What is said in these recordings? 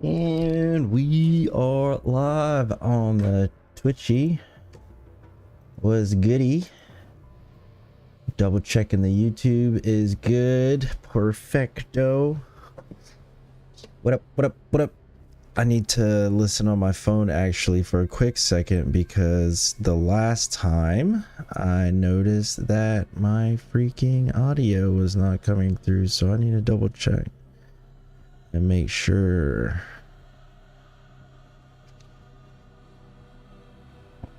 And we are live on the Twitchy. Was goody. Double checking the YouTube is good. Perfecto. What up, what up, what up? I need to listen on my phone actually for a quick second because the last time I noticed that my freaking audio was not coming through, so I need to double check and make sure.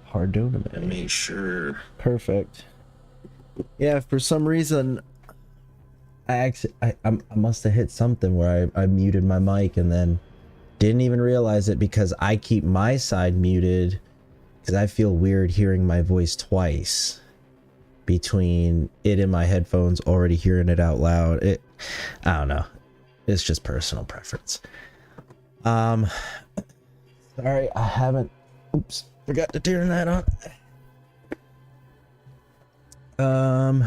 Hard doing it. Make sure. Perfect. Yeah, for some reason I must have hit something where I muted my mic and then didn't even realize it because I keep my side muted because I feel weird hearing my voice twice between it and my headphones already hearing it out loud. I don't know. It's just personal preference. Sorry, I haven't. Oops, forgot to turn that on. All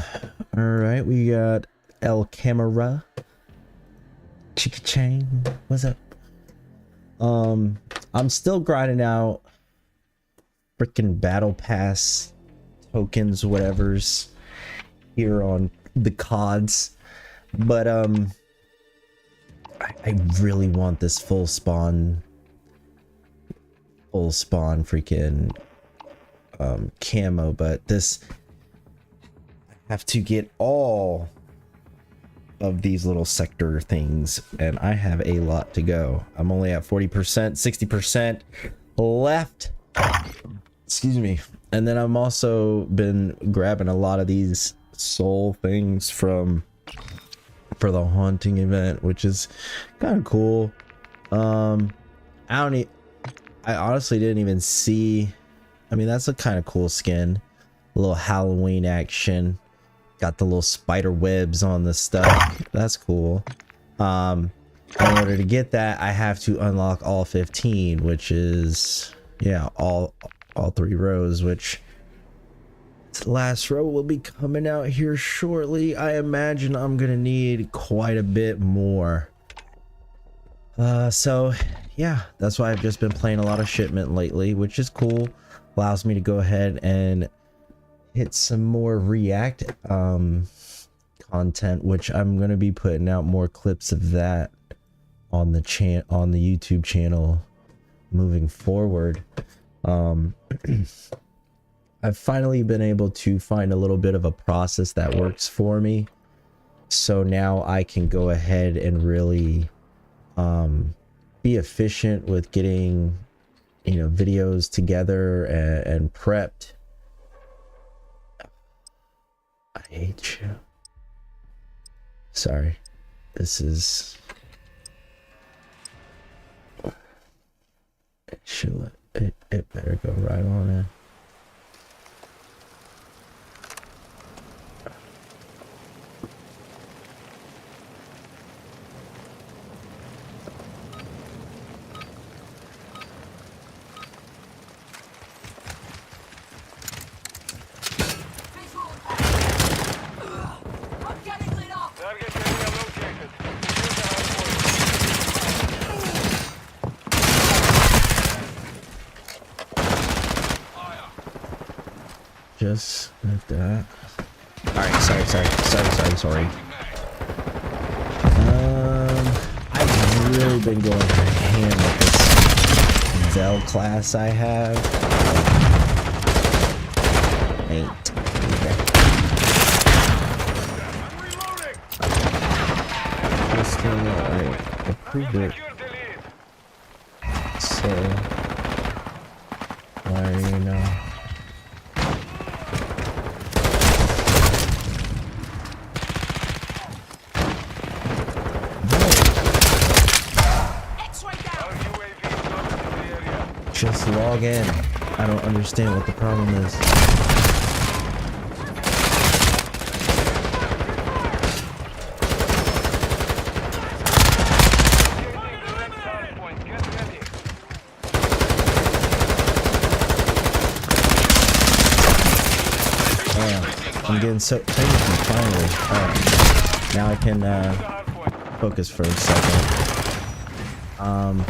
right, we got El Camera. Chicka Chang, what's up? I'm still grinding out freaking battle pass tokens, whatever's here on the CODs, but I really want this full spawn freaking camo, but this I have to get all of these little sector things and I have a lot to go. I'm only at 40%, 60% left. Excuse me. And then I'm also been grabbing a lot of these soul things for the haunting event, which is kind of cool. I honestly didn't even see. I mean, that's a kind of cool skin. A little Halloween action. Got the little spider webs on the stuff. That's cool. In order to get that, I have to unlock all 15, which is, yeah, all 3 rows, which the last row will be coming out here shortly. I imagine I'm gonna need quite a bit more. So yeah, that's why I've just been playing a lot of shipment lately, which is cool. Allows me to go ahead and hit some more React content, which I'm gonna be putting out more clips of that on the YouTube channel moving forward. I've finally been able to find a little bit of a process that works for me, so now I can go ahead and really be efficient with getting, you know, videos together and prepped. I hate you. Sorry. This is. It better go right on in. Just like that. Alright, sorry. I've really been going ham with this Vel class I have. Ain't. Okay. Just alright. Approved it. So why are you now? Just log in. I don't understand what the problem is. I'm getting so thankful finally. Alright. Now I can focus for a second. Cross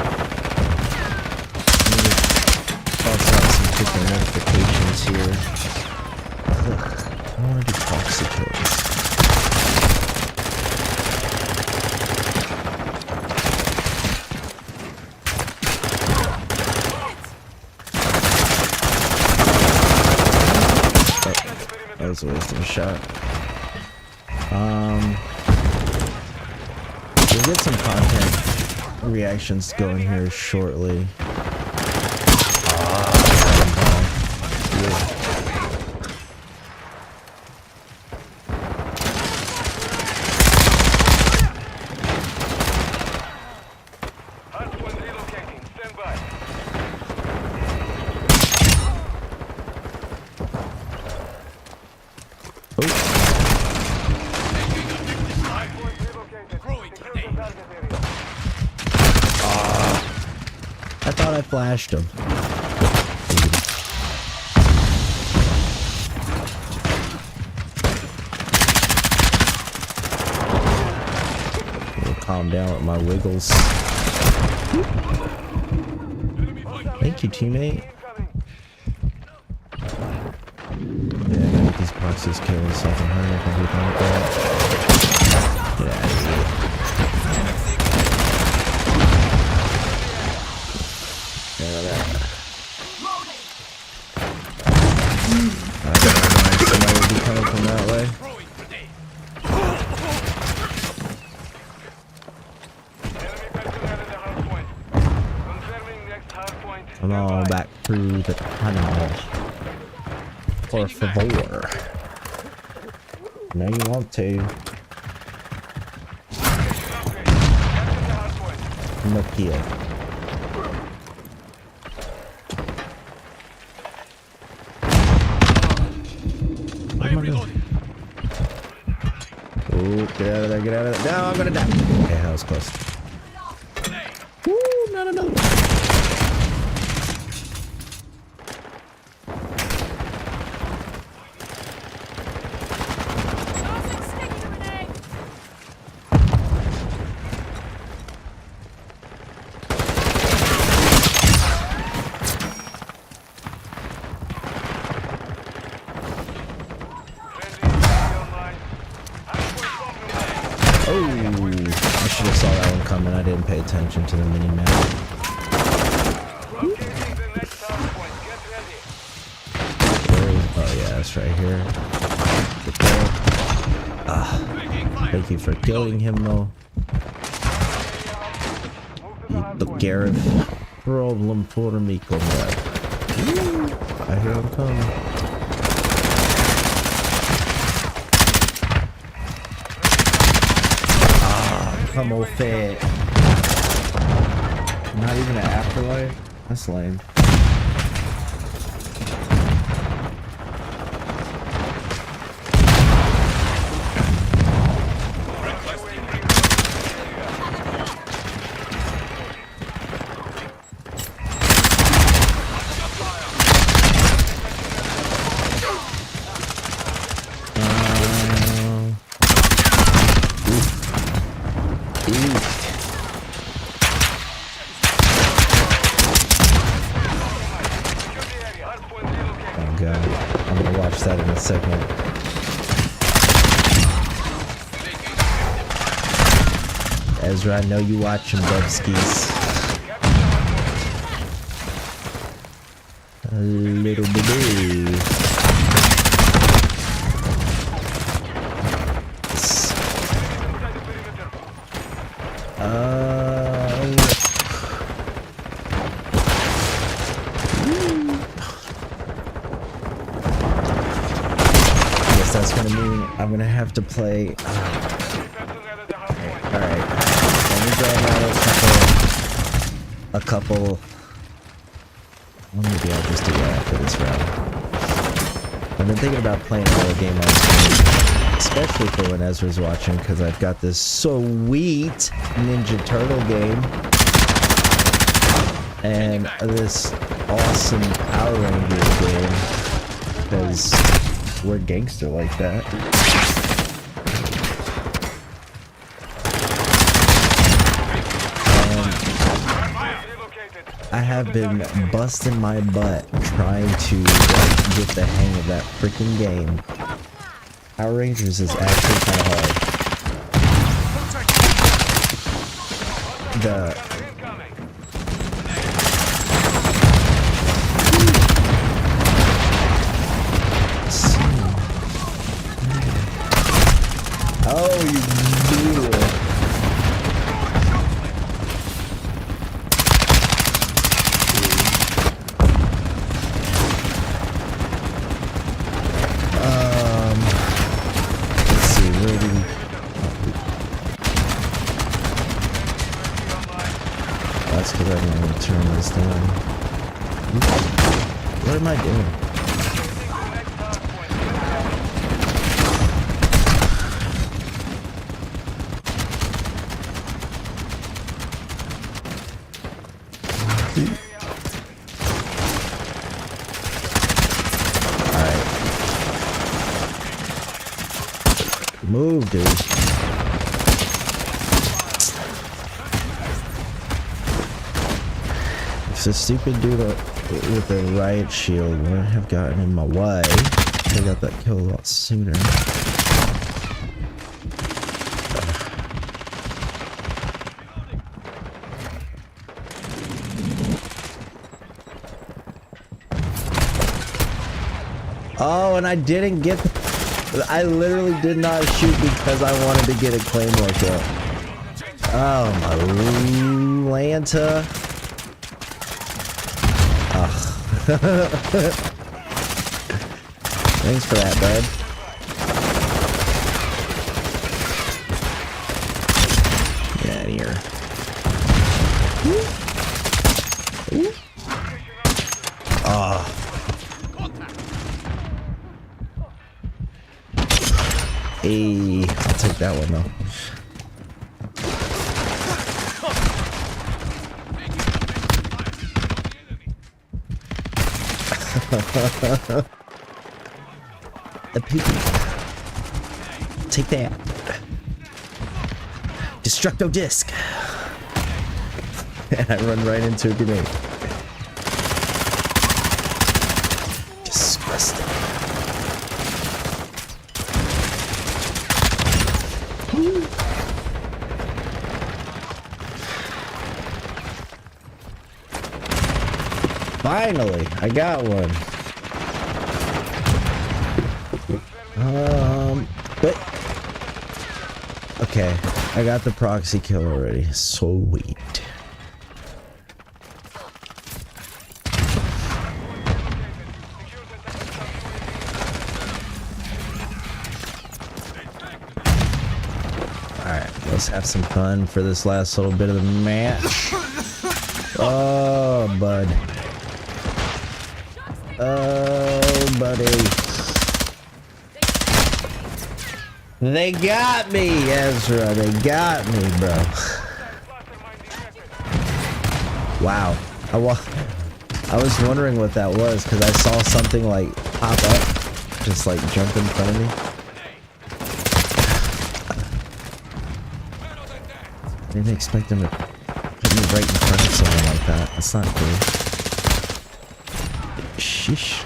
out some different notifications here. Ugh, I want to do proxy kills. That was a waste of a shot. We'll get some content reactions going here shortly. I thought I flashed him. Calm down with my wiggles. Thank you, teammate. Yeah, I gotta get these boxes killed so I can hurry up and get done with that. Get out of here. Somebody will be coming from that way. Come on back through the tunnel. Por favor. No, you want to. Look here. Oh, get out of there, get out of there. No, I'm gonna die. Okay, that was close. Woo, not another one. Oh, I should have saw that one coming. I didn't pay attention to the mini-map. Oh yeah, it's right here. Thank you for killing him though. The Gareth problem for me, comrade. I hear him coming. Come on, fat. Not even an afterlife? That's lame. Oh god, I'm gonna watch that in a second. Ezra, I know you watching, Bubskis. A little bit. That's gonna mean I'm gonna have to play. Alright. Let me grab out a couple. Well, maybe I'll just do that after this round. I've been thinking about playing another game on stream, especially for when Ezra's watching, because I've got this sweet Ninja Turtle game and this awesome Power Rangers game, because we're gangster like that. I have been busting my butt trying to like, get the hang of that freaking game. Power Rangers is actually kind of hard. Oh, you noodle. Let's see, where do we... That's because I didn't want to turn this down. What am I doing? Alright. Move, dude. If the stupid dude with the riot shield wouldn't have gotten in my way, I got that kill a lot sooner. Oh, and I didn't get... I literally did not shoot because I wanted to get a claymore kill. Oh, my Lanta. Thanks for that, bud. Get out of here. Oh. Hey, I'll take that one though. A poopy. Take that. Destructo disc. And I run right into a grenade. Disgusting. Finally, I got one. But okay, I got the proxy kill already. Sweet. Alright, let's have some fun for this last little bit of the match. Oh, bud. Oh, buddy. They got me, Ezra. They got me, bro. Wow. I was wondering what that was because I saw something like pop up, just like jump in front of me. I didn't expect him to put me right in front of someone like that. That's not cool. Sheesh.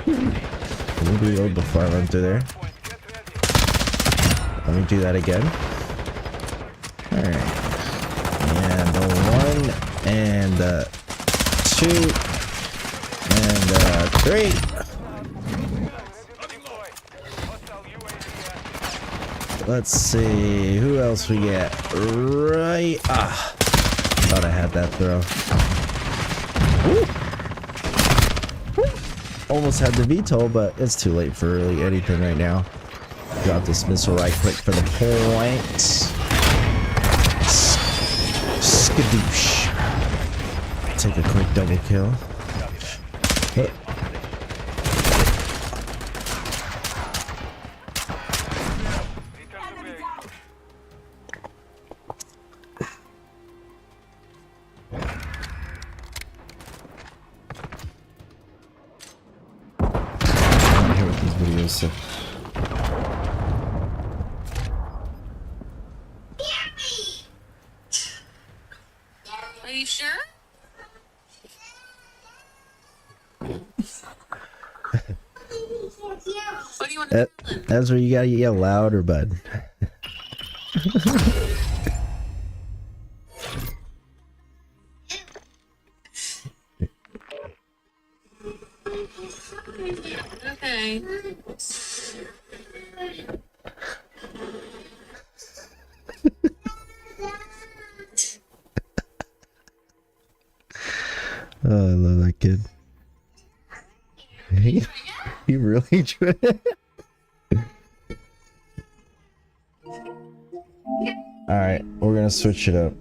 Let me reload before I run through there. Let me do that again. Alright. And one, and two, and three. Let's see, who else we get? Right. Ah. Thought I had that throw. Woo. Almost had the VTOL, but it's too late for really anything right now. Drop this missile right quick for the point. Skadoosh. Take a quick double kill. Hey. So. you sure? What do you want to do? That's where you gotta yell louder, bud. Okay. Oh, I love that kid. He really tried. Alright, we're gonna switch it up.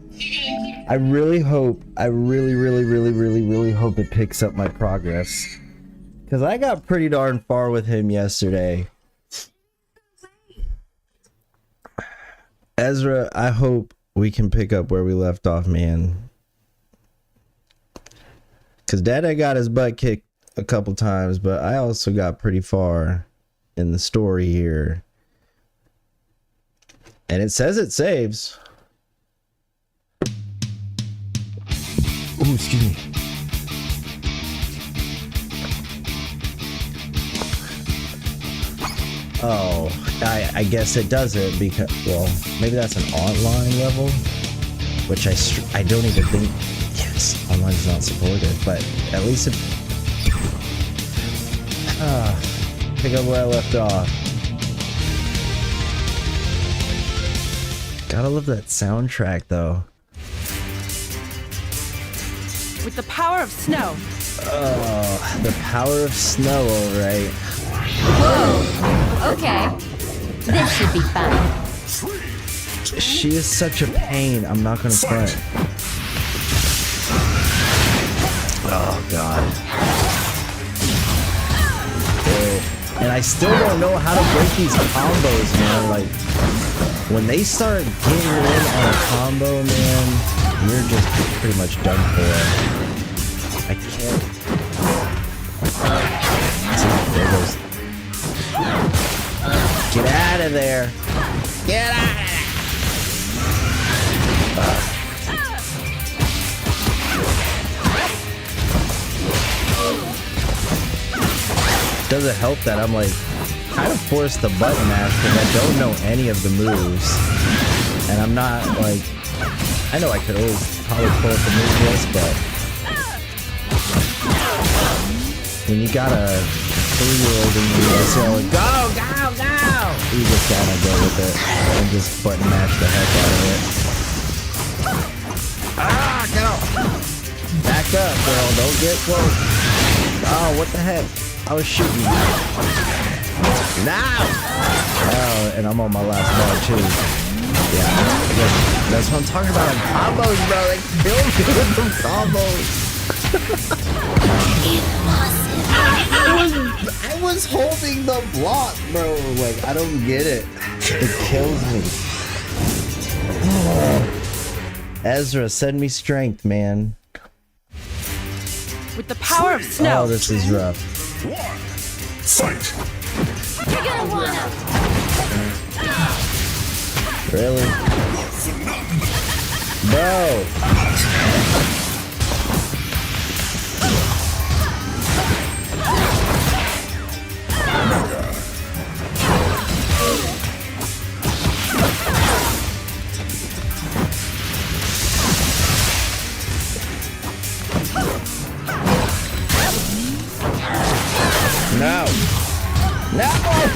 I really hope, I really hope it picks up my progress. Because I got pretty darn far with him yesterday. Ezra, I hope we can pick up where we left off, man. Because Dada got his butt kicked a couple times, but I also got pretty far in the story here. And it says it saves. Ooh, excuse me. Oh, I guess it doesn't because, well, maybe that's an online level, which I don't even think, yes, online's not supported, but at least it, pick up where I left off. Gotta love that soundtrack though. With the power of snow. Oh, the power of snow, alright. Whoa! Okay. This should be fun. She is such a pain, I'm not gonna front. Oh god. And I still don't know how to break these combos, man. Like, when they start getting in on a combo, man, you're just pretty much done for. I can't. See, there goes. Get out of there. Get out of there. Does it help that I'm like kind of forced the button mash because I don't know any of the moves, and I'm not like, I know I could always probably pull up the move list, but when you got a 3-year-old in you that's yelling, go, you just gotta go with it and just button mash the heck out of it. Ah, get out! Back up, girl, don't get close. Oh, what the heck? I was shooting you. Now! Oh, and I'm on my last bar too. Yeah, that's what I'm talking about. Like combos, bro. Like, kill me with them combos. I was holding the block, bro. Like, I don't get it. It kills me. Oh. Ezra, send me strength, man. With the power of snow. Oh, this is rough. Fight! You're gonna wanna. Really? Bro! No! No!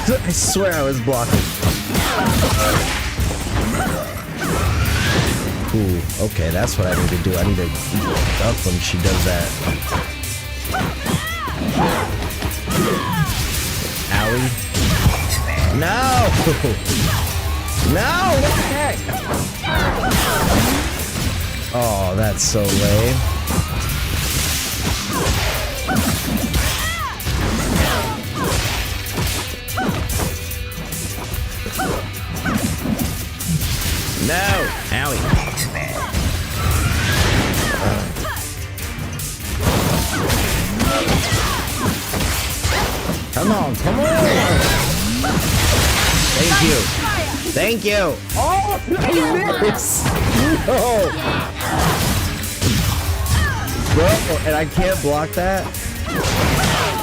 I swear I was blocking. Ooh, okay, that's what I need to do. I need to duck when she does that. Owie. No! No! What the heck? Oh, that's so lame. No! Owie. Come on, come on! Thank you. Thank you. Oh, I missed! No! Bro, and I can't block that?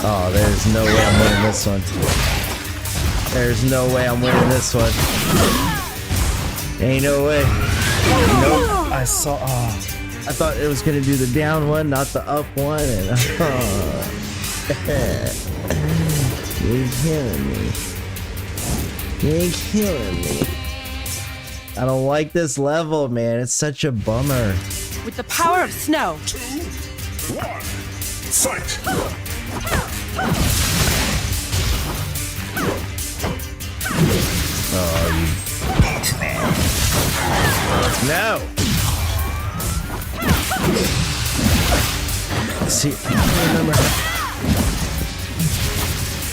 Oh, there's no way I'm winning this one. There's no way I'm winning this one. Ain't no way. Nope. I saw. Oh, I thought it was gonna do the down one, not the up one. And you're killing me. You're killing me. I don't like this level, man. It's such a bummer. With the power of snow. 2, 1, fight! Oh, you. No! See, I don't remember.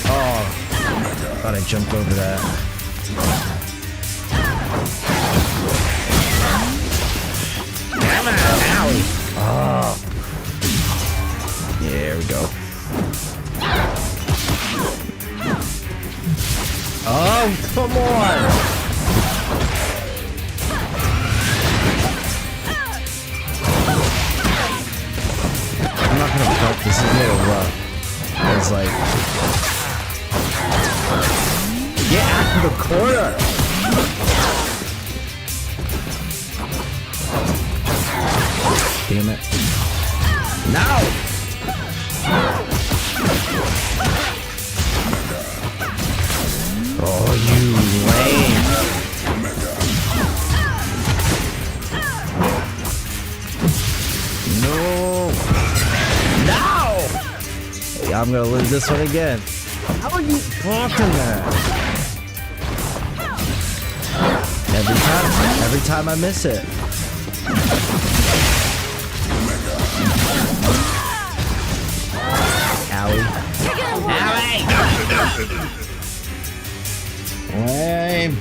Oh, thought I jumped over that. Come on, owie! Oh. Yeah, there we go. Oh, come on! I'm not gonna fuck this. Is a little rough. It's like, get out of the corner! Damn it! No! Oh, you lame! No! No! Hey, I'm gonna lose this one again. How are you blocking that? Every time I miss it. Owie. Owie! Lame.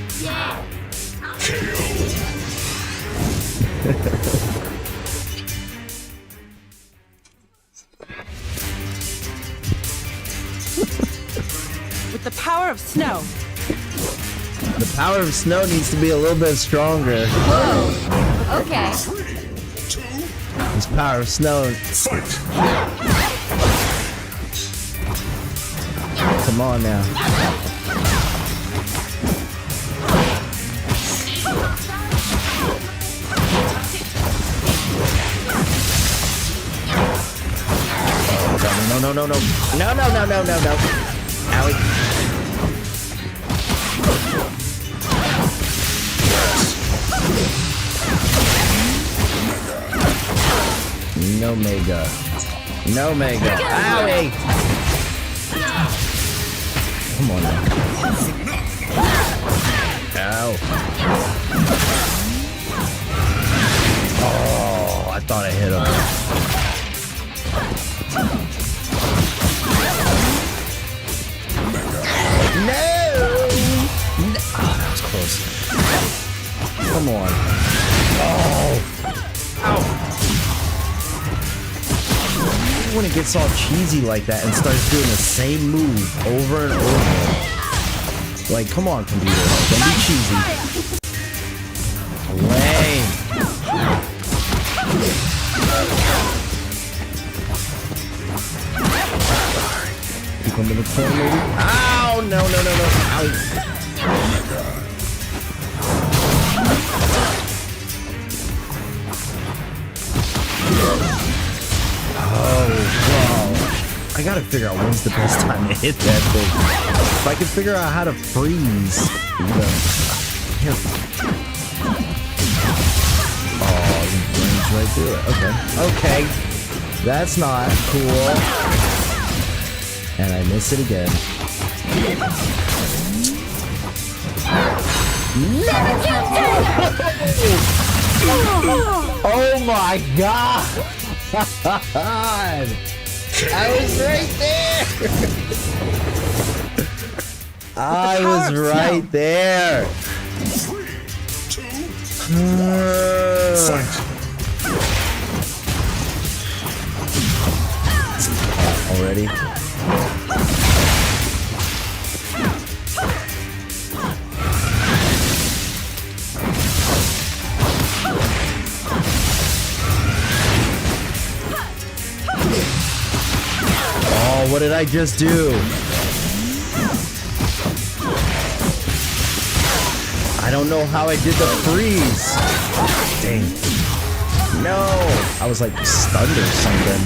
With the power of snow. The power of snow needs to be a little bit stronger. Whoa. Okay. 3, 2, This power of snow. fight! Come on now. No, no, no, no. No, no, no, no, no, no. Owie. No mega. No mega. Owie! Come on now. Ow. Oh, I thought I hit him. No! Oh, that was close. Come on. Oh! Ow! When it gets all cheesy like that and starts doing the same move over and over. Like, come on, computer. Don't be cheesy. Lame. You come to the corner, maybe? Ow! No, no, no, no. Ow. Oh, wow. I gotta figure out when's the best time to hit that thing. If I can figure out how to freeze. Here. Oh, you runs right through it. Okay. Okay. That's not cool. And I miss it again. Oh my god! I was right there! I was right there! 3, 2, fight! Already? What did I just do? I don't know how I did the freeze. Dang. No. I was like stunned or something.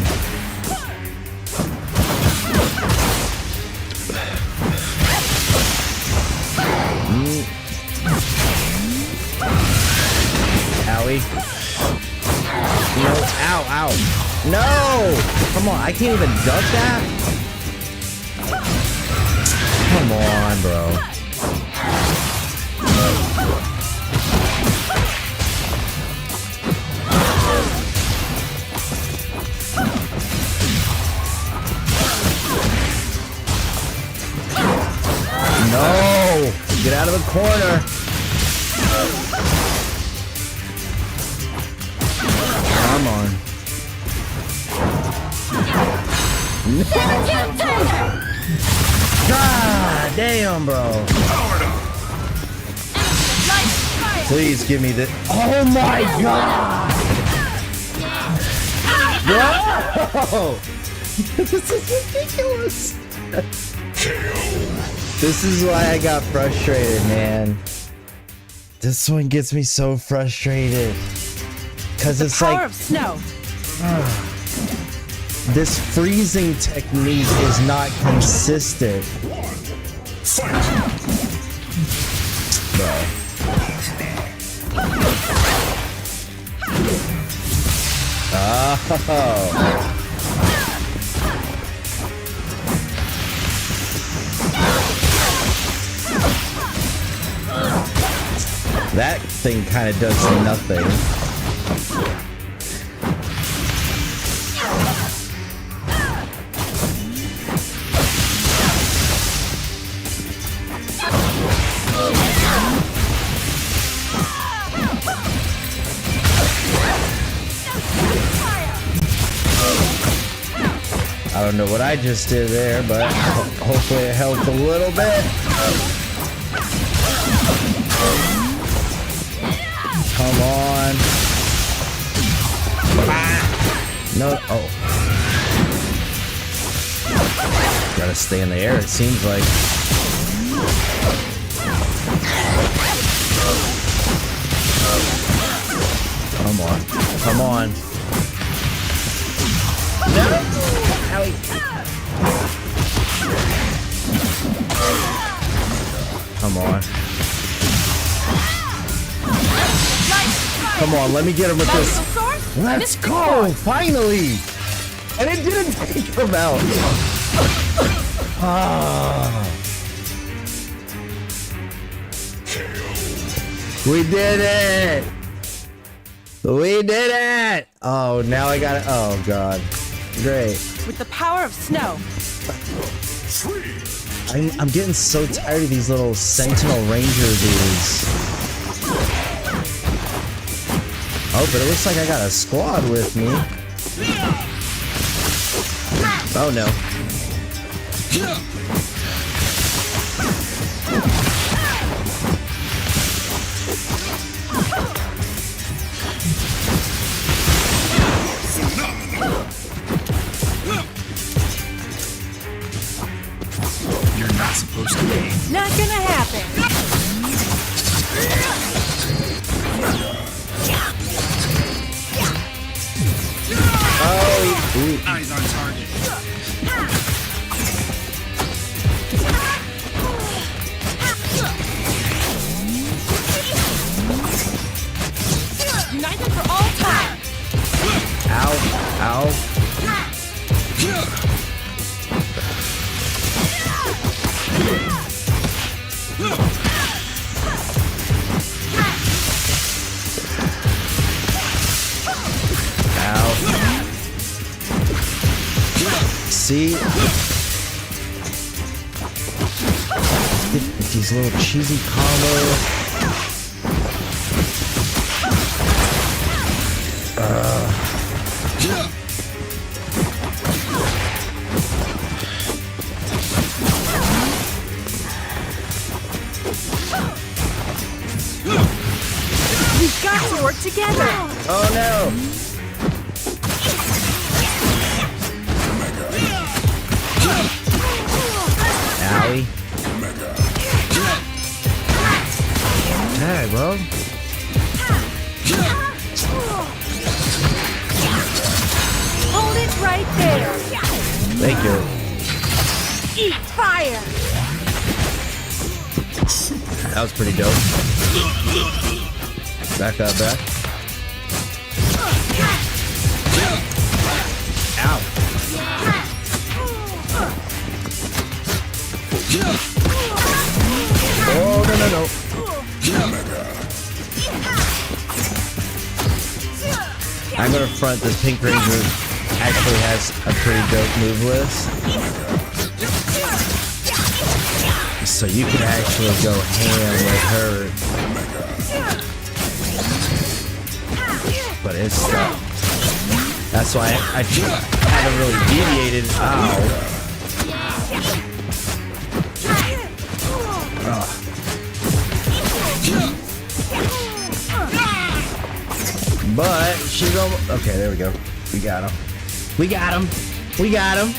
Owie. No. Ow, ow. No! Come on, I can't even duck that? Come on, bro. No! Get out of the corner! Come on. God damn, bro. Please give me the. Oh my god! Bro! This is ridiculous! This is why I got frustrated, man. This one gets me so frustrated. Cause it's Power like of snow. this freezing technique is not consistent. Bro. Oh. That thing kind of does nothing. I don't know what I just did there, but hopefully it helped a little bit. Come on. No. Oh. Gotta stay in the air, it seems like. Come on. Come on. No! Owie. Come on. Come on, let me get him with this. Let's go! Finally! And it didn't take him out. Ah. We did it! We did it! Oh, now I got it. Oh, God. Great. With the power of snow. I'm getting so tired of these little Sentinel Ranger dudes. Oh, but it looks like I got a squad with me. Oh, no. You're not supposed to be. Not gonna happen. Oh, ooh. Eyes on target. United for all time. Ow. Ow. Ow. See? With these little cheesy combos. We've got to work together. Oh no! heck, bro? Hold it right there. Thank you. Eat fire. That was pretty dope. Back that back. Ow. Oh, no, no, no. I'm gonna front this Pink Ranger actually has a pretty dope move list. So you can actually go ham with her. But it's stuck. That's why I haven't really deviated. Ow. But she's almost okay. There we go. We got him. We got him. We got him.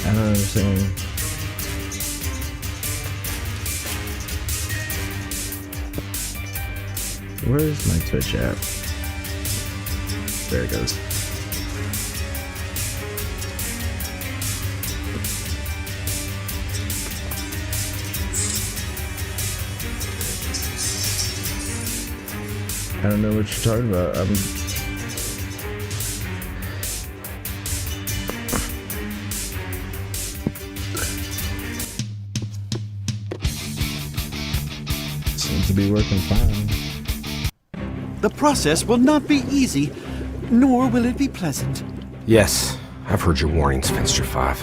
I don't understand. Where's my Twitch app? There it goes. I don't know what you're talking about. Seems to be working fine. The process will not be easy, nor will it be pleasant. Yes, I've heard your warnings, Finster 5.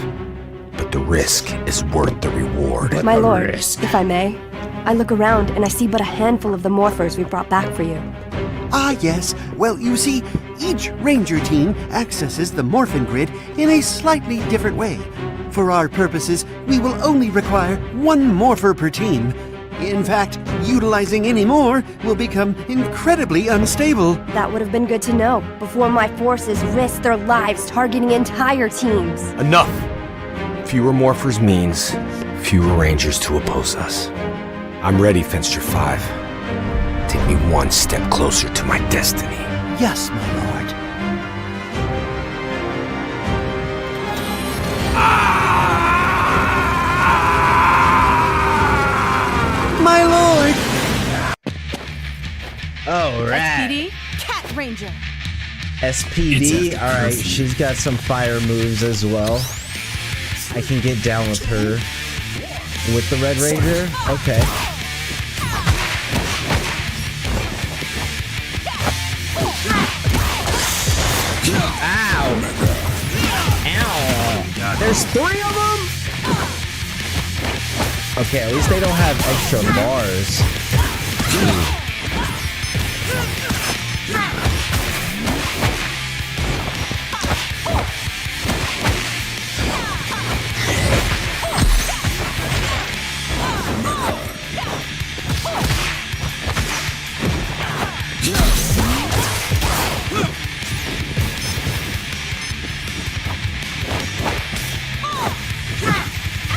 But the risk is worth the reward. My lord, if I may, I look around and I see but a handful of the morphers we brought back for you. Ah, yes. Well, you see, each ranger team accesses the morphin grid in a slightly different way. For our purposes, we will only require one morpher per team. In fact, utilizing any more will become incredibly unstable. That would have been good to know before my forces risked their lives targeting entire teams. Enough! Fewer morphers means fewer rangers to oppose us. I'm ready, Finster 5. Take me one step closer to my destiny. Yes, my lord. My lord! Oh, right. SPD, Cat Ranger. SPD. Alright, she's got some fire moves as well. I can get down with her. With the Red Ranger? Okay. Ow! Ow! There's 3 of them? Okay, at least they don't have extra bars.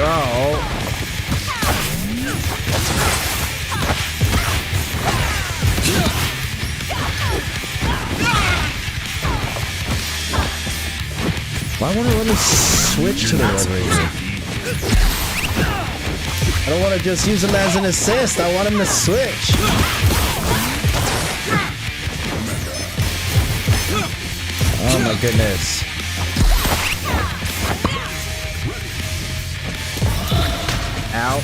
Oh. Why won't it let me switch to the Red Ranger? I don't want to just use him as an assist. I want him to switch. Oh my goodness. Ow.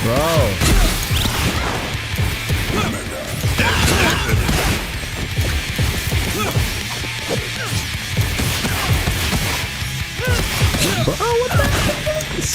Bro. Bro, what the heck is this?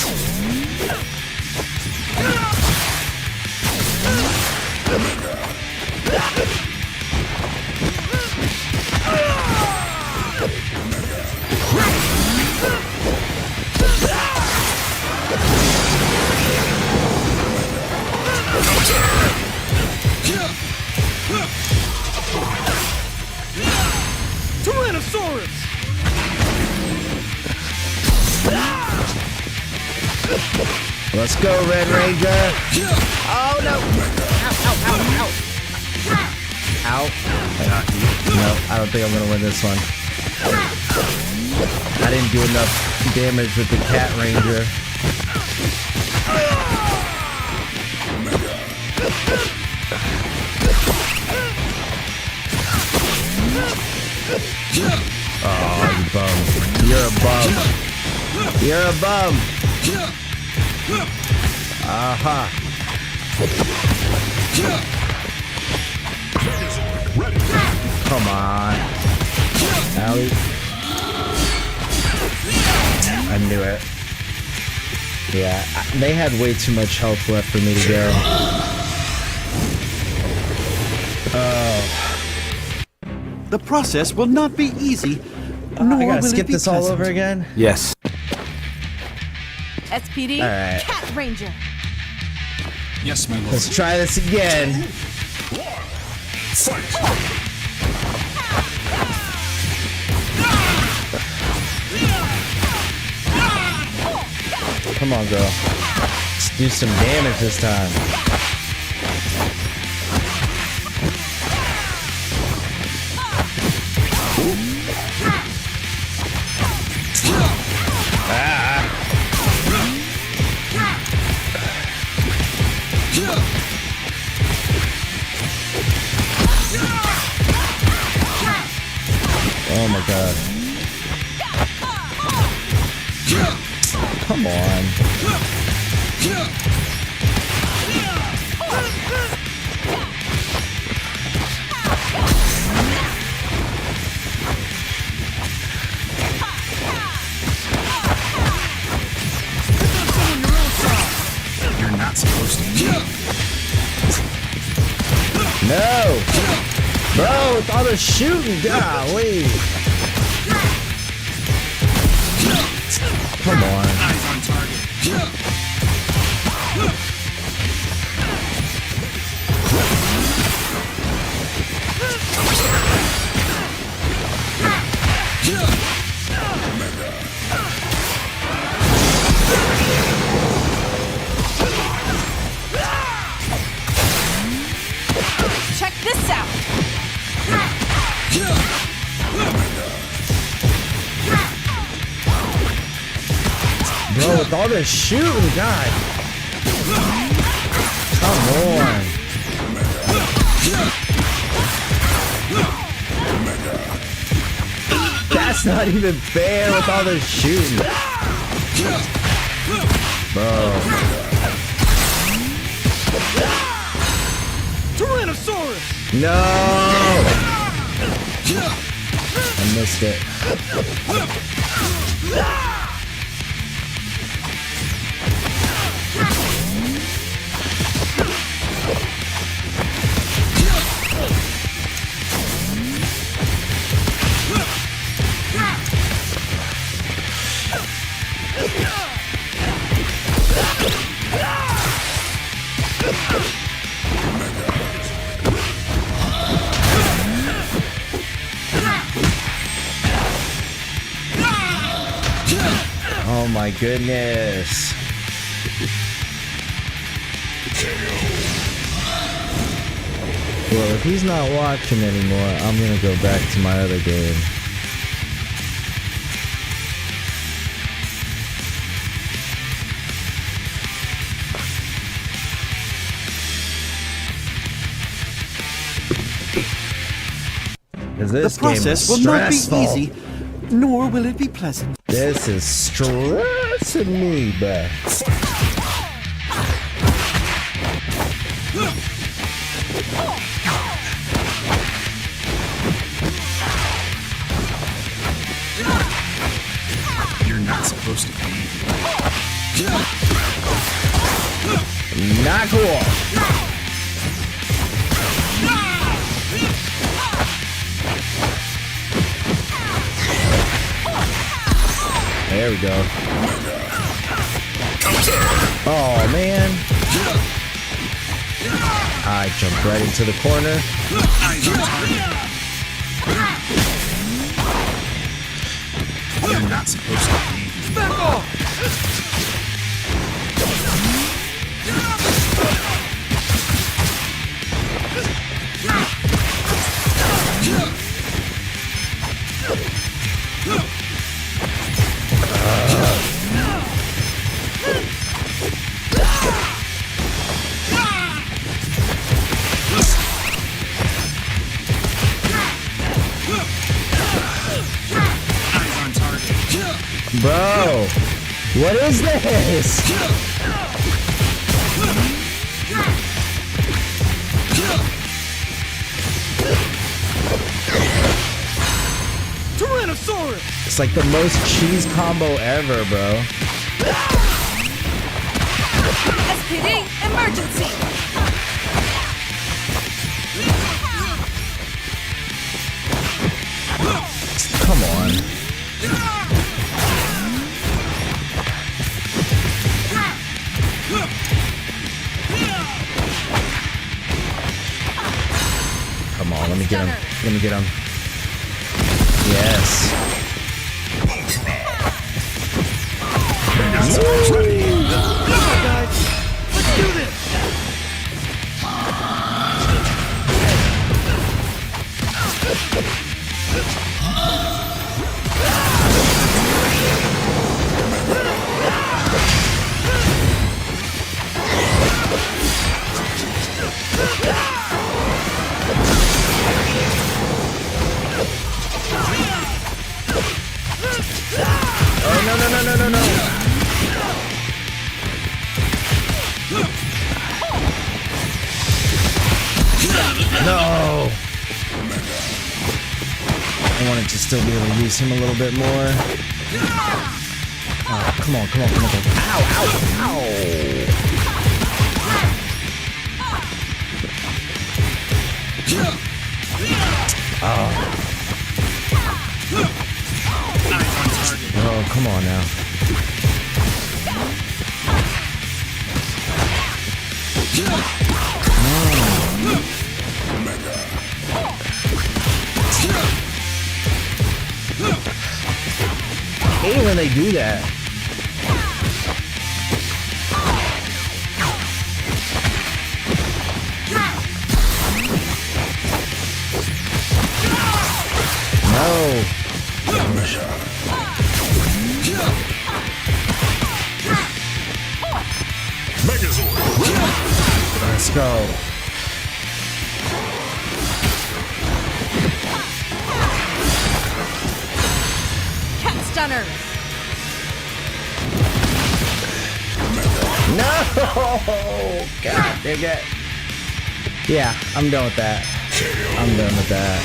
Let's go, Red Ranger. Oh no! Ow! No, I don't think I'm gonna win this one. I didn't do enough damage with the Cat Ranger. Oh, you bum. You're a bum. You're a bum. Aha. Come on. Allie. I knew it. Yeah, they had way too much health left for me to go. The process will not be easy, nor I gotta will skip it be this all over pleasant. again? Yes. SPD, Alright. Cat Ranger. Yes, my lord. Let's try this again. Come on, girl. Let's do some damage this time. Oh my god. Come on. You're not supposed to be. No! Bro, with all the shooting, golly! Come on. Eyes on target. Check this out. Bro, with all this shooting, God. Come on. That's not even fair with all this shooting. Bro. Tyrannosaurus! No! I missed it. Oh my goodness. Well, if he's not watching anymore, I'm gonna go back to my other game. Because this The game is process will not be stressful. easy, nor will it be pleasant. This is stressing me, bruh. You're not supposed to be. Not cool. There we go. Oh man. I jumped right into the corner. Eyes on target. You're not supposed to be. Back off! Bro, what is this? Tyrannosaurus! It's like the most cheese combo ever, bro. SPD, emergency! Come on. Come on, let me get him. Let me get him. Yes. Let's do this! Oh, no, no, no, no, no, no. No. I wanted to still be able to use him a little bit more. Oh, come on, come on, come on, come on. Ow, ow, ow. Oh. Oh, come on now. I hate when they do that. No. Let's go. Cat stunner! No! God dang it. Yeah, I'm done with that. I'm done with that.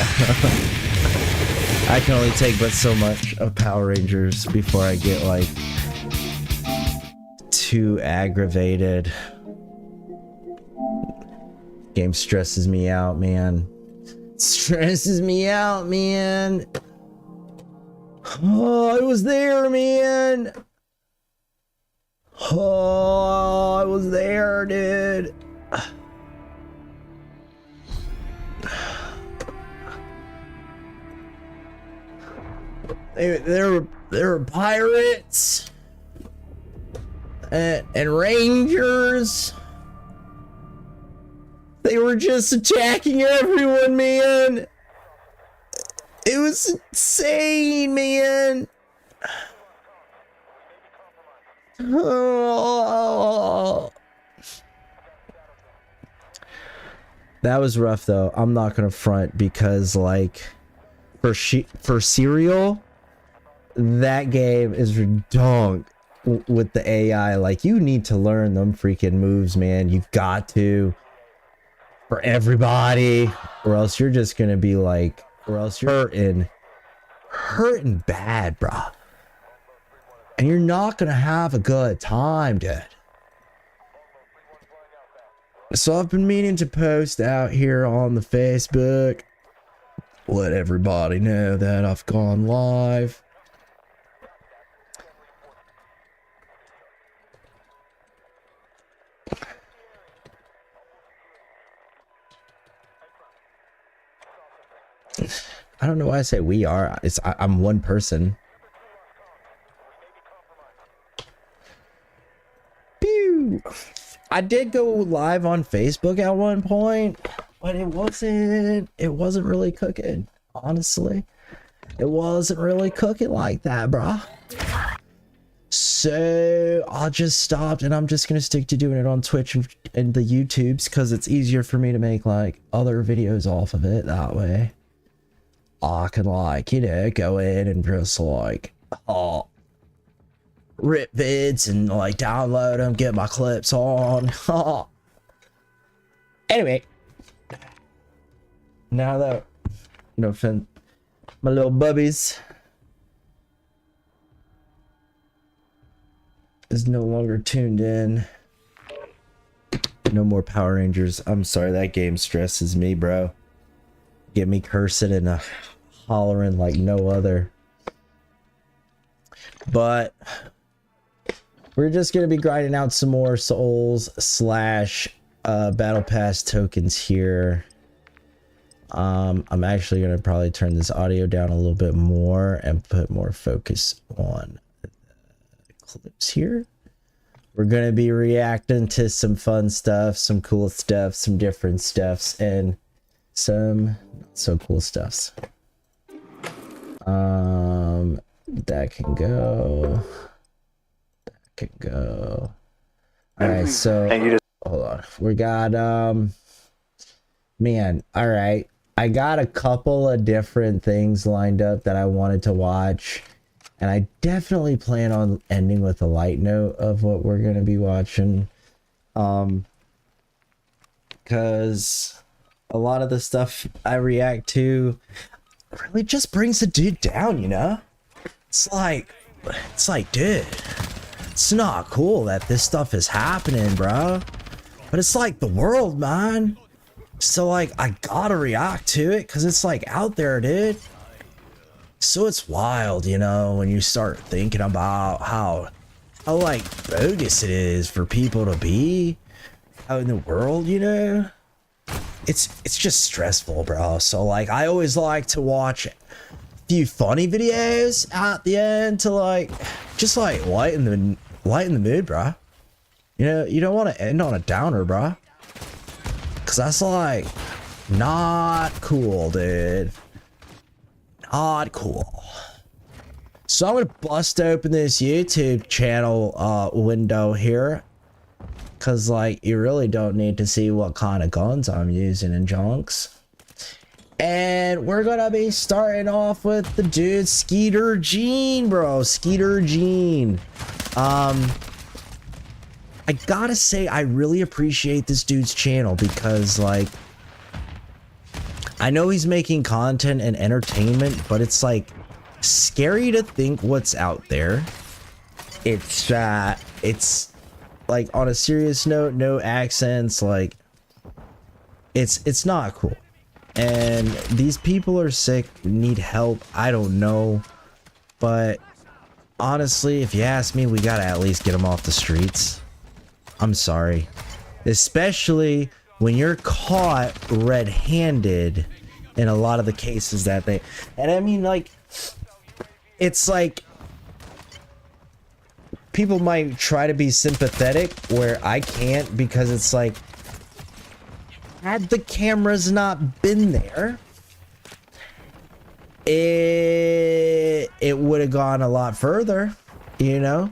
I can only take but so much of Power Rangers before I get like too aggravated. Game stresses me out, man. Stresses me out, man. Oh, I was there, man. Oh, I was there, dude. There were pirates and rangers. They were just attacking everyone, man. It was insane, man. Oh. That was rough, though. I'm not gonna front because, like, for Serial, that game is redonk with the AI. Like, you need to learn them freaking moves, man. You've got to. For everybody, or else you're just gonna be like, or else you're hurting bad, bro, and you're not gonna have a good time, dude. So I've been meaning to post out here on the Facebook, let everybody know that I've gone live. I don't know why I say we are. I'm one person. Pew! I did go live on Facebook at one point, but it wasn't really cooking, honestly. It wasn't really cooking like that, bruh. So I just stopped, and I'm just gonna stick to doing it on Twitch and the YouTubes because it's easier for me to make like other videos off of it that way. I can, like, you know, go in and just like, oh, rip vids and like download them, get my clips on. Anyway, now that no offense, my little bubbies is no longer tuned in. No more Power Rangers. I'm sorry, that game stresses me, bro. Get me cursing and hollering like no other. But we're just gonna be grinding out some more souls slash battle pass tokens here. I'm actually gonna probably turn this audio down a little bit more and put more focus on the clips here. We're gonna be reacting to some fun stuff, some cool stuff, some different stuffs, and some not so cool stuffs. That can go. That can go. All right, so hold on. We got man. All right, I got a couple of different things lined up that I wanted to watch. And I definitely plan on ending with a light note of what we're going to be watching. Because a lot of the stuff I react to really just brings the dude down, you know? It's like, dude, it's not cool that this stuff is happening, bro. But it's like the world, man. So like, I gotta react to it because it's like out there, dude. So it's wild, you know, when you start thinking about how like bogus it is for people to be out in the world, you know. It's just stressful, bro. So like, I always like to watch a few funny videos at the end to like just like lighten the mood, bro. You know, you don't want to end on a downer, bro, because that's like not cool, dude. Not cool. So I'm gonna bust open this YouTube channel window here, cause like you really don't need to see what kind of guns I'm using in junks. And we're gonna be starting off with the dude Skeeter Gene, bro. Skeeter Gene. I gotta say, I really appreciate this dude's channel because like, I know he's making content and entertainment, but it's like scary to think what's out there. It's like on a serious note, no accents, like it's not cool. And these people are sick, need help, I don't know. But honestly, if you ask me, we gotta at least get them off the streets. I'm sorry. Especially when you're caught red-handed in a lot of the cases that they, and I mean, like, it's like people might try to be sympathetic where I can't, because it's like, had the cameras not been there, it would have gone a lot further, you know?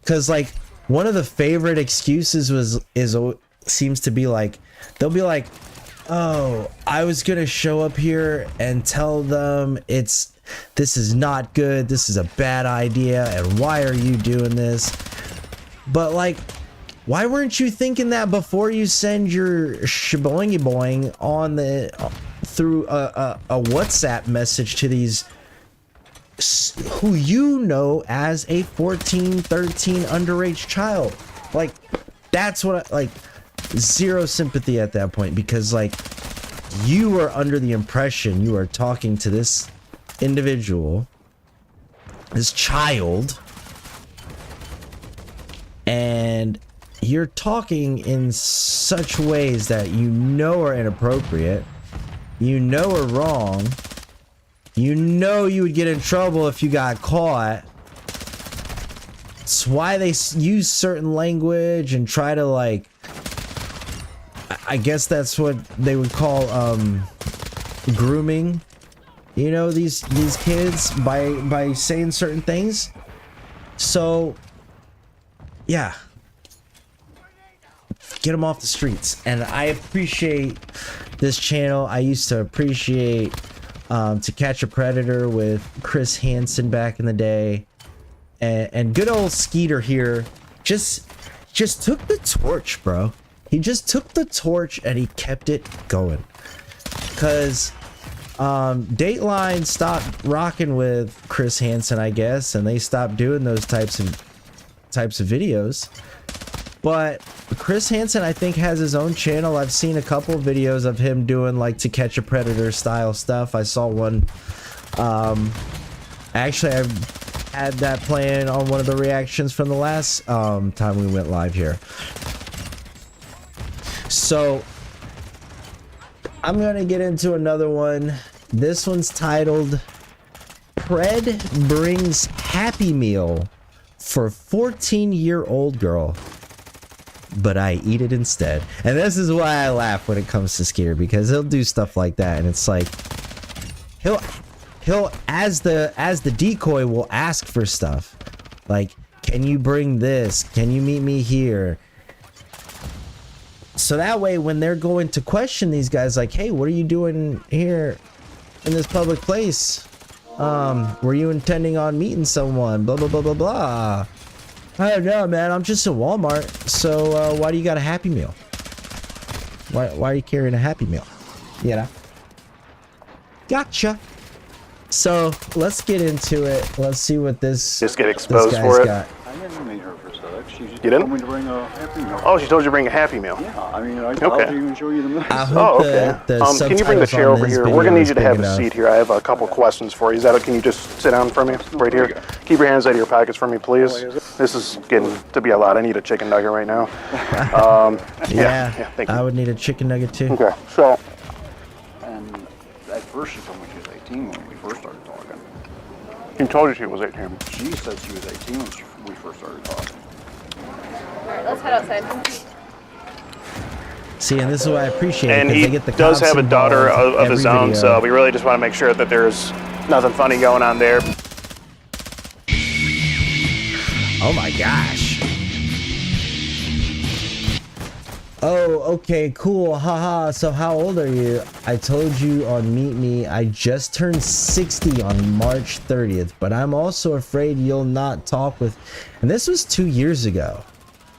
Because like, one of the favorite excuses seems to be like, they'll be like, oh, I was gonna show up here and tell them this is not good, this is a bad idea, and why are you doing this? But like, why weren't you thinking that before you send your shaboingy boing on through a WhatsApp message to these who you know as a 14, 13 underage child? Like, that's what like, zero sympathy at that point, because like, you are under the impression you are talking to this individual, this child, and you're talking in such ways that you know are inappropriate, you know are wrong, you know you would get in trouble if you got caught. It's why they use certain language and try to like, I guess that's what they would call grooming, you know, these kids by saying certain things. So yeah, get them off the streets. And I appreciate this channel. I used to appreciate To Catch a Predator with Chris Hansen back in the day, and good old Skeeter here just took the torch, bro. He just took the torch and he kept it going. Cause Dateline stopped rocking with Chris Hansen, I guess, and they stopped doing those types of videos. But Chris Hansen, I think, has his own channel. I've seen a couple of videos of him doing like To Catch a Predator style stuff. I saw one. Actually, I had that playing on one of the reactions from the last time we went live here. So I'm gonna get into another one. This one's titled Pred Brings Happy Meal for 14-year-old girl, but I eat it instead. And this is why I laugh when it comes to Skeeter, because he'll do stuff like that, and it's like he'll as the decoy will ask for stuff like, can you bring this, can you meet me here? So that way when they're going to question these guys like, hey, what are you doing here in this public place? Were you intending on meeting someone? Blah blah blah blah blah. I don't know, man, I'm just at Walmart. So why do you got a Happy Meal? Why are you carrying a Happy Meal? You know? Gotcha. So let's get into it. Let's see what this just get exposed for it. Got. I didn't meet her for select. She just You didn't? told me to bring a Happy Meal. Oh, she told you to bring a Happy Meal. Yeah, I mean, I'll Okay. even show you the meal. I Oh, hope okay. the Can you bring the subtitles chair on over this here? video We're gonna need is you to big have a enough. seat here. I have a couple questions for you. Is that? Can you just sit down for me right here? Keep your hands out of your pockets for me, please. This is getting to be a lot. I need a chicken nugget right now. Yeah, thank you. I would need a chicken nugget too. Okay, so And at first she told me she was 18 when we first started talking. he told you she was 18. She said she was 18 when we first started talking. Alright, let's head outside. See, and this is what I appreciate. And 'cause he they get the does cops have a daughter involved of his every own, video. so we really just want to make sure that there's nothing funny going on there. Oh my gosh. Oh, okay, cool. Haha. So how old are you? I told you on Meet Me, I just turned 60 on March 30th, but I'm also afraid you'll not talk with... And this was 2 years ago,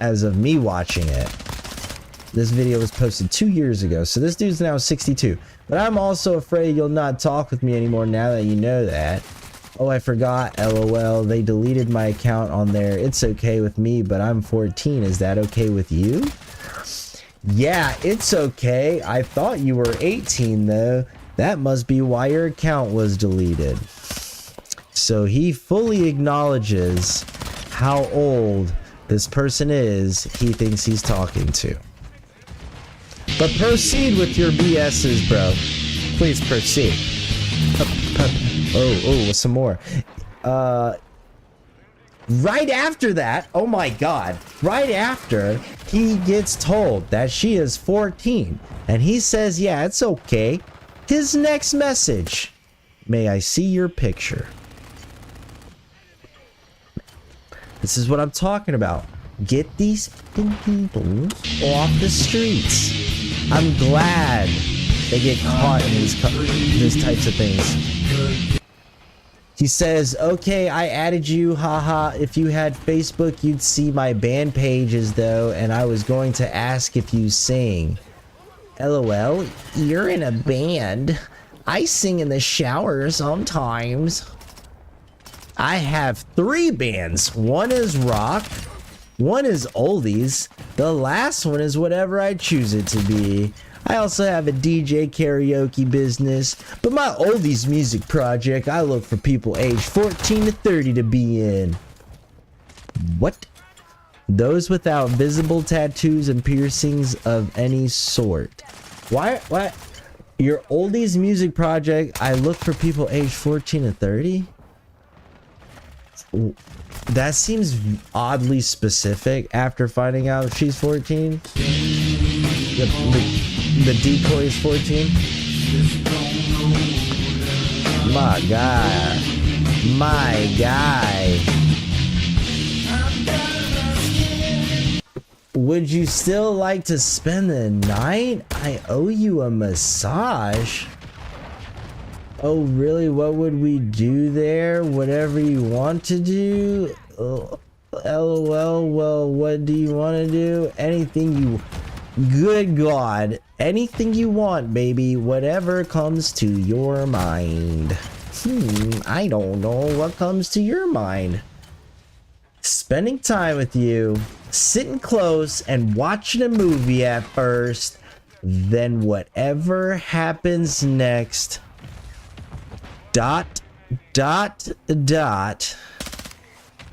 as of me watching it. This video was posted 2 years ago, so this dude's now 62. But I'm also afraid you'll not talk with me anymore now that you know that. Oh, I forgot, LOL. They deleted my account on there. It's okay with me, but I'm 14. Is that okay with you? Yeah, it's okay. I thought you were 18, though. That must be why your account was deleted. So he fully acknowledges how old this person is he thinks he's talking to. But proceed with your BS's, bro. Please proceed. Oh, some more. Right after that, oh my god, right after he gets told that she is 14 and he says, yeah, it's okay. His next message, may I see your picture? This is what I'm talking about. Get these fucking people off the streets. I'm glad they get caught in these types of things. He says, okay, I added you, haha. If you had Facebook, you'd see my band pages, though, and I was going to ask if you sing. LOL, you're in a band. I sing in the shower sometimes. I have 3 bands. One is rock, one is oldies, the last one is whatever I choose it to be. I also have a DJ karaoke business, but my oldies music project, I look for people aged 14 to 30 to be in. What? Those without visible tattoos and piercings of any sort. Why? What? Your oldies music project, I look for people aged 14 to 30? That seems oddly specific after finding out she's 14. The decoy is 14. My guy. My guy. Would you still like to spend the night? I owe you a massage. Oh, really? What would we do there? Whatever you want to do? LOL, well, what do you want to do? Anything you... Good God. Anything you want, baby. Whatever comes to your mind. I don't know what comes to your mind. Spending time with you, sitting close and watching a movie at first, then whatever happens next. Dot.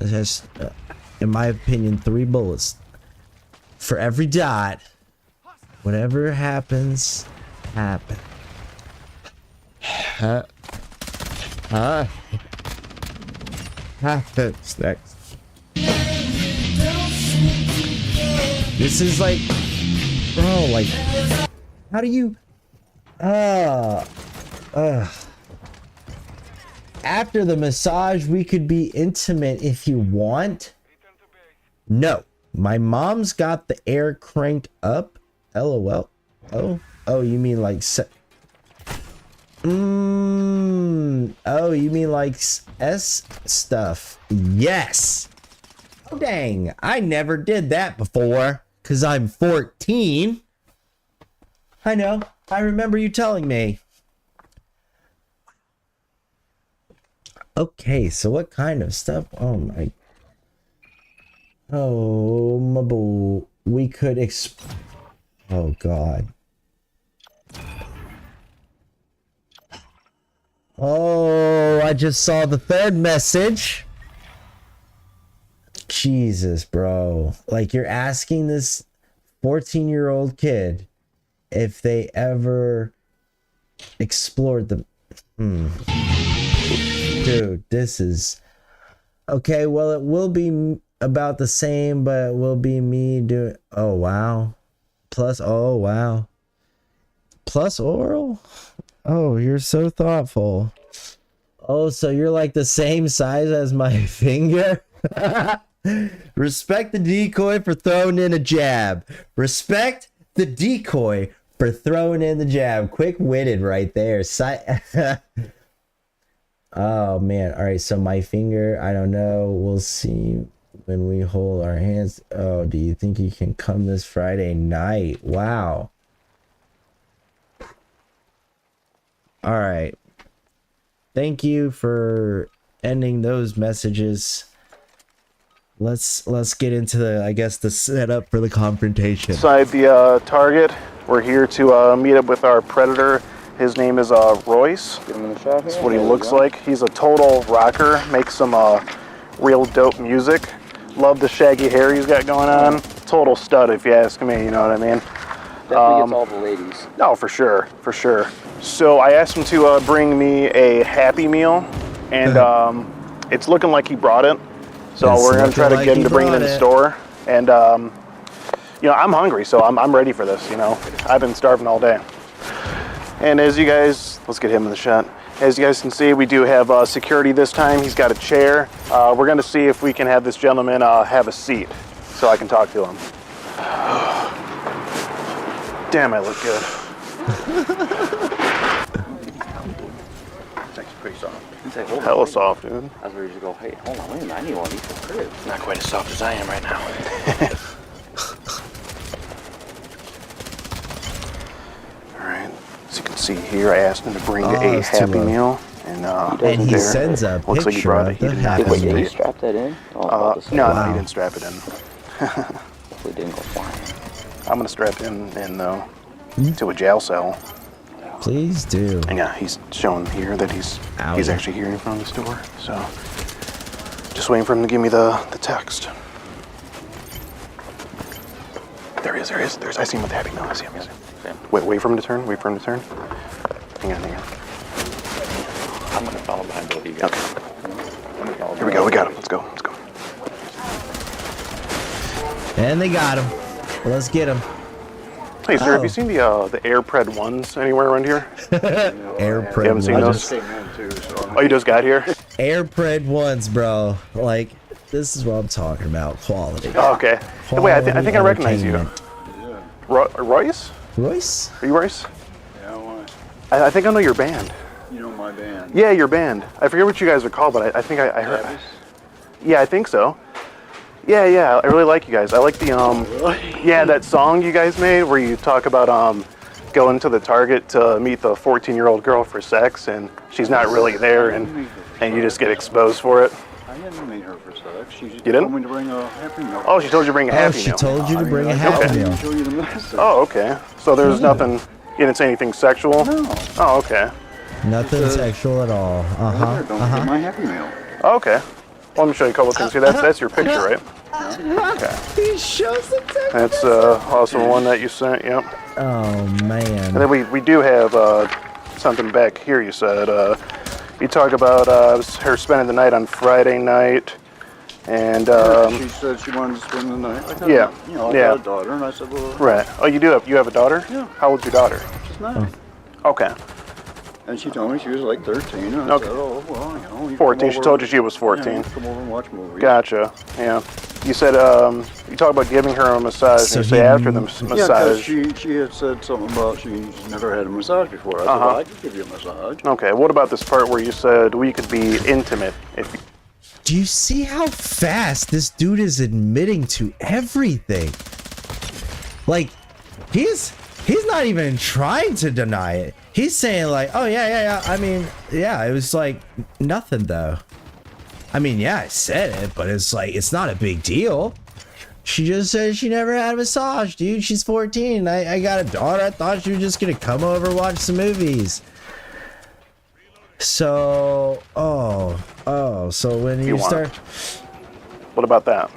It has, in my opinion, 3 bullets. For every dot, whatever happens, happen. Happens next. This is like, bro, like, how do you, after the massage, we could be intimate if you want. No, my mom's got the air cranked up. LOL. Oh, you mean like oh, you mean like S stuff? Yes. Oh, dang, I never did that before, cause I'm 14. I know. I remember you telling me. Okay, so what kind of stuff? Oh my boo. We could oh God. Oh, I just saw the 3rd message. Jesus, bro. Like, you're asking this 14-year-old kid if they ever explored the... Dude, this is... Okay, well, it will be about the same, but it will be me doing... Oh, wow. Plus... Oh, wow. Plus oral? Oh, you're so thoughtful. Oh, so you're like the same size as my finger? Respect the decoy for throwing in a jab. Respect the decoy for throwing in the jab. Quick-witted right there. Oh, man. All right, so my finger, I don't know. We'll see when we hold our hands. Oh, do you think you can come this Friday night? Wow. All right. Thank you for ending those messages. Let's get into the, I guess, the setup for the confrontation. Inside the target, we're here to meet up with our predator. His name is Royce. Give him a shot here. That's what he looks like. He's a total rocker. Makes some real dope music. Love the shaggy hair he's got going on. Total stud, if you ask me. You know what I mean? Definitely gets all the ladies. No, for sure, for sure. So I asked him to bring me a Happy Meal, and it's looking like he brought it. So we're gonna try to get him to bring it in the store. And you know, I'm hungry, so I'm ready for this. You know, I've been starving all day. And as you guys, let's get him in the shot. As you guys can see, we do have security this time. He's got a chair. We're gonna see if we can have this gentleman have a seat so I can talk to him. Damn, I look good. It's actually pretty soft. Hella soft, dude. I was ready to go, hey, hold on, wait a minute, I need one of these for crib. Not quite as soft as I am right now. Alright, as you can see here, I asked him to bring a Happy Meal. And he sends a looks like he picture brought of it. He the did not Happy Wait, bring did Meal. he strap that in? Oh, no, he didn't strap it in. Hopefully it didn't go flying. I'm gonna strap it in though, to a jail cell. Please do. And yeah, he's showing here that he's actually here in front of the store. So just waiting for him to give me the text. There he is. I see him with the Happy Meal. I see him. Wait for him to turn. Hang on. I'm gonna follow behind both of you guys. Okay. Here we go. We got him. Let's go. And they got him. Well, let's get him. Hey, sir, have you seen the AirPred 1s anywhere around here? AirPred You haven't seen those? Oh, you just got here? AirPred 1s, bro. Like, this is what I'm talking about. Quality. Oh, okay. Wait, I think I recognize you. Royce? Royce? Are you Royce? Yeah, why? I think I know your band. You know my band. Yeah, your band. I forget what you guys are called, but I think I heard. Yeah, I think so. Yeah, I really like you guys. I like the yeah, that song you guys made where you talk about going to the Target to meet the 14-year-old girl for sex, and she's not really there, and you just get exposed for it. I didn't meet her for sex. She just didn't? told me to bring a Happy Meal. Oh, she told you to bring a Happy Meal. She told you to bring a I Happy didn't Meal. show you the message. Oh, okay. So there's nothing. You didn't say anything sexual. No. Oh, okay. Nothing sexual at all. Here, don't forget my Happy Meal. Oh, okay. Well, let me show you a couple things here. That's your picture, right? Okay. He shows the text. That's also one that you sent. Yep. Oh man. And then we do have something back here. You said you talk about her spending the night on Friday night, and She said she wanted to spend the night. I got, yeah, You know, I yeah. got a daughter, and I said, well, Right. Oh, you have a daughter? Yeah. How old's your daughter? she's 9. Okay. And she told me she was like 13. And I Okay. said, oh, well, you know. You 14. come She over- told you she was 14. Yeah, you come over and watch movies. Gotcha. Yeah. You said you talk about giving her a massage. So and you say he- after the Yeah, because massage. she had said something about she's never had a massage before. I said, well, I could give you a massage. Okay. What about this part where you said we could be intimate if you... Do you see how fast this dude is admitting to everything? Like, he's not even trying to deny it. He's saying like, oh yeah. I mean, yeah, it was like nothing though. I mean, yeah, I said it, but it's like, it's not a big deal. She just said she never had a massage, dude. She's 14. I got a daughter. I thought she was just gonna come over and watch some movies. So, so when you want start, What about that?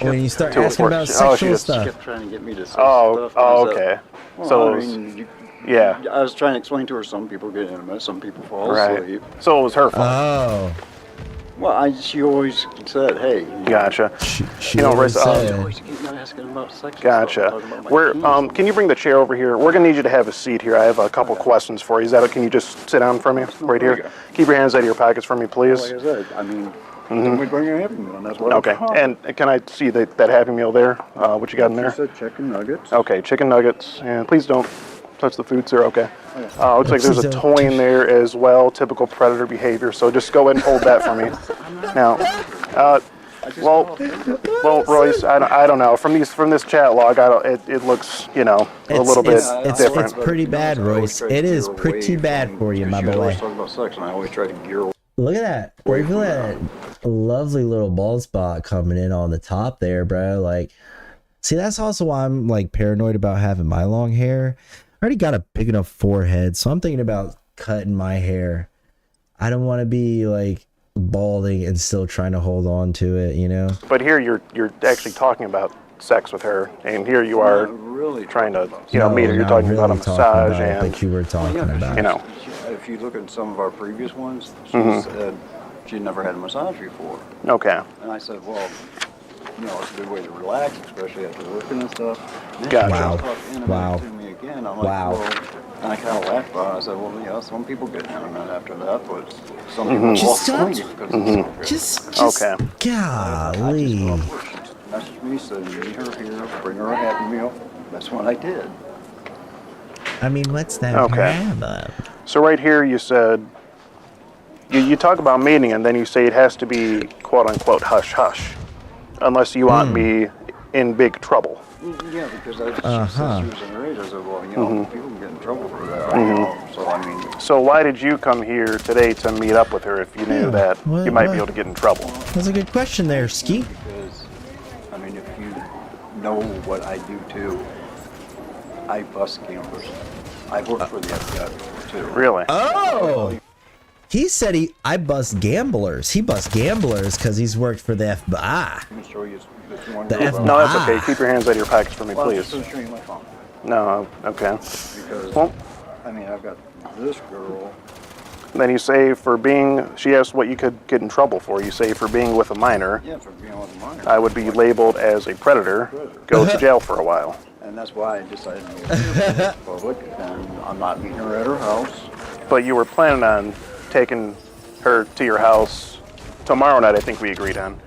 when you start Two asking or about four. Oh, she sexual just She stuff, kept trying to get me to say Oh, stuff. and I said, okay. Well, So, I it was- mean, yeah. I was trying to explain to her some people get intimate, some people fall Right. asleep. So it was her fault. oh, Well, she always said, hey. Gotcha. she You know, always Riz, You said, always keep asking about sex. and stuff, Gotcha. talking about my We're penis. can you bring the chair over here? We're gonna need you to have a seat here. I have a couple questions for you. Is that? Can you just sit down for me right There you here? go. Keep your hands out of your pockets for me, please. Like I said, I mean, then we bring her Happy Meal, and that's what Okay. I thought. And can I see that Happy Meal there? What you got in there? She said chicken nuggets. Okay, chicken nuggets. And please don't touch the food, sir. Okay. Looks like there's a Please don't toy in there as well. Typical predator behavior. So just go ahead and hold that for me. Now, well, Royce, I don't know. From this chat log, it looks, a little bit different. It's pretty bad, Royce. It is pretty bad for you, my She boy. always talk about sex, and I always try to gear away. Look at that. Look at that lovely little bald spot coming in on the top there, bro. Like, see, that's also why I'm like paranoid about having my long hair. I already got a big enough forehead, so I'm thinking about cutting my hair. I don't want to be like balding and still trying to hold on to it, you know? But here you're actually talking about sex with her, and here you are really trying to, No, meet her. You're not talking really about a talking massage about it, and, but you were talking about. you know. If you look at some of our previous ones, she said she'd never had a massage before. Okay. And I said, well, it's a good way to relax, especially after working and stuff. And then Gotcha. she Wow. talked intimate Wow. to me again. I'm like, Wow. well, and I kind of laughed about it. I said, well, yeah, some people get intimate after that, but some people fall stop. asleep because it's so good. Just, Okay. golly. She messaged me, said, meet her here, bring her a Happy Meal. That's what I did. I mean, what's that Okay. problem? So right here you said, you talk about meeting, and then you say it has to be quote unquote hush hush, unless you want me in big trouble. Yeah, because she said she was underage. I said, well, people can get in trouble for that. So, I mean, So why did you come here today to meet up with her if you knew that you might be able to get in trouble? That's a good question there, Ski. because, I mean, if you know what I do too, I bust gamblers. I worked for the FBI before too. Really? Oh! He said I bust gamblers. He busts gamblers because he's worked for the FBI. I'm going to show you this one. The girl FBI. that- No, that's okay. Keep your hands out of your pockets for me, Well, I'm please. just going to show you my phone. No, okay. Because, Well, I mean, I've got this girl. then you say she asked what you could get in trouble for. You say for being with a minor, Yeah, for being with a minor. I would be labeled as a predator, go to jail for a while. And that's why I decided to move to public. And I'm not meeting her at her house. But you were planning on taking her to your house tomorrow night, I think we agreed on.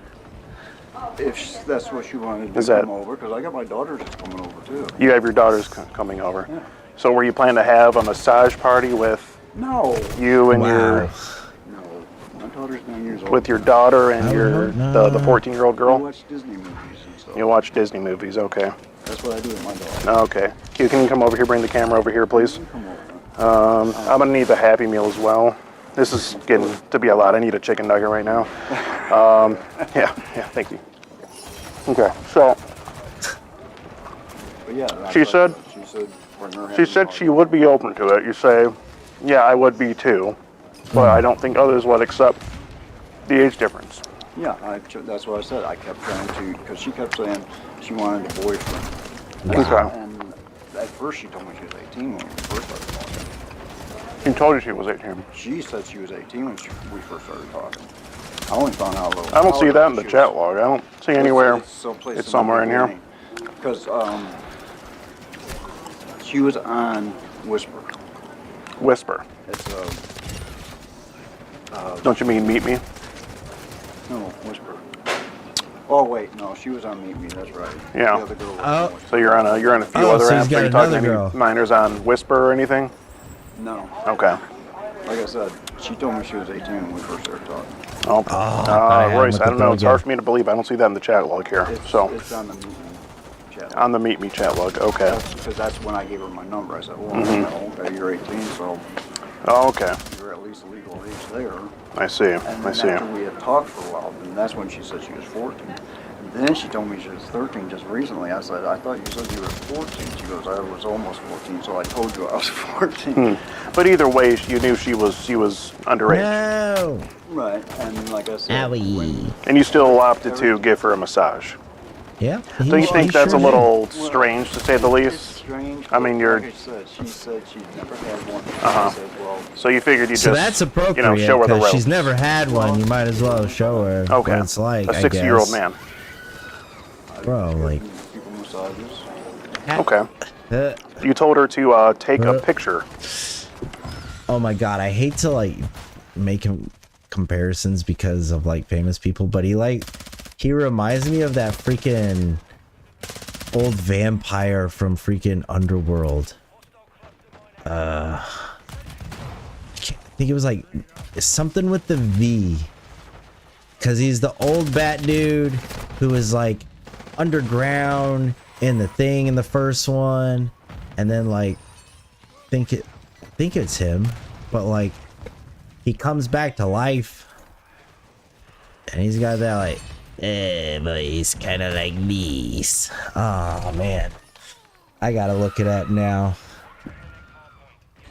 If that's what she wanted to Is that- come over, because I got my daughters that's coming over too. You have your daughters coming over. Yeah. So were you planning to have a massage party with No. you and Wow. your... No. I'm daughter's 9 years old. With your daughter and I your would hope the 14-year-old I girl? watch Disney movies and stuff. You watch Disney movies, okay. That's what I do with my daughter. Okay. Can you come over here, bring the camera over here, please? Come over. I'm gonna need the Happy Meal as well. This is getting to be a lot. I need a chicken nugget right now. Yeah, thank you. Okay, so But yeah, that's She like- said- when her she having said a she would be open to it. You say, yeah, I would be too, but I don't think others would accept the age difference. Yeah, that's what I said. I kept trying to, because she kept saying she wanted a boyfriend. Okay. And at first she told me she was 18 when we first started talking. She told you she was 18. She said she was 18 when we first started talking. I only found out a little. I don't see that in the chat log. I don't see anywhere. It's somewhere in here. Because she was on Whisper. Whisper. It's Don't you mean Meet Me? no Whisper. Oh wait, no, she was on Meet Me. That's right. Yeah. The other girl was Oh. on Whisper. So you're on a few Oh, other so he's apps. got Are you talking another any girl. minors on Whisper or anything? No, Okay. like I said, she told me she was 18 when we first started talking. Oh, I Royce, look I at don't know. them It's hard again. for me to believe. I don't see that in the chat log here. It's So on the Meet Me chat. on the Meet Me chat log. Okay. Because that's when I gave her my number. I said, well, Mm-hmm. okay, you're 18, so Oh, okay. you're at least legal age there. I see. And I then see. after we had talked for a while, then that's when she said she was 14. And then she told me she was 13 just recently. I said, I thought you said you were 14. She goes, I was almost 14, so I told you I was 14. But either way, you knew she was underage, No. Right, and like I said, Owie. and you still opted to give her a massage. Yeah. Don't you think that's a sure little strange, to say the it's least? strange. I mean, but you're- Like I said, she said she'd never had one. Uh-huh. I said, well, So you figured you did. So just, that's appropriate show her the because ropes. she's never had one. You might as well show her Okay. what it's like. A 60-year-old I man. guess. Bro, like. people massages. Okay. uh, You told her to take a picture. Oh my god, I hate to like make him comparisons because of like famous people, but he reminds me of that freaking old vampire from freaking Underworld. I think it was like something with the V. Cause he's the old bat dude who was like underground in the thing in the first one, and then like think it's him, but like he comes back to life and he's got that like but he's kind of like this. Oh man, I gotta look it up now.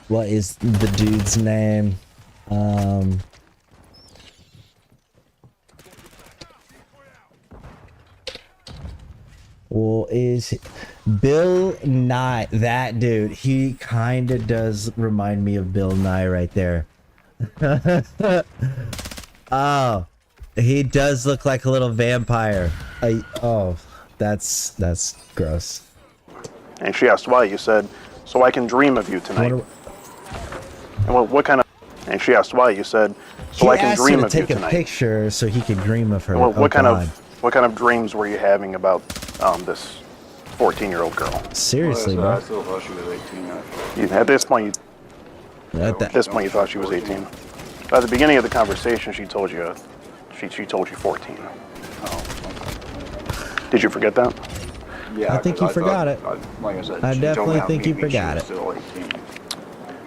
What is the dude's name? Well, is Bill Nye that dude? He kind of does remind me of Bill Nye right there. Oh, he does look like a little vampire. Oh, that's gross. And she asked why. You said, so I can dream of you tonight. And what kind of... And she asked why. You said, so I can dream of you take a tonight. picture so he could dream of her. And what kind God. of dreams were you having about this 14-year-old girl? Seriously, I bro. still thought she was 18 actually. At this point, At At this point, you thought she was 18. At the beginning of the conversation, she told you 14. Oh, Did you forget that? yeah. I think 'cause you forgot thought- it. Like I said, I she told me definitely how think you maybe she forgot was it. Still 18.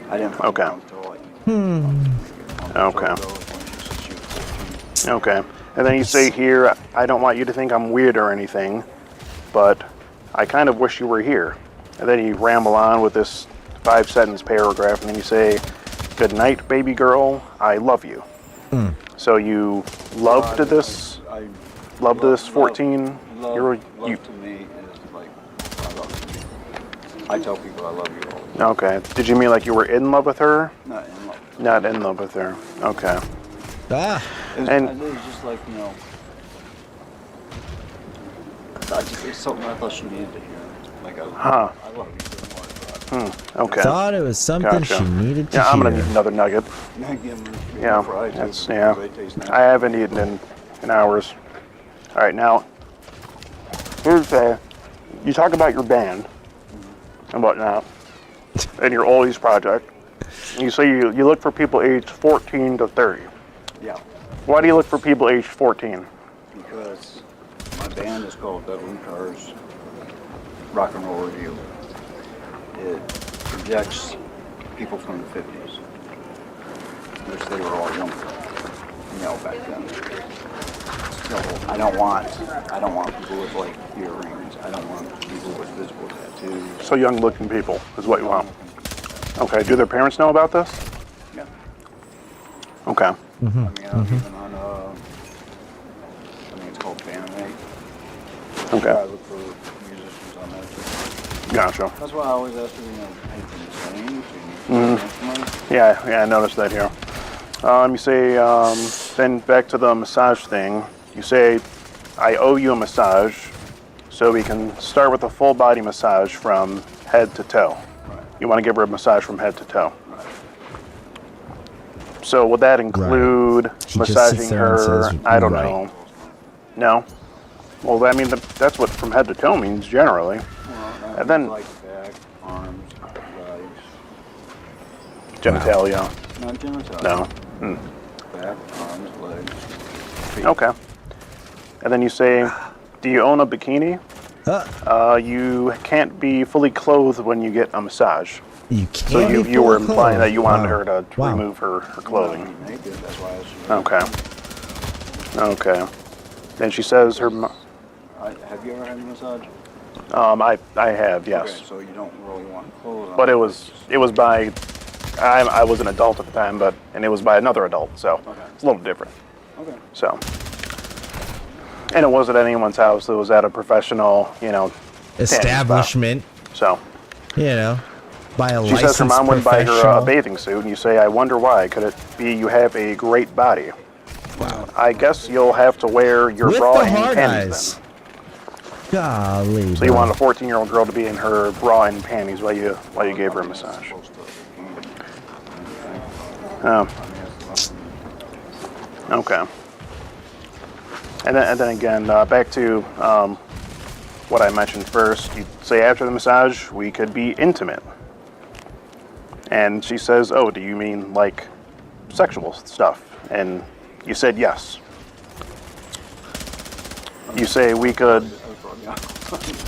I didn't find Okay. out until like. Okay. When she said she was 14. Okay. And then you say here, I don't want you to think I'm weird or anything, but I kind of wish you were here. And then you ramble on with this 5-sentence paragraph, and then you say, good night, baby girl, I love you. So you loved this 14-year-old? Love to me is like, I love you. I tell people I love you all the time. Okay. Did you mean like you were in love with her? Not in love. Not in love with her. Okay. Ah, And- It was just like, it's something I thought she needed to hear. Like, I love you very much. Okay. thought it was something Gotcha. she needed to Yeah, I'm hear. gonna need another nugget. Yeah, that's, yeah. I haven't eaten in hours. All right, now, here's you talk about your band and whatnot, and your oldies project. You say you look for people aged 14 to 30. Yeah. Why do you look for people aged 14? Because my band is called Beverly Cars Rock and Roll Review. It projects people from the 50s, which they were all younger, back then. So I don't want people with like earrings. I don't want people with visible tattoos. So young-looking people is what you want. Okay. Do their parents know about this? Yeah. Okay. I mean, I'm even on it's called Fanmate. Okay. I look for musicians on that too. Gotcha. That's why I always ask you, anything to say. Yeah, I noticed that here. You say, then back to the massage thing. You say, I owe you a massage, so we can start with a full body massage from head to toe. Right. You want to give her a massage from head to toe. Right. So would that include He just massaging sits there and her? says, I don't right. know. No? Well, I mean, that's what from head to toe means generally. Well, And then- like back, arms, legs. Genitalia. Not genitalia. No. Back, arms, legs. Feet. Okay. And then you say, do you own a bikini? You can't be fully clothed when you get a massage. You can't. So you were fully implying that clothed. you wanted Wow. her to Wow. remove her clothing. Not naked, that's why I Okay. Okay. Then she says her. Have you ever had a massage? I have, yes. Okay, so you don't really want clothes on. But it was by. I was an adult at the time, and it was by another adult, so it's a little different. Okay. So. And it wasn't at anyone's house. It was at a professional, Establishment. So. By a She says her licensed mom wouldn't buy her a professional. bathing suit, and you say, I wonder why. Could it be you have a great body? Wow. I guess you'll have to wear your With bra the and hard panties eyes. then. Golly. So you bro. want a 14-year-old girl to be in her bra and panties while you gave her a massage? Oh. Okay. And then again, back to what I mentioned first. You say after the massage, we could be intimate. And she says, oh, do you mean like sexual stuff? And you said yes. You say we could.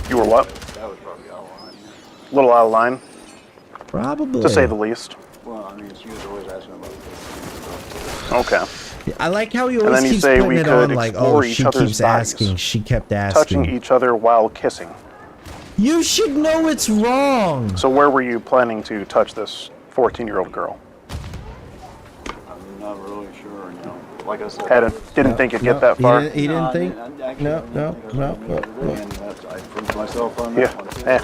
You were what? That was probably out of line. A little out of line, Probably. to say the least. Well, I mean, she was always asking about this. Okay. I like how he then always you keeps say putting we it could on like, explore oh, each she other's keeps bodies. asking. She kept Touching asking. each other while kissing. You should know it's wrong. So where were you planning to touch this 14-year-old girl? I'm not really sure, Like I said, Didn't think you'd get that far? He didn't think? I No. And I proved myself on that one, too. Yeah.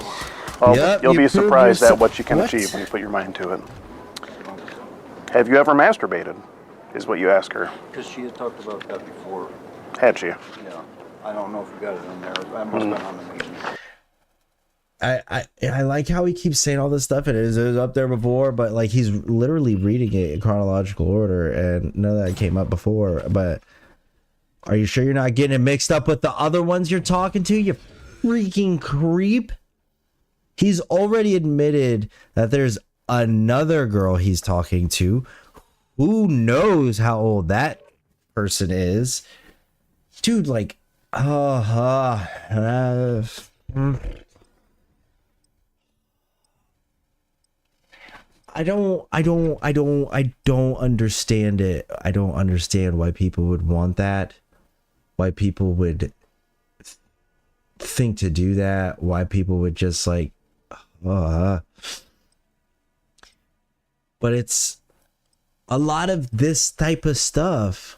Well, Yep, you'll you be proved surprised yourself- at what you can What? achieve when you put your mind to it. Have you ever masturbated? Is what you ask her. Because she had talked about that before. Had she? Yeah. I don't know if we got it in there. I must have been on the meeting. I like how he keeps saying all this stuff, and it was up there before, but like he's literally reading it in chronological order, and none of that came up before. But are you sure you're not getting it mixed up with the other ones you're talking to, you freaking creep? He's already admitted that there's another girl he's talking to. Who knows how old that person is? Dude, like, I don't understand it. I don't understand why people would want that. Why people would think to do that. Why people would just like, but it's a lot of this type of stuff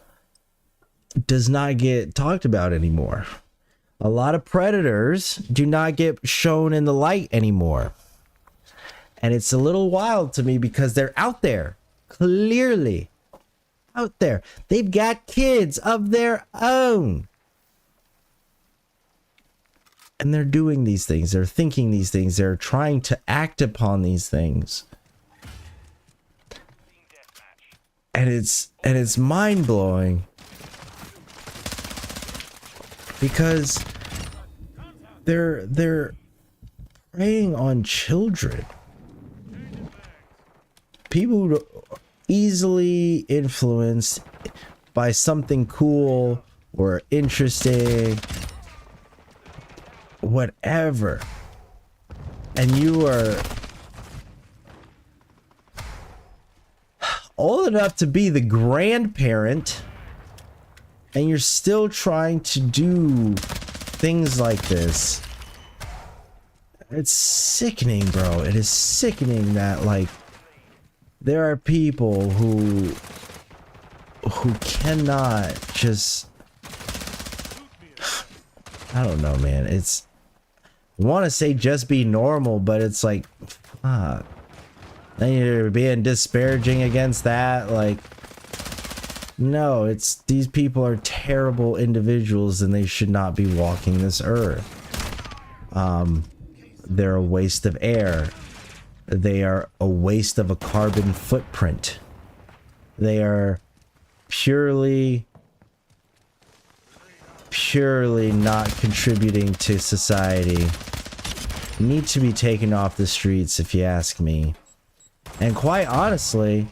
does not get talked about anymore. A lot of predators do not get shown in the light anymore. And it's a little wild to me because they're out there, clearly out there. They've got kids of their own. And they're doing these things. They're thinking these things. They're trying to act upon these things. And it's mind-blowing. Because they're preying on children. People easily influenced by something cool or interesting, whatever, and you are old enough to be the grandparent and you're still trying to do things like this, it's sickening, bro. It is sickening that, like, there are people who cannot just, I don't know, man. It's, I want to say just be normal, but it's like, fuck. Then you're being disparaging against that, like, no, it's, these people are terrible individuals and they should not be walking this earth. They're a waste of air. They are a waste of a carbon footprint. They are purely not contributing to society. Need to be taken off the streets, if you ask me. And quite honestly,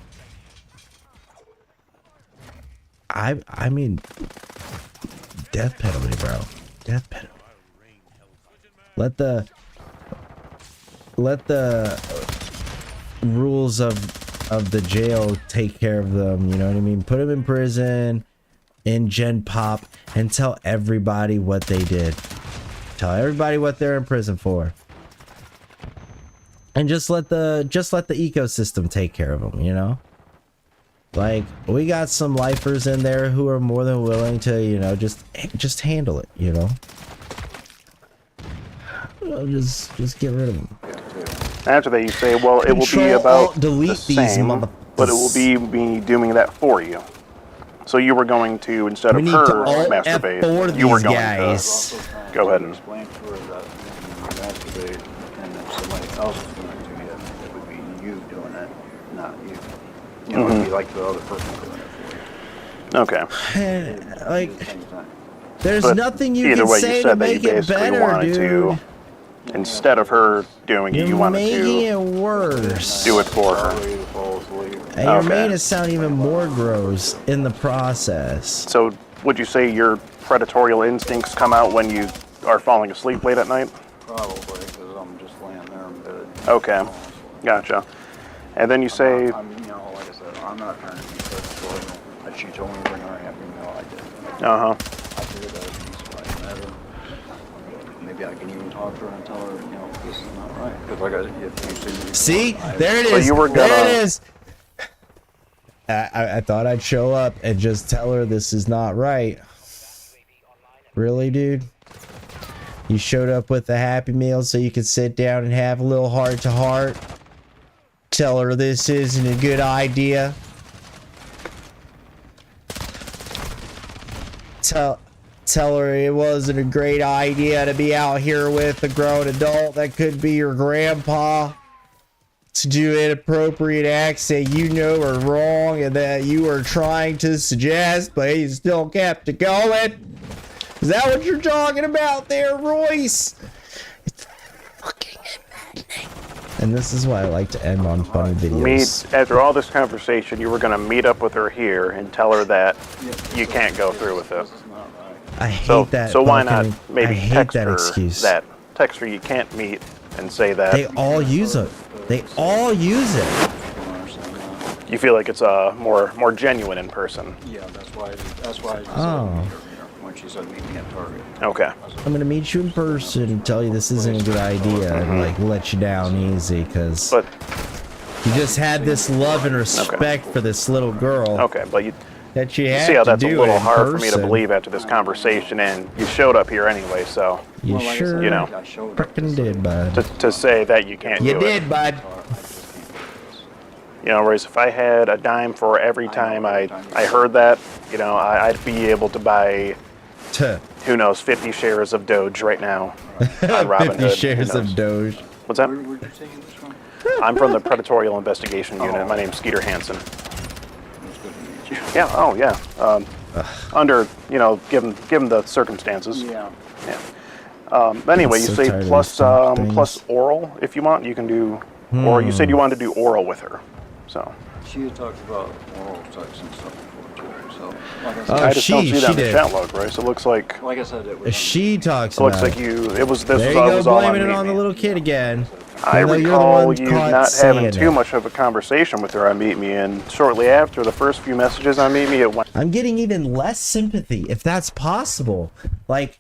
I mean, death penalty, bro. Death penalty. Let the rules of the jail take care of them, you know what I mean? Put them in prison, in Gen Pop, and tell everybody what they did. Tell everybody what they're in prison for. And just let the ecosystem take care of them, you know? Like, we got some lifers in there who are more than willing to, you know, just handle it, you know? Just get rid of them. After that, you say, well, it will be about the same, but it will be me doing that for you. So you were going to, instead of her masturbate, you were going to go ahead and explain to her that you masturbate, and if somebody else is doing it to you, it would be you doing it, not you. You know, it would be like the other person doing it for you. Okay. Like, there's nothing you can say to make it better, dude. Instead of her doing it, you wanted making to it worse. do it for her. And you're making it sound even more gross in the process. So, would you say your predatorial instincts come out when you are falling asleep late at night? Probably, because I'm just laying there in bed. Okay, gotcha. And then you say, I'm you know, like I said, I'm not trying to be predatory. She told me to bring her a happy meal, I did. uh-huh. I figured that would be somebody I met her. Maybe I can even talk to her and tell her, you know, this is not right. Because like if you see, there it is. There it is. I thought I'd show up and just tell her this is not right. Really, dude? You showed up with a Happy Meal so you could sit down and have a little heart-to-heart? Tell her this isn't a good idea? Tell her it wasn't a great idea to be out here with a grown adult that could be your grandpa, to do inappropriate acts that you know are wrong and that you were trying to suggest, but you still kept it going. Is that what you're talking about there, Royce? It's fucking maddening. And this is why I like to end on funny videos. After all this conversation, you were going to meet up with her here and tell her that you can't go through with it. I hate that. So why not I maybe hate text that her excuse. text her you can't meet and say that. They all use it. They all use it. You feel like it's more genuine in person. Yeah, that's why I just said when she said meet me at Target. Okay. I'm gonna meet you in person and tell you this isn't a good idea and like let you down easy because you just had this love and respect for this little girl. Okay, but you that you had see how to that's a do little it hard for me to person. believe after this conversation, and you showed up here anyway, so You sure you know frickin' did, bud. to say that you can't You do did, it. bud. You know, whereas if I had a dime for every time I heard that, you know, I'd be able to buy, who knows, 50 shares of Doge right now on Robinhood. 50 shares of Doge. What's that? I'm from the Predatorial Investigation Unit. My name's Skeeter Hansen. Yeah. Oh, yeah. Under, you know, given the circumstances. Yeah. Yeah. Anyway, you so say tired of plus these plus oral if you want. You can do, or you said you wanted to do oral with her. So. She had talked about oral sex and stuff before to her. So, like I said, Oh, I just don't see that in the did. chat log, Royce. It looks like it was She talks it looks about like it. you. It was this There was, you all- go, was all on blaming it on the Meet Me. little kid again. I Even though you're the recall one you caught not having saying too it. much of a conversation with her on Meet Me, and shortly after the first few messages on Meet Me, it went. I'm getting even less sympathy, if that's possible. Like,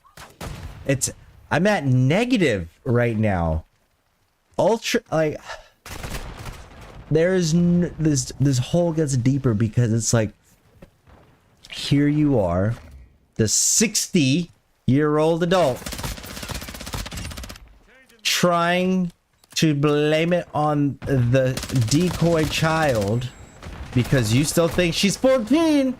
I'm at negative right now. Ultra, like, this hole gets deeper because it's like, here you are, the 60-year-old adult, trying to blame it on the decoy child because you still think she's 14.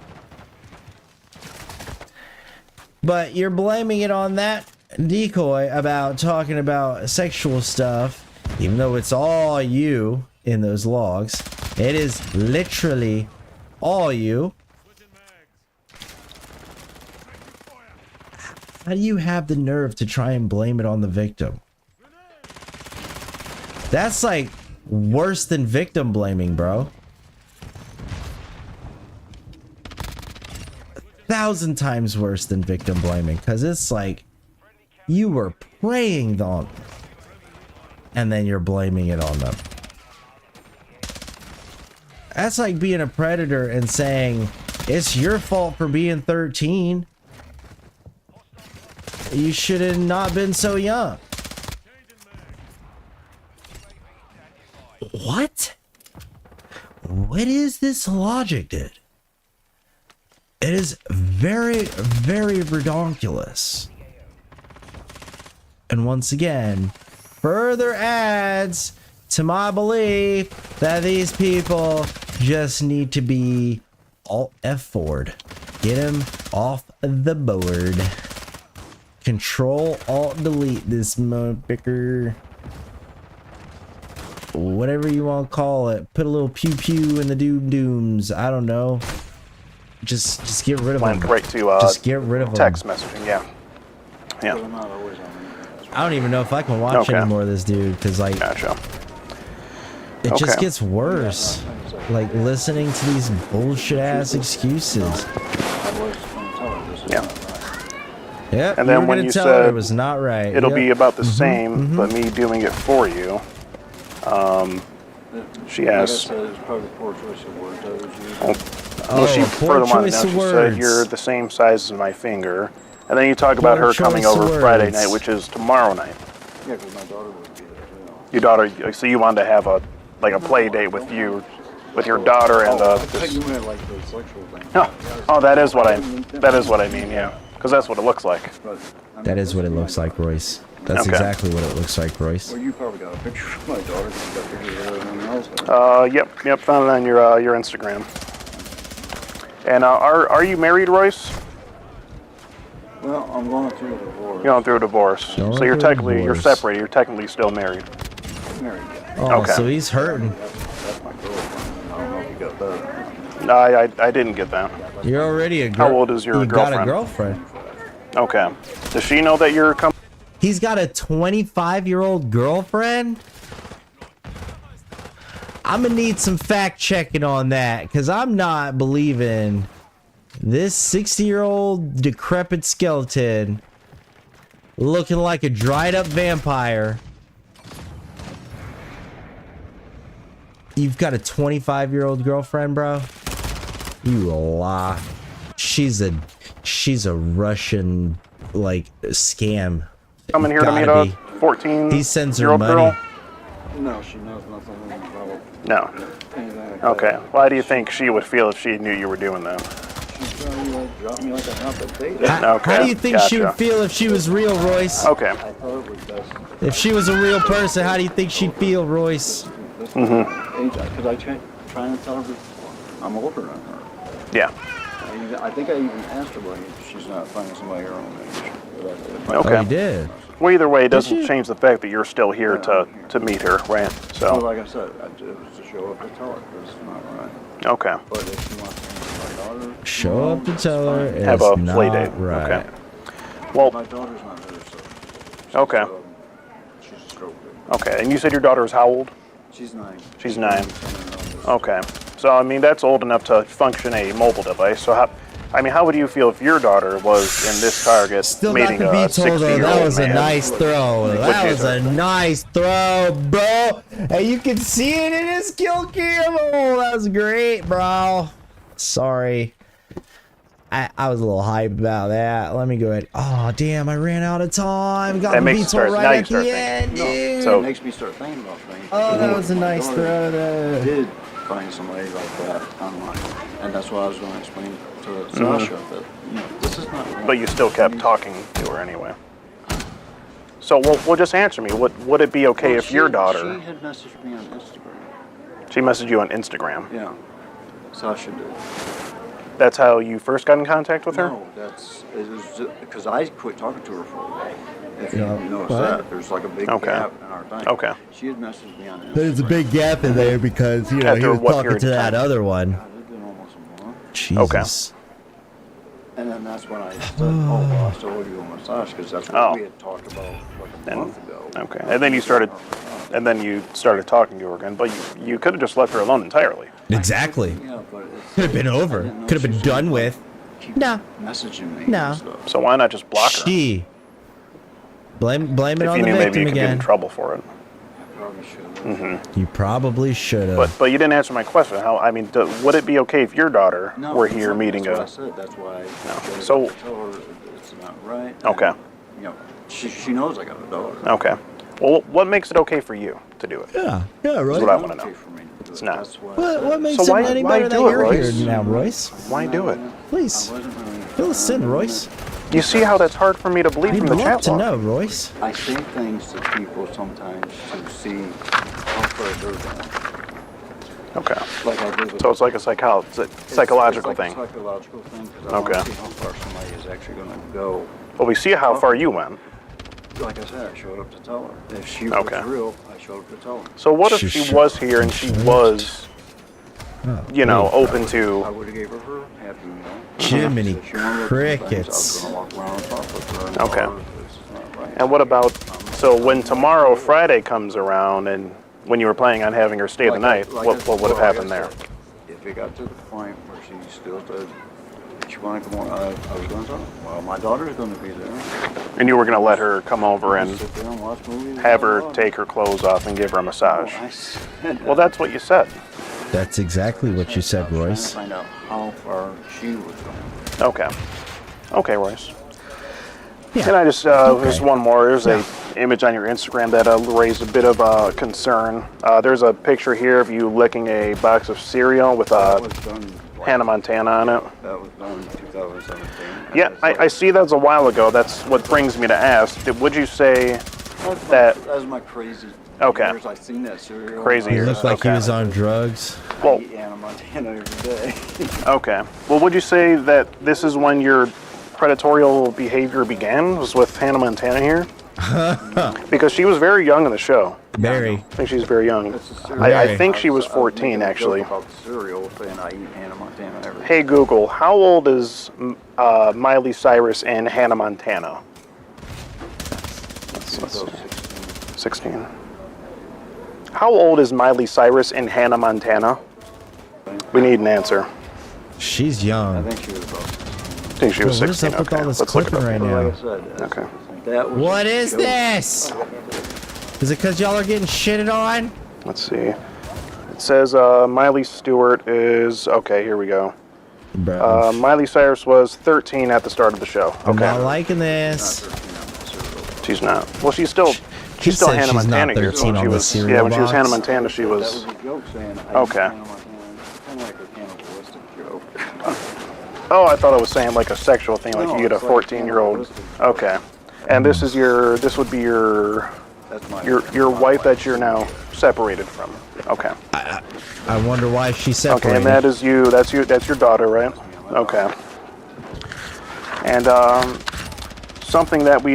But you're blaming it on that decoy about talking about sexual stuff, even though it's all you in those logs. It is literally all you. How do you have the nerve to try and blame it on the victim? That's like worse than victim blaming, bro. 1,000 times worse than victim blaming, because it's like you were preying on and then you're blaming it on them. That's like being a predator and saying it's your fault for being 13. You should have not been so young. What? What is this logic, dude? It is very, very ridiculous. And once again, further adds to my belief that these people just need to be alt F forward. Get him off the board. Control alt delete this motherfucker. Whatever you want to call it. Put a little pew pew in the dooms. I don't know. Just get rid of Went them. right to Just get rid of text them. messaging. Yeah. Yeah. I'm not always on it. I don't even know if I can watch Okay. any more of this dude because like Gotcha. it just Okay. gets worse. Like listening to these bullshit ass excuses. I was going to tell her this is Yeah. not right. Yep. And then were when gonna you tell her said it was not right. It'll Yep. be about the same, but me doing it for you. She Like I asked. said, it's probably poor choice of words I was using. Well, she poor further wanted to choice know. of She words. said you're the same size as my finger, and then you talk about Poor her coming choice of over Friday words. night, which is tomorrow night. Yeah, because my daughter would be there too. Your daughter. So you wanted to have a play date with you, with your daughter and I thought this. you meant like the sexual thing. Oh, that is what I mean. Yeah, because that's what it looks like. But, I mean, That is what it looks like, Royce. That's Okay. exactly what it looks like, Royce. Well, you probably got a picture of my daughter because you got pictures of everyone else. Yep. Found it on your Instagram. And are you married, Royce? Well, I'm going through a divorce. You're going through a divorce, Going so you're through a technically you're divorce. separated. You're technically still married. Married, yeah. Oh, Okay. so he's hurting. That's my girlfriend. I don't know if you got that. No, I didn't get that. You're already a girl. How old is your you got a girlfriend? girlfriend. Okay. Does she know that you're coming? He's got a 25-year-old girlfriend? I'm gonna need some fact checking on that because I'm not believing this 60-year-old decrepit skeleton looking like a dried up vampire. You've got a 25-year-old girlfriend, bro? You lie. She's a Russian like scam. Coming here to meet Gotta a 14-year-old He sends her girl? money. No, she knows nothing about No. anything like Okay. that. Why do you think she would feel if she knew you were doing that? She's trying to drop me like a hot potato. Okay, How do you think she would gotcha. feel if she was real, Royce? Okay. I thought it was best. If she was a real person, how do you think she'd feel, Royce? Because I trying to tell her I'm older than her. Yeah. I think I even asked her why she's not finding somebody her own age. But I did. Okay. Oh, you did. Well, either way, it Did doesn't you? change the fact that you're still here to meet her, right? Well, So, like I said, it was to show up to tell her it's not right. okay. But if she wants to meet my daughter, Show up to tell her it's Have a not play date. right. Okay. Well, my daughter's not there, so okay. she's a stroke. Okay. And you said your daughter is how old? She's 9. She's 9. Okay. So I mean, that's old enough to function a mobile device. So how would you feel if your daughter was in this target Still got meeting the a VTOL though. 60-year-old That was man? a nice throw. That you was do? a nice throw, bro. And you can see it in his kill cam. Oh, that was great, bro. Sorry. I was a little hyped about that. Let me go ahead. Oh, damn, I ran out of time. Got That the makes you VTOL start- now right you at start the thinking. end, dude. So- It makes me start thinking about things. Oh, that was a My nice daughter throw there. did find somebody like that online, and that's what I was going to explain to Mm-hmm. Sasha that this is not. Right. But you still kept talking to her anyway. So well, just answer me. Would it be okay if your daughter? She had messaged me on Instagram. She messaged you on Instagram. Yeah, Sasha did. That's how you first got in contact with her? No, it was because I quit talking to her for a while. If Yeah. you notice What? that, there's like a big Okay. gap in our thing. Okay. She had messaged me on Instagram. There's a big gap in there because, you know, he After was what talking period to of that time? other one. God, it's been almost a month. Jesus. And then that's when I said, oh, well, I still owe you a massage because that's what Oh. we had talked about like a month ago. Okay. And then you started talking to her again, but you could have just left her alone entirely. Exactly. Yeah, but it's, Could have been I over. didn't know Could have she been was done gonna with. keep No. messaging me No. and stuff. So why not just block her? She. Blame it If on you the knew maybe victim you could get in again. trouble for it. I probably should have. You probably should have. But you didn't answer my question. Would it be okay if your daughter No, were that's here not- meeting that's a? what I said. That's why I showed So- up to tell her it's not right. Okay. And, you know, she knows I got a daughter. Okay. Well, what makes it okay for you to do it? Yeah, yeah, That's right. what I It's want to not know. okay for me to do It's it. not. That's why I What said- makes So it why- any why better that do it, you're Royce? here now, Royce? Why do it? Please. I wasn't really. Fill us in, Royce. You see how that's hard for me to believe We'd from the love chat to log? know, Royce. I say things to people sometimes to see how far they're going. Okay. Like I did with So it's like a psychological it's like thing. a psychological thing because I Okay. want to see how far somebody is actually going to go. Well, we see how far you went. Like I said, I showed up to tell her. If she Okay. was real, I showed up to tell her. So what if She she should- was here and she was, open to? I would have gave her her happy meal. Jiminy If she wanted to do things, crickets. I was going to walk around and talk with her and Okay. tell her this is not right. And what about? So when tomorrow Friday comes around and when you were planning on having her stay the night, what would have happened there? If it got to the point where she still said she wanted to come on, I was going to tell her, well, my daughter's going to be there. And you were going to let her come over and Sit there and watch movies with have my her daughter. take her clothes off and give her a massage. I said Well, that's what you said. That's exactly what you said, I was trying to Royce. find out how far she was going. Okay. Okay, Royce. Yeah. And I just, there's one more. There's a image on your Instagram that raised a bit of concern. There's a picture here of you licking a box of cereal with That was done. Hannah Montana on it. That was done in 2017. Yeah, I see that's a while ago. That's what brings me to ask. Would you say that- That was my crazy Okay. years. I seen that cereal. Crazy He years. looked like he Okay. was on drugs. I Well- eat Hannah Montana every day. Okay. Well, would you say that this is when your predatorial behavior began, was with Hannah Montana here? Because she was very young in the show. Barry. I think she's very young. It's a cereal. I think she was I 14, making a joke actually. About the cereal, saying I eat Hannah Montana every day. Hey Google, how old is Miley Cyrus and Hannah Montana? Let's see. 16. How old is Miley Cyrus and Hannah Montana? We need an answer. She's I young. think she was about. I think she was Bro, what is 16. up with Okay, all this let's look it clipping up. right Like now? I said, that's- Okay. that was What a is joke. this? Is it because y'all are getting shitted on? Let's see. It says Miley Stewart is okay. Here we go. Bro, Miley Cyrus was 13 at the start of the show. I'm not Okay, liking this. she's not. Well, she's still. She She's still said Hannah she's not Montana. here, 13 so on she the was. cereal Yeah, when she was box. Hannah Montana, she That was. was a joke saying I Okay. eat Hannah Montana. Kind of like a cannibalistic joke. Oh, I thought it was saying like a sexual thing, like No, you get a it's like 14-year-old. cannibalistic. Okay, and this is your. This would be your. That's my. Your wife that you're now separated from. Okay. I wonder why she separated. Okay, and that is you. That's your daughter, right? Okay. And something that we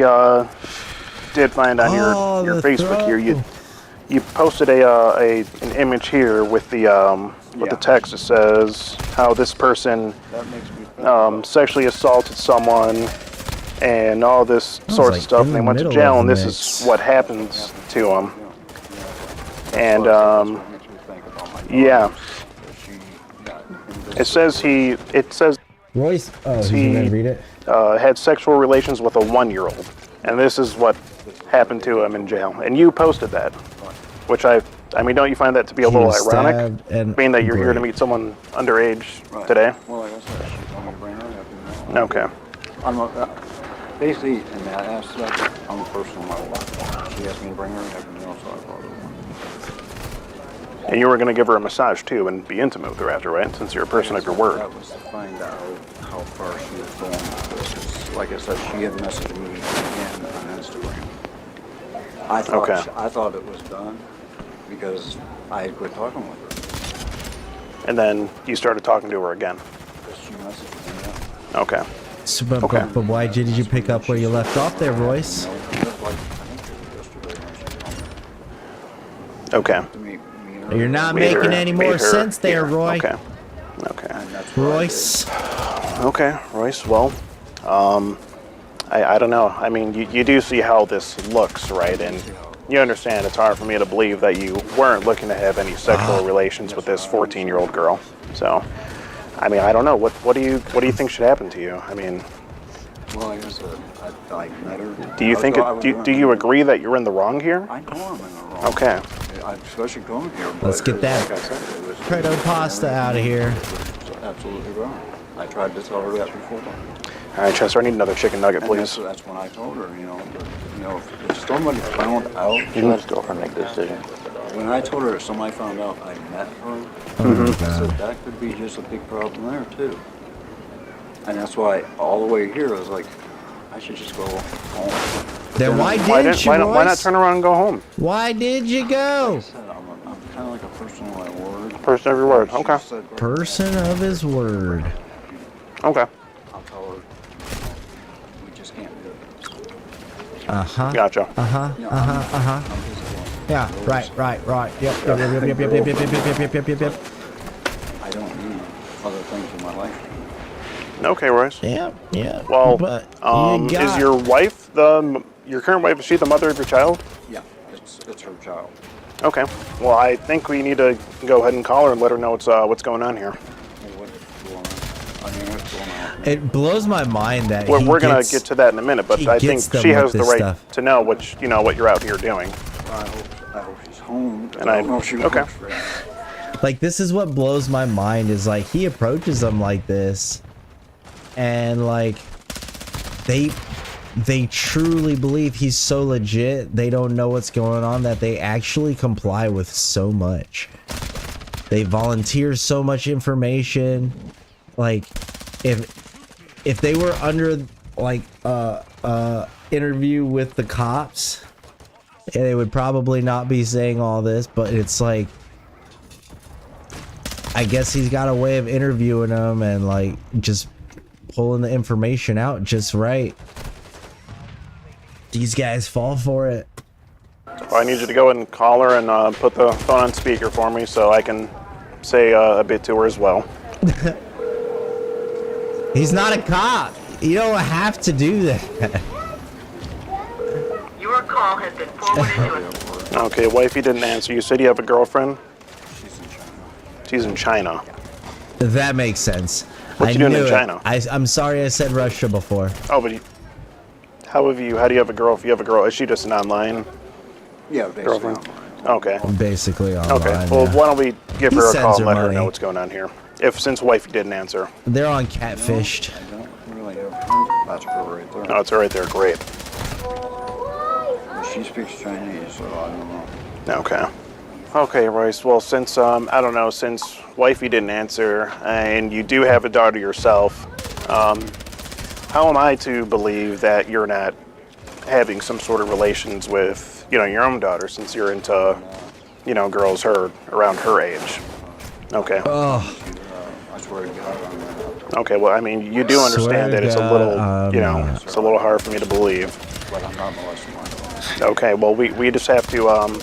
did find on Oh, your the Facebook throw. here, you posted an image here with the text that says how this person That makes me think sexually assaulted someone and all this sort like of stuff, in and they the went to middle jail, of and the this mix. is what happens to them. And that's what makes me think about my daughter. yeah. She It says Royce. Oh, he's he gonna read it. had sexual relations with a 1-year-old, and this is what happened to him in jail. And you posted that, which I mean, don't you find that to be a He little was ironic? stabbed and Being that you're here to raped. meet someone underage Right. today. Well, like I said, she told me to bring her up. And Okay. I'm basically in that aspect, I'm a person of my life. She asked me to bring her up, and so I brought her. And you were going to give her a massage too and be intimate with her after, right? Since you're a person of your word. That was to find out how far she was going with this. 'Cause like I said, she had messaged me again on Instagram. I thought it was done because I had quit talking with her. And then you started talking to her again. Because she messaged me. Okay. So, but, Okay. but why did you pick up where you left off there, Royce? Okay. You're not Meet her- making any meet more her sense there, here. Roy. Okay. Okay. Royce. Okay, Royce. Well, I don't know. I mean, you do see how this looks, right? And you understand it's hard for me to believe that you weren't looking to have any sexual relations with this 14-year-old girl. So, I mean, I don't know. What do you think should happen to you? I mean, Well, like I said, I met her. do you think do you agree that you're in the wrong here? I know I'm in the wrong. Okay. Especially going here. Let's get that credo pasta out of here. Absolutely wrong. I tried to tell her that before. All right, Chester, I need another chicken nugget, And please. that's when I told her, if somebody found out. You let his girlfriend make the decision. When I told her if somebody found out I met her, Oh, I said that could be just a big problem there too. And that's why all the way here I was like, I should just go home. Then why Why didn't you, why not Royce? turn around and go home? Why did you go? Like I said, I'm kind of like a person of my word. Person of your word. She Okay. said, right, Person of his word. Okay. I'll tell her we just can't do it. Uh-huh. Gotcha. Uh-huh. You know, Uh-huh. Uh-huh. I'm just going, Yeah, right. Yep. Yep. I don't need other things in my life. Okay, Royce. Yeah. Well, but is your wife your current wife? Is she the mother of your child? Yeah, it's her child. Okay. Well, I think we need to go ahead and call her and let her know what's going on here. What's going on? It blows my mind that We're gonna get to that in a minute, but he I think gets them she with has the this right stuff. to know what you're out here doing. I hope she's home. And I don't know if she okay. works right now. Like, this is what blows my mind is like he approaches them like this, and like they truly believe he's so legit. They don't know what's going on that they actually comply with so much. They volunteer so much information. Like, if they were under like interview with the cops, they would probably not be saying all this, but it's like, I guess he's got a way of interviewing them and like just pulling the information out just right. These guys fall for it. Well, I need you to go ahead and call her and put the phone on speaker for me so I can say a bit to her as well. He's not a cop. You don't have to do that. Your call has been forwarded to a Okay, wifey didn't answer. You said you have a girlfriend? She's in China. She's in China. That makes sense. What you doing in knew it. China? I'm sorry I said Russia before. Oh, but how do you have a girl if you have a girl? Is she just an online Yeah, basically. girlfriend? Okay. Basically online. Okay. Well, yeah. why don't we give He her a sends call her and let her money. know what's going on here? Since wifey didn't answer. They're on Catfished. I don't really have. That's her right there. Oh, it's right there. Great. She speaks Chinese, so I don't know. Okay. Okay, Royce. Well, since I don't know, since wifey didn't answer, and you do have a daughter yourself, how am I to believe that you're not having some sort of relations with, your own daughter, since you're into, girls around her age? Okay. Oh, I swear to God, I'm not. Okay. Well, I mean, you do understand that it's a little, it's a little hard for me to believe. But I'm not molesting my daughter. Okay. Well, we just have to. I'm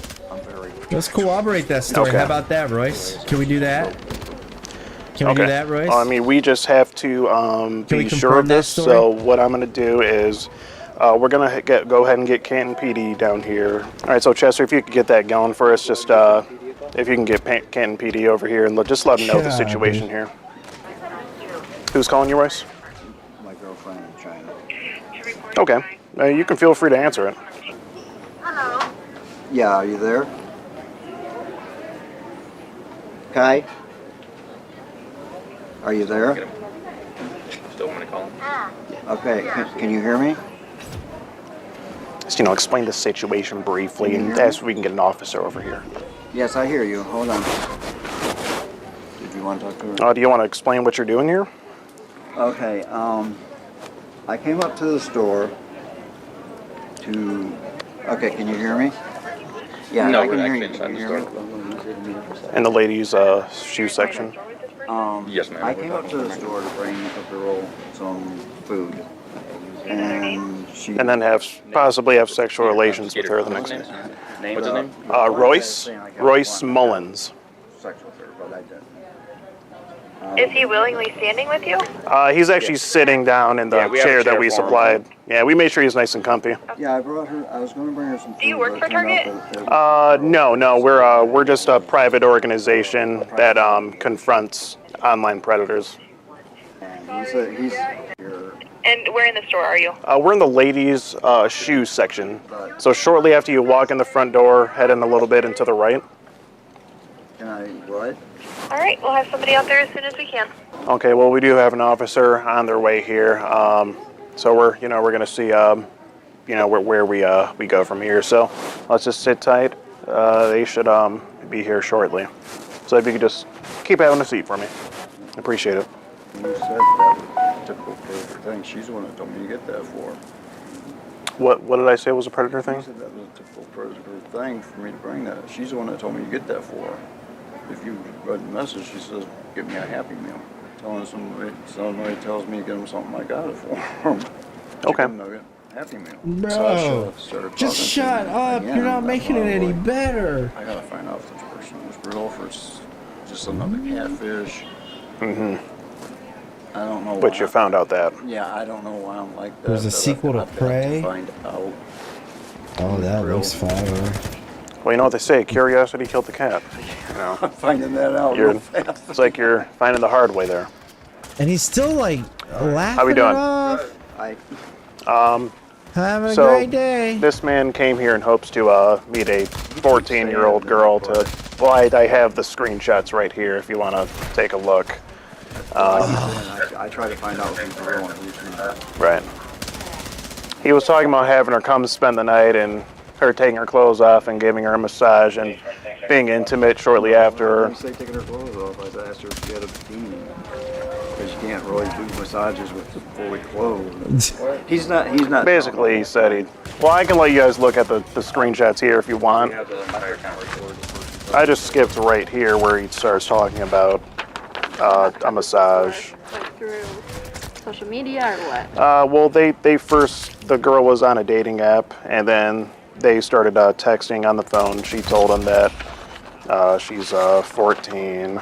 very. let's corroborate that story. Okay. How about that, Royce? Can we do that? Can we do that, Royce? I mean, we just have to we be sure confirm of that this. story? So what I'm going to do is we're going to go ahead and get Canton PD down here. All right, so Chester, if you could get that going for us, just if you can get Canton PD over here and just let them know the God, situation dude. here. Who's calling you, Royce? My girlfriend in China. Okay. You can feel free to answer it. Hello. Yeah, are you there? Kai? Are you there? Still want to call him? Okay, can you hear me? Just, explain the situation briefly and ask if we can get an officer over here. Yes, I hear you. Hold on. Did you want to talk to her? Do you want to explain what you're doing here? Okay, I came up to the store to... Okay, can you hear me? Yeah, No, I can we're hear you. actually Can you inside hear me? In the ladies' shoe section? Yes, ma'am. I came up to the store to bring a girl some food. And she... And then possibly have sexual relations with her the next day. What's his name? Royce Mullins. Sex with her, but I didn't. Is he willingly standing with you? He's actually sitting down in the chair that we supplied. Yeah, we made sure he's nice and comfy. Yeah, I brought her. I was going to bring her some food. Do you work for Target? No, we're just a private organization that confronts online predators. And he's here. And where in the store are you? We're in the ladies' shoe section. So shortly after you walk in the front door, head in a little bit and to the right. Can I what? All right, we'll have somebody out there as soon as we can. Okay, well, we do have an officer on their way here. So we're going to see, where we go from here. So let's just sit tight. They should be here shortly. So if you could just keep having a seat for me. Appreciate it. You said that was a typical predator thing. She's the one that told me to get that for. What did I say was a predator thing? You said that was a typical predator thing for me to bring that. She's the one that told me to get that for. If you read the message, she says, "Give me a Happy Meal." Somebody tells me to get him something, I got it for him. Okay. Chicken nugget, Happy Meal. Bro, So I started just talking shut to him up. again You're not about making it how, any like, better. I gotta find out if this person is real, if it's just another catfish. Mm-hmm. I don't know. But you found out that. Yeah, I don't know why I'm like that. There's a but sequel to I've got Prey. find out. Oh, that looks fire. Well, you know what they say, curiosity killed the cat. I'm finding that out real fast. It's like you're finding the hard way there. And he's still like laughing How we doing? it off. Have a So, great day. This man came here in hopes to meet a 14-year-old girl to... Well, I have the screenshots right here if you want to take a look. I try to find out who's real and who's not. Right. He was talking about having her come spend the night and her taking her clothes off and giving her a massage and being intimate shortly after. When you say taking her clothes off, I asked her if she had a bikini. Because you can't really do massages with fully clothed. He's not. Basically, he said he... Well, I can let you guys look at the screenshots here if you want. I just skipped right here where he starts talking about a massage. Like through social media or what? Well, the girl was on a dating app, and then they started texting on the phone. She told him that she's 14.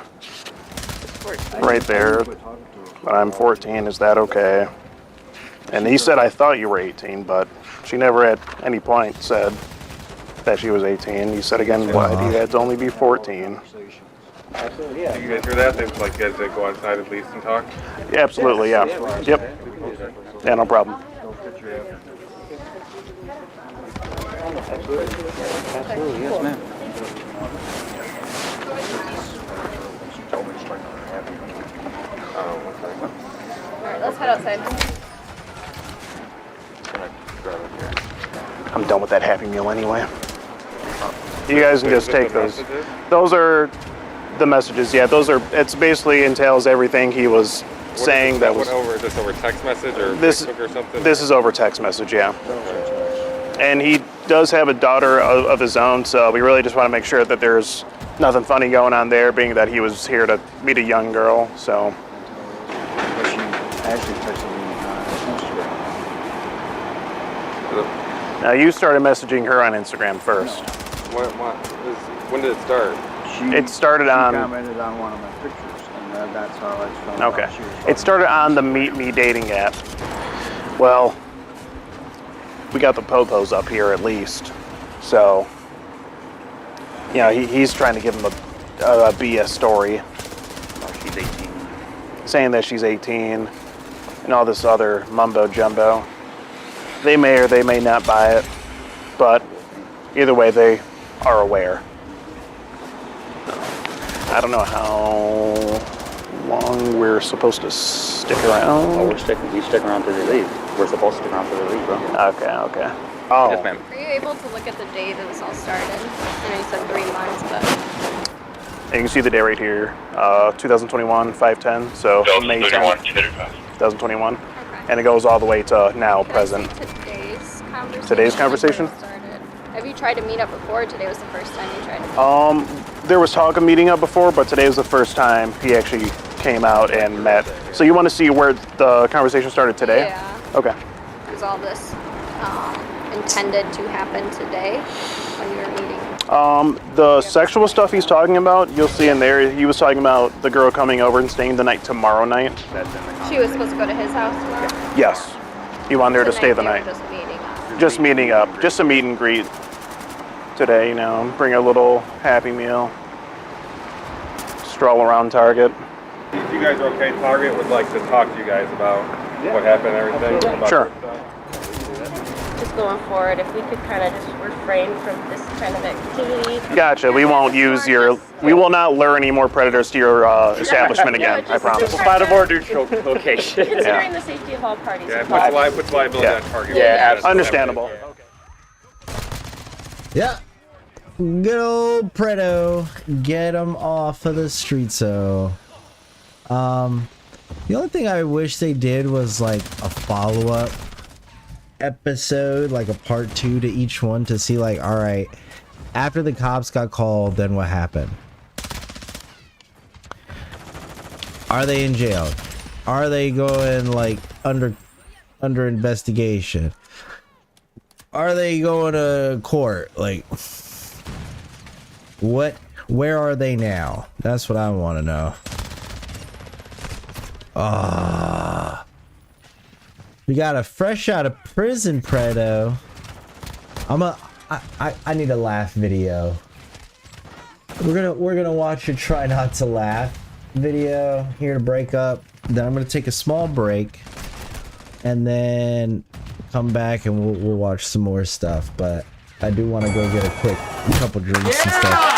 Right there. But I'm 14, is that okay? And he said, I thought you were 18, but she never at any point said that she was 18. He said again, why he had to only be 14. Absolutely, yeah. You guys hear that? They like guys that go outside at least and talk? Yeah, absolutely, yeah. Yep. Yeah, no problem. Absolutely, yes, ma'am. Alright, let's head outside. I'm done with that Happy Meal anyway. You guys can just take those. Those are the messages, yeah. It's basically entails everything he was saying that was... Is this over text message or Facebook or something? This is over text message, yeah. And he does have a daughter of his own, so we really just want to make sure that there's nothing funny going on there, being that he was here to meet a young girl, so... But she actually texted me on Instagram. Now, you started messaging her on Instagram first. When did it start? It started on... She commented on one of my pictures, and that's how I found out Okay. she was It started on the Meet Me dating app. Well, we got the popos up here at least. So, you know, he's trying to give him a BS story. Oh, she's 18. saying that she's 18 and all this other mumbo jumbo. They may or they may not buy it, but either way, they are aware. I don't know how long we're supposed to stick around. Oh, we stick around till they leave. We're supposed to stick around till they leave, bro. Okay. Oh. Yes, ma'am. Are you able to look at the day that this all started? I know you said 3 months, but... You can see the day right here, 2021, 5/10, so May 10th, 2021. Okay. And it goes all the way to now, Can present. I see Today's conversation? Like when it started? Have you tried to meet up before? Today was the first time you tried to meet up? There was talk of meeting up before, but today was the first time he actually came out and met. So you want to see where the conversation started today? Yeah. Okay. Was all this intended to happen today when you were meeting? The sexual stuff he's talking about, you'll see in there, he was talking about the girl coming over and staying the night tomorrow night. She was supposed to go to his house tomorrow? Yes. He wanted her to stay the night. Just meeting up. Just meeting up. Just a meet and greet today, you know, bring a little Happy Meal. Stroll around Target. If you guys are okay, Target would like to talk to you guys about what happened and everything. About Sure. Just going forward, if we could kind of just refrain from this kind of activity. Gotcha. We won't use we will not lure any more predators to your establishment again, I promise. We'll find a more neutral location. Considering the safety of all parties Yeah, involved. puts liability on Target. Yeah, absolutely. Understandable. Yeah. Good old Predo. Get him off of the street, so. The only thing I wish they did was like a follow-up episode, like a part 2 to each one, to see like, all right, after the cops got called, then what happened? Are they in jail? Are they going like under investigation? Are they going to court? Like, where are they now? That's what I want to know. We got a fresh out of prison Predo. I need a laugh video. We're gonna watch a try not to laugh video here to break up. Then I'm gonna take a small break and then come back and we'll watch some more stuff. But I do want to go get a quick couple drinks and stuff.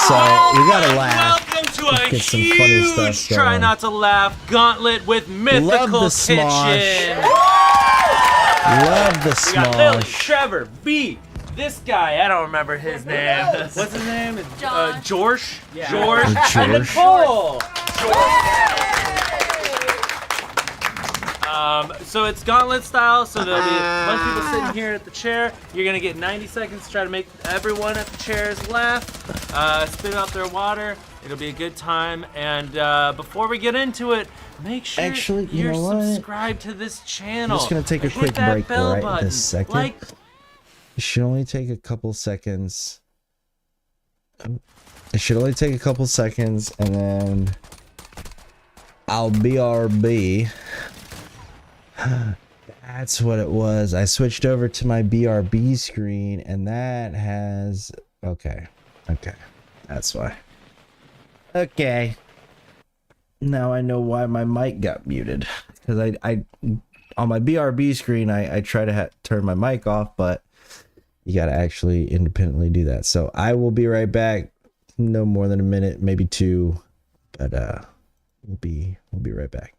So we gotta laugh. A get some funny stuff huge going. Try Not to Laugh gauntlet with Mythical the smosh. Kitchen. Love the We got Lily, smosh. Trevor, B, this guy, I don't remember his name. What's his name? John. George? Yeah. George. George. And Nicole. So it's gauntlet style, so there'll be a bunch of people sitting here at the chair. You're gonna get 90 seconds to try to make everyone at the chairs laugh, spit out their water. It'll be a good time. And before we get into it, make sure you're subscribed to this channel. I'm just gonna take a Hit quick that break bell right button. this second. Like, It should only take a couple seconds. It should only take a couple seconds, and then I'll BRB. That's what it was. I switched over to my BRB screen, and that has... Okay. That's why. Okay. Now I know why my mic got muted. Because I on my BRB screen, I try to turn my mic off, but you got to actually independently do that. So I will be right back. No more than a minute, maybe 2. But we'll be right back.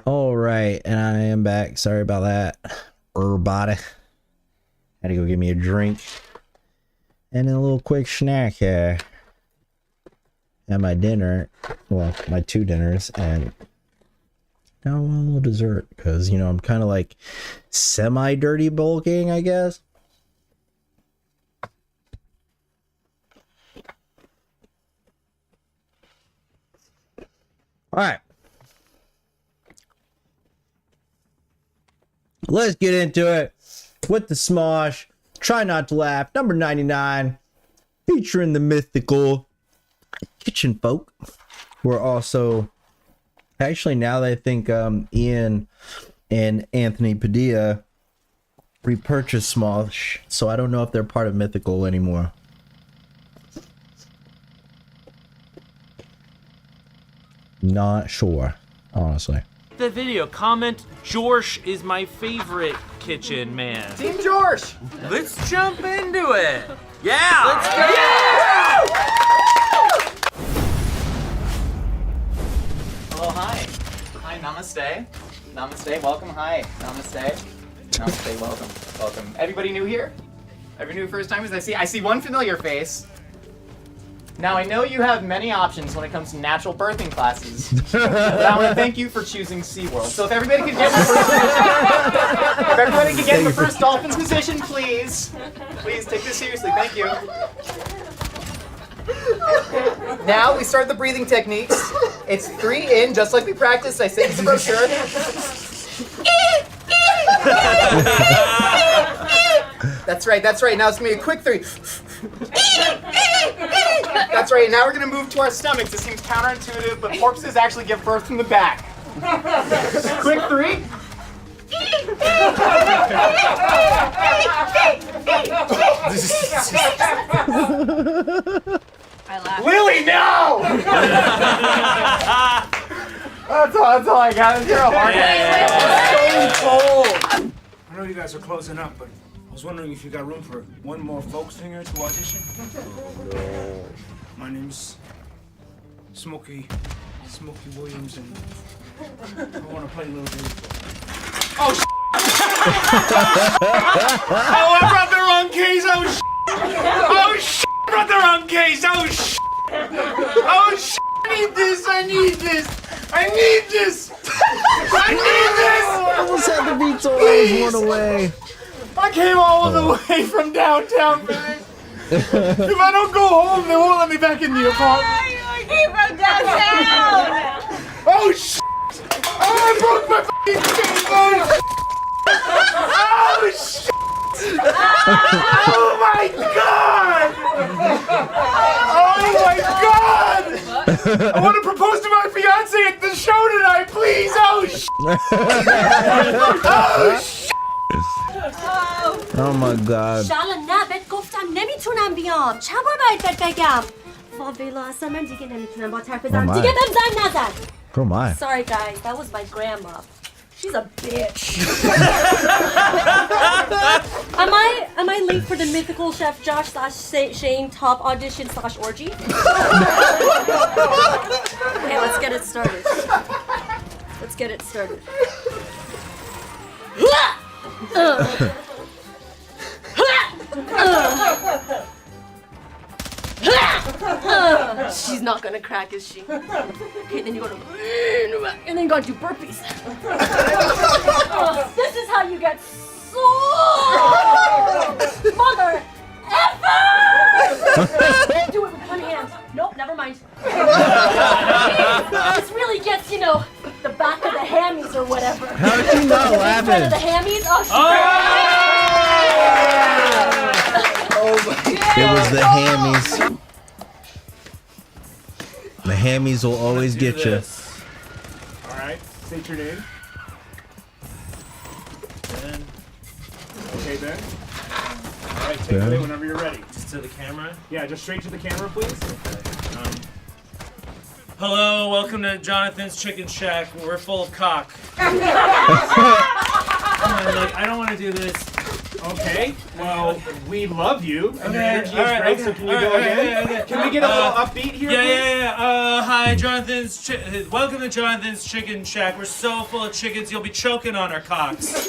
All right, and I am back. Sorry about that, everybody. Had to go get me a drink and a little quick snack here. And my dinner, well, my 2 dinners, and now I want a little dessert because, you know, I'm kind of like semi-dirty bulking, I guess. All right. Let's get into it with the Smosh. Try Not to Laugh, number 99, featuring the mythical Kitchen Folk, who are also, actually, now that I think Ian and Anthony Padilla repurchased Smosh, so I don't know if they're part of Mythical anymore. Not sure, honestly. The video, comment George is my favorite kitchen man. Team George! Let's jump into it. Yeah! Let's go! Hello, hi. Hi, namaste. Namaste, welcome, hi. Namaste. Namaste, welcome. Welcome. Everybody new here? Every new first timers? I see one familiar face. Now, I know you have many options when it comes to natural birthing classes, but I want to thank you for choosing SeaWorld. So if everybody could get in the first position, if everybody could get in the first dolphin position, please. Please take this seriously, thank you. Now, we start the breathing techniques. It's 3 in, just like we practiced. I say this in the brochure. That's right, that's right. Now it's going to be a quick 3. That's right, now we're going to move to our stomachs. This seems counterintuitive, but porpoises actually give birth from the back. Quick 3. I laughed. Lily, no! That's all I got. You're a hard It's so cold. I know you guys are closing up, but I was wondering if you got room for one more folk singer to audition. My name's Smokey Williams, and I want to play a little bit. Oh, oh, I brought the wrong case. Oh, oh, I brought the wrong case. Oh, oh, I need this. I need this. I need this. I need this. I almost had the beats always one away. I came all the way from downtown, man. If I don't go home, they won't let me back in the apartment. I came from downtown! Oh, shit! Oh, I broke my fucking face! Oh, shit! Oh, my God! Oh, my God! I want to propose to my fiance at the show tonight, please! Oh, shit! Oh, shit! Oh my God. شالا نه بهت گفتم نمیتونم بیام چه بار باید بهت بگم فاویلا اصلا من دیگه نمیتونم با حرف بزنم دیگه بهم زنگ نزن Oh my. Sorry guys, that was my grandma. She's a bitch. Am I late for the mythical chef Josh / Shane top audition / orgy? Okay, let's get it started. Let's get it started. She's not gonna crack, is she? Okay, then you go to and then you gotta do burpees. This is how you get so mother effer! Do it with one hand. Nope, never mind. This really gets, you know, the back of the hammies or whatever. How is she not laughing? The hammies? Oh, It was the hammies. The hammies will always get you. All right, state your name. Ben. Okay, Ben. All right, take it away whenever you're ready. Just to the camera? Yeah, just straight to the camera, please. Hello, welcome to Jonathan's Chicken Shack. We're full of cock. Look, I don't want to do this. Okay, well, we love you, and your energy is all right, great, okay, so can you all go right, again? okay. Can we get a little upbeat here, please? Yeah. Hi, Jonathan's. Welcome to Jonathan's Chicken Shack. We're so full of chickens, you'll be choking on our cocks.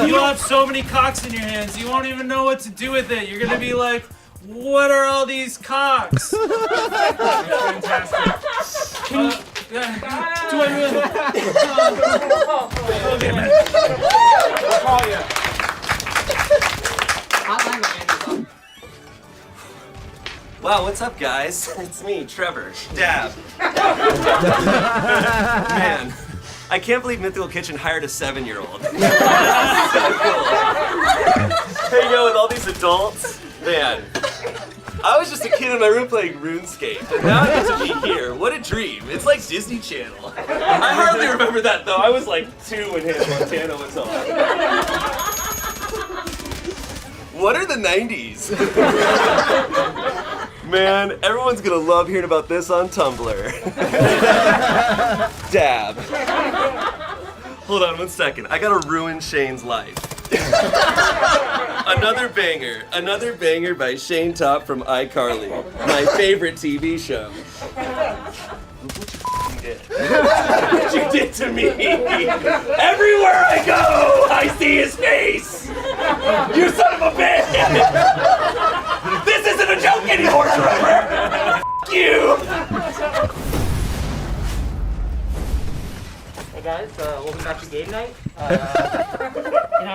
You'll have so many cocks in your hands, you won't even know what to do with it. You're gonna be like, what are all these cocks? Fantastic. Do I really? Okay, man. I'll call you. Wow, what's up, guys? It's me, Trevor. Dab. Man, I can't believe Mythical Kitchen hired a 7-year-old. So cool. Hanging out with all these adults. Man, I was just a kid in my room playing RuneScape, and now I get to be here. What a dream. It's like Disney Channel. I hardly remember that, though. I was like 2 when Hannah Montana was on. What are the 90s? Man, everyone's gonna love hearing about this on Tumblr. Dab. Hold on 1 second. I gotta ruin Shane's life. Another banger by Shane Top from iCarly, my favorite TV show. Look what you did. What you did to me. Everywhere I go, I see his face. You son of a bitch. This isn't a joke anymore, Trevor. You. Hey guys, welcome back to game night.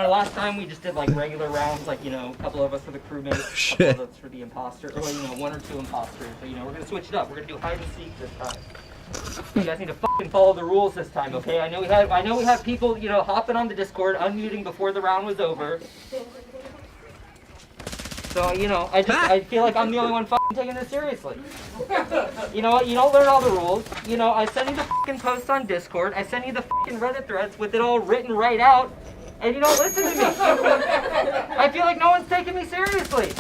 Last time we just did like regular rounds, like a couple of us for the crewmates, a couple of us for the imposter, or 1 or 2 imposters. But we're gonna switch it up. We're gonna do hide and seek this time. You guys need to fucking follow the rules this time, okay? I know we have people, hopping on the Discord, unmuting before the round was over. So, I feel like I'm the only one fucking taking this seriously. You know what? You don't learn all the rules. I send you the fucking post on Discord. I send you the fucking Reddit threads with it all written right out. And you don't listen to me. I feel like no one's taking me seriously.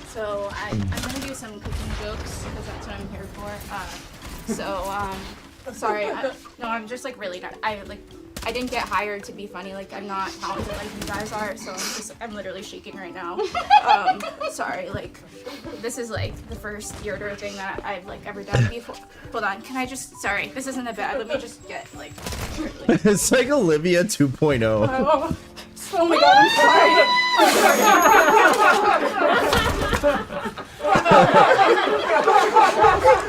So I'm gonna do some cooking jokes because that's what I'm here for. Sorry. I'm just like really not. I didn't get hired to be funny. Like I'm not talented like you guys are. So I'm literally shaking right now. Sorry. Like this is like the first theater thing that I've like ever done before. Hold on. Can I just? Sorry. This isn't a bad. Let me just get like. It's like Olivia 2.0. Oh my god, I'm sorry.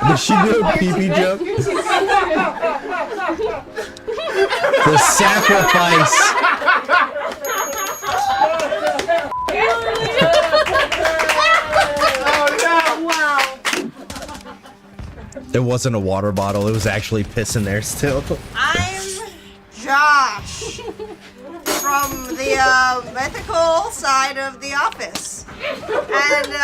Did she do a pee-pee joke? The sacrifice. Wow. It wasn't a water bottle, it was actually piss in there still. I'm Josh from the mythical side of the office. And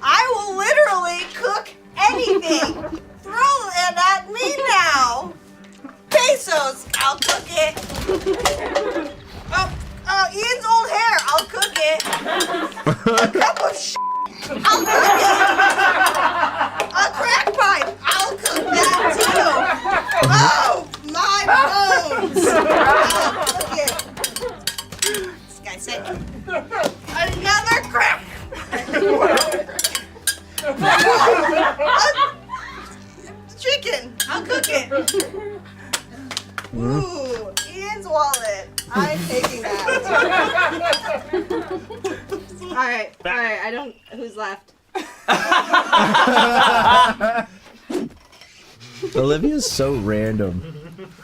I will literally cook anything. Throw it at me now. Pesos, I'll cook it. Ian's old hair, I'll cook it. A cup of shit, I'll cook it. A crack pipe, I'll cook that too. Oh, my bones, I'll cook it. This guy said another crack. Chicken, I'll cook it. Ooh, Ian's wallet. I'm taking that. Alright, I don't. Who's left? Olivia's so random.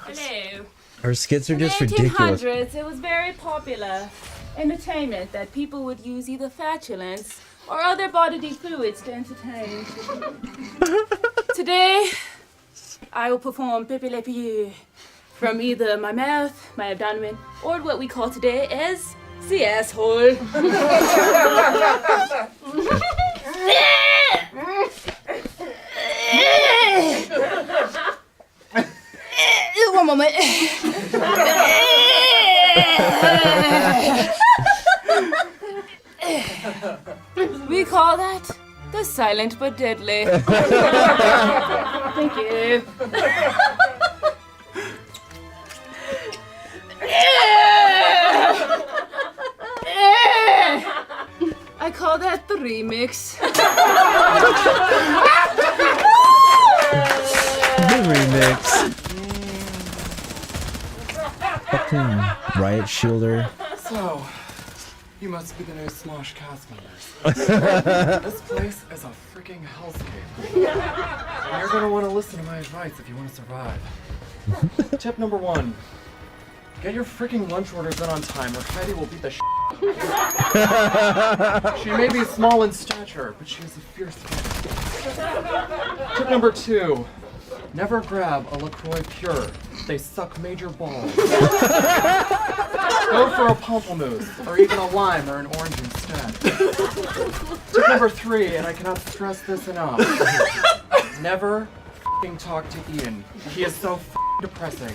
Hello. Her skits are just In the ridiculous. 1800s, it was very popular entertainment that people would use either flatulence or other bodily fluids to entertain. Today, I will perform Pepe Le Pew from either my mouth, my abdomen, or what we call today as the asshole. One moment. We call that the silent but deadly. Thank you. I call that the remix. The remix. Fucking Riot Shielder. So, you must be the new Smosh cast members. This place is a freaking hellscape. And you're gonna want to listen to my advice if you want to survive. Tip number 1. Get your freaking lunch orders in on time or Heidi will beat the shit. She may be small in stature, but she has a fierce fight. Tip number 2. Never grab a LaCroix Pure. They suck major balls. Go for a pamplemousse, or even a lime or an orange instead. Tip number 3, and I cannot stress this enough. Never f***ing talk to Ian. He is so f***ing depressing.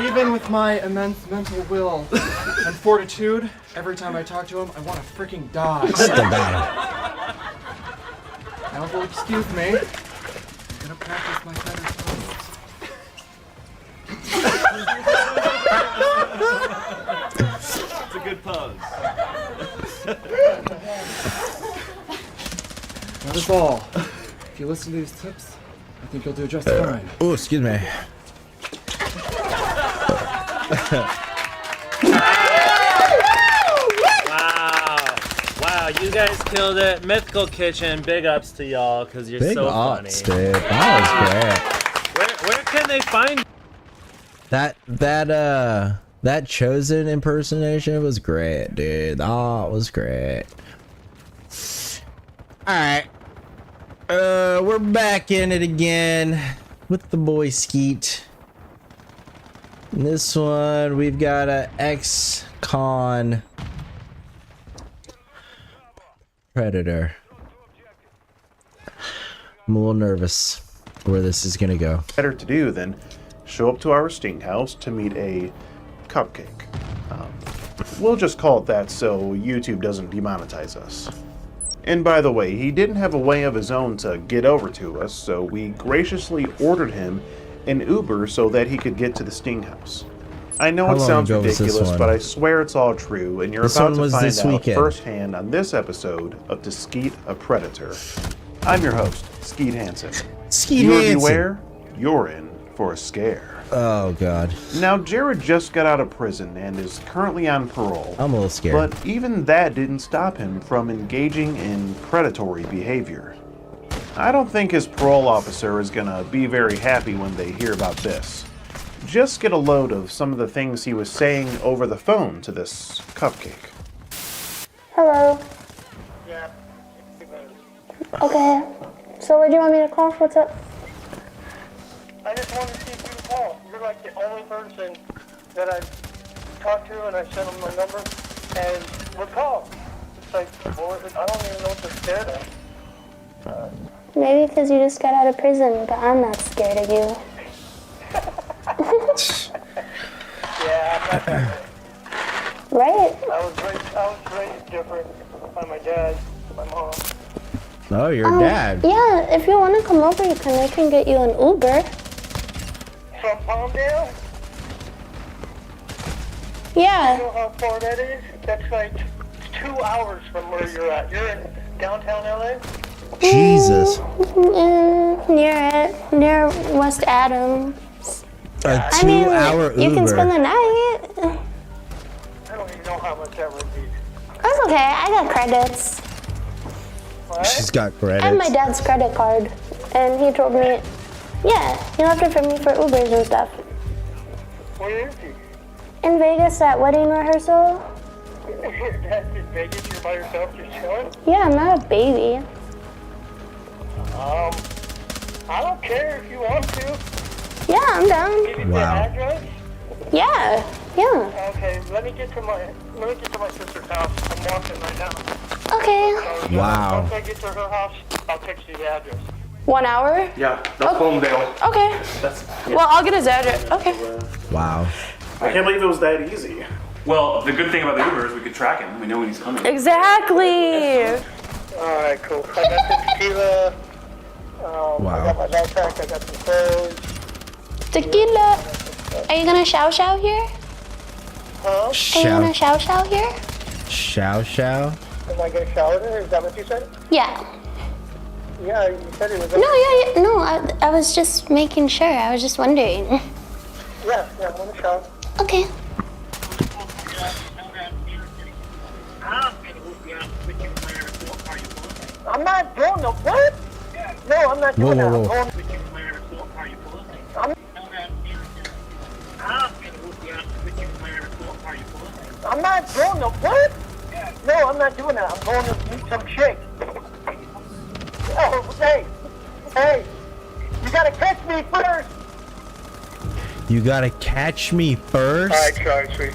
Even with my immense mental will and fortitude, every time I talk to him, I want to freaking die. Now, if you'll excuse me, I'm gonna practice my feather pose. It's a good pose. That is all. If you listen to these tips, I think you'll do just fine. Oh, excuse me. Wow, you guys killed it. Mythical Kitchen, big ups to y'all because you're Big so ups, funny. dude. That was great. Where can they find That Chosen impersonation was great, dude. Oh, it was great. Alright. We're back in it again with the boy Skeet. In this one, we've got a ex-con Predator. I'm a little nervous where this is gonna go. Better to do than show up to our sting house to meet a cupcake. We'll just call it that so YouTube doesn't demonetize us. And by the way, he didn't have a way of his own to get over to us, so we graciously ordered him an Uber so that he could get to the sting house. I know How it long sounds ago was this ridiculous, one? but I swear it's all true, and you're This about one to was find this out weekend. firsthand on this episode of To Skeet a Predator. I'm your host, Skeet Hansen. Skeet you Hansen. beware, you're in for a scare. Oh god. Now, Jared just got out of prison and is currently on parole. I'm a little scared. But even that didn't stop him from engaging in predatory behavior. I don't think his parole officer is gonna be very happy when they hear about this. Just get a load of some of the things he was saying over the phone to this cupcake. Hello. Okay. So what do you want me to call? What's up? I just wanted to see if you would call. You're like the only person that I've talked to, and I sent him my number, and would call. It's like, well, I don't even know what they're scared of. Maybe because you just got out of prison, but I'm not scared of you. Yeah, I'm not. Right? I was raised different by my dad, my mom. Oh, your dad. Yeah, if you want to come over, I can get you an Uber. From Palmdale? Yeah. You know how far that is? That's like 2 hours from where you're at. You're in downtown LA? Jesus. Near West Adams. A 2-hour Uber. You can spend the night. I don't even know how much that would be. That's okay. I got credits. What? She's got credits. I have my dad's credit card, and he told me, yeah, he left it for me for Ubers and stuff. Where is he? In Vegas at wedding rehearsal. That's in Vegas? You're by yourself just chilling? Yeah, I'm not a baby. I don't care if you want to. Yeah, I'm down. Give you the address? Yeah. Okay, let me get to my sister's house. I'm walking right now. Okay. Wow. Once I get to her house, I'll text you the address. 1 hour? Yeah, that's Homedale. Okay. Well, I'll get his address. Okay. Wow. I can't believe it was that easy. Well, the good thing about the Uber is we could track him. We know when he's coming. Exactly. Alright, cool. I got the tequila. Wow. I got my backpack. I got some clothes. Tequila. Are you gonna show here? Huh? Are you gonna show here? Show? Am I gonna shower there? Is that what you said? Yeah. Yeah, you said it was. No, yeah. No, I was just making sure. I was just wondering. Yeah, I'm gonna shower. Okay. I'm not doing no what? No, I'm not doing that. Whoa. I'm not doing no what? No, I'm not doing that. I'm going to meet some chick. Oh, hey, you gotta catch me first. You gotta catch me first? Sorry, sweet.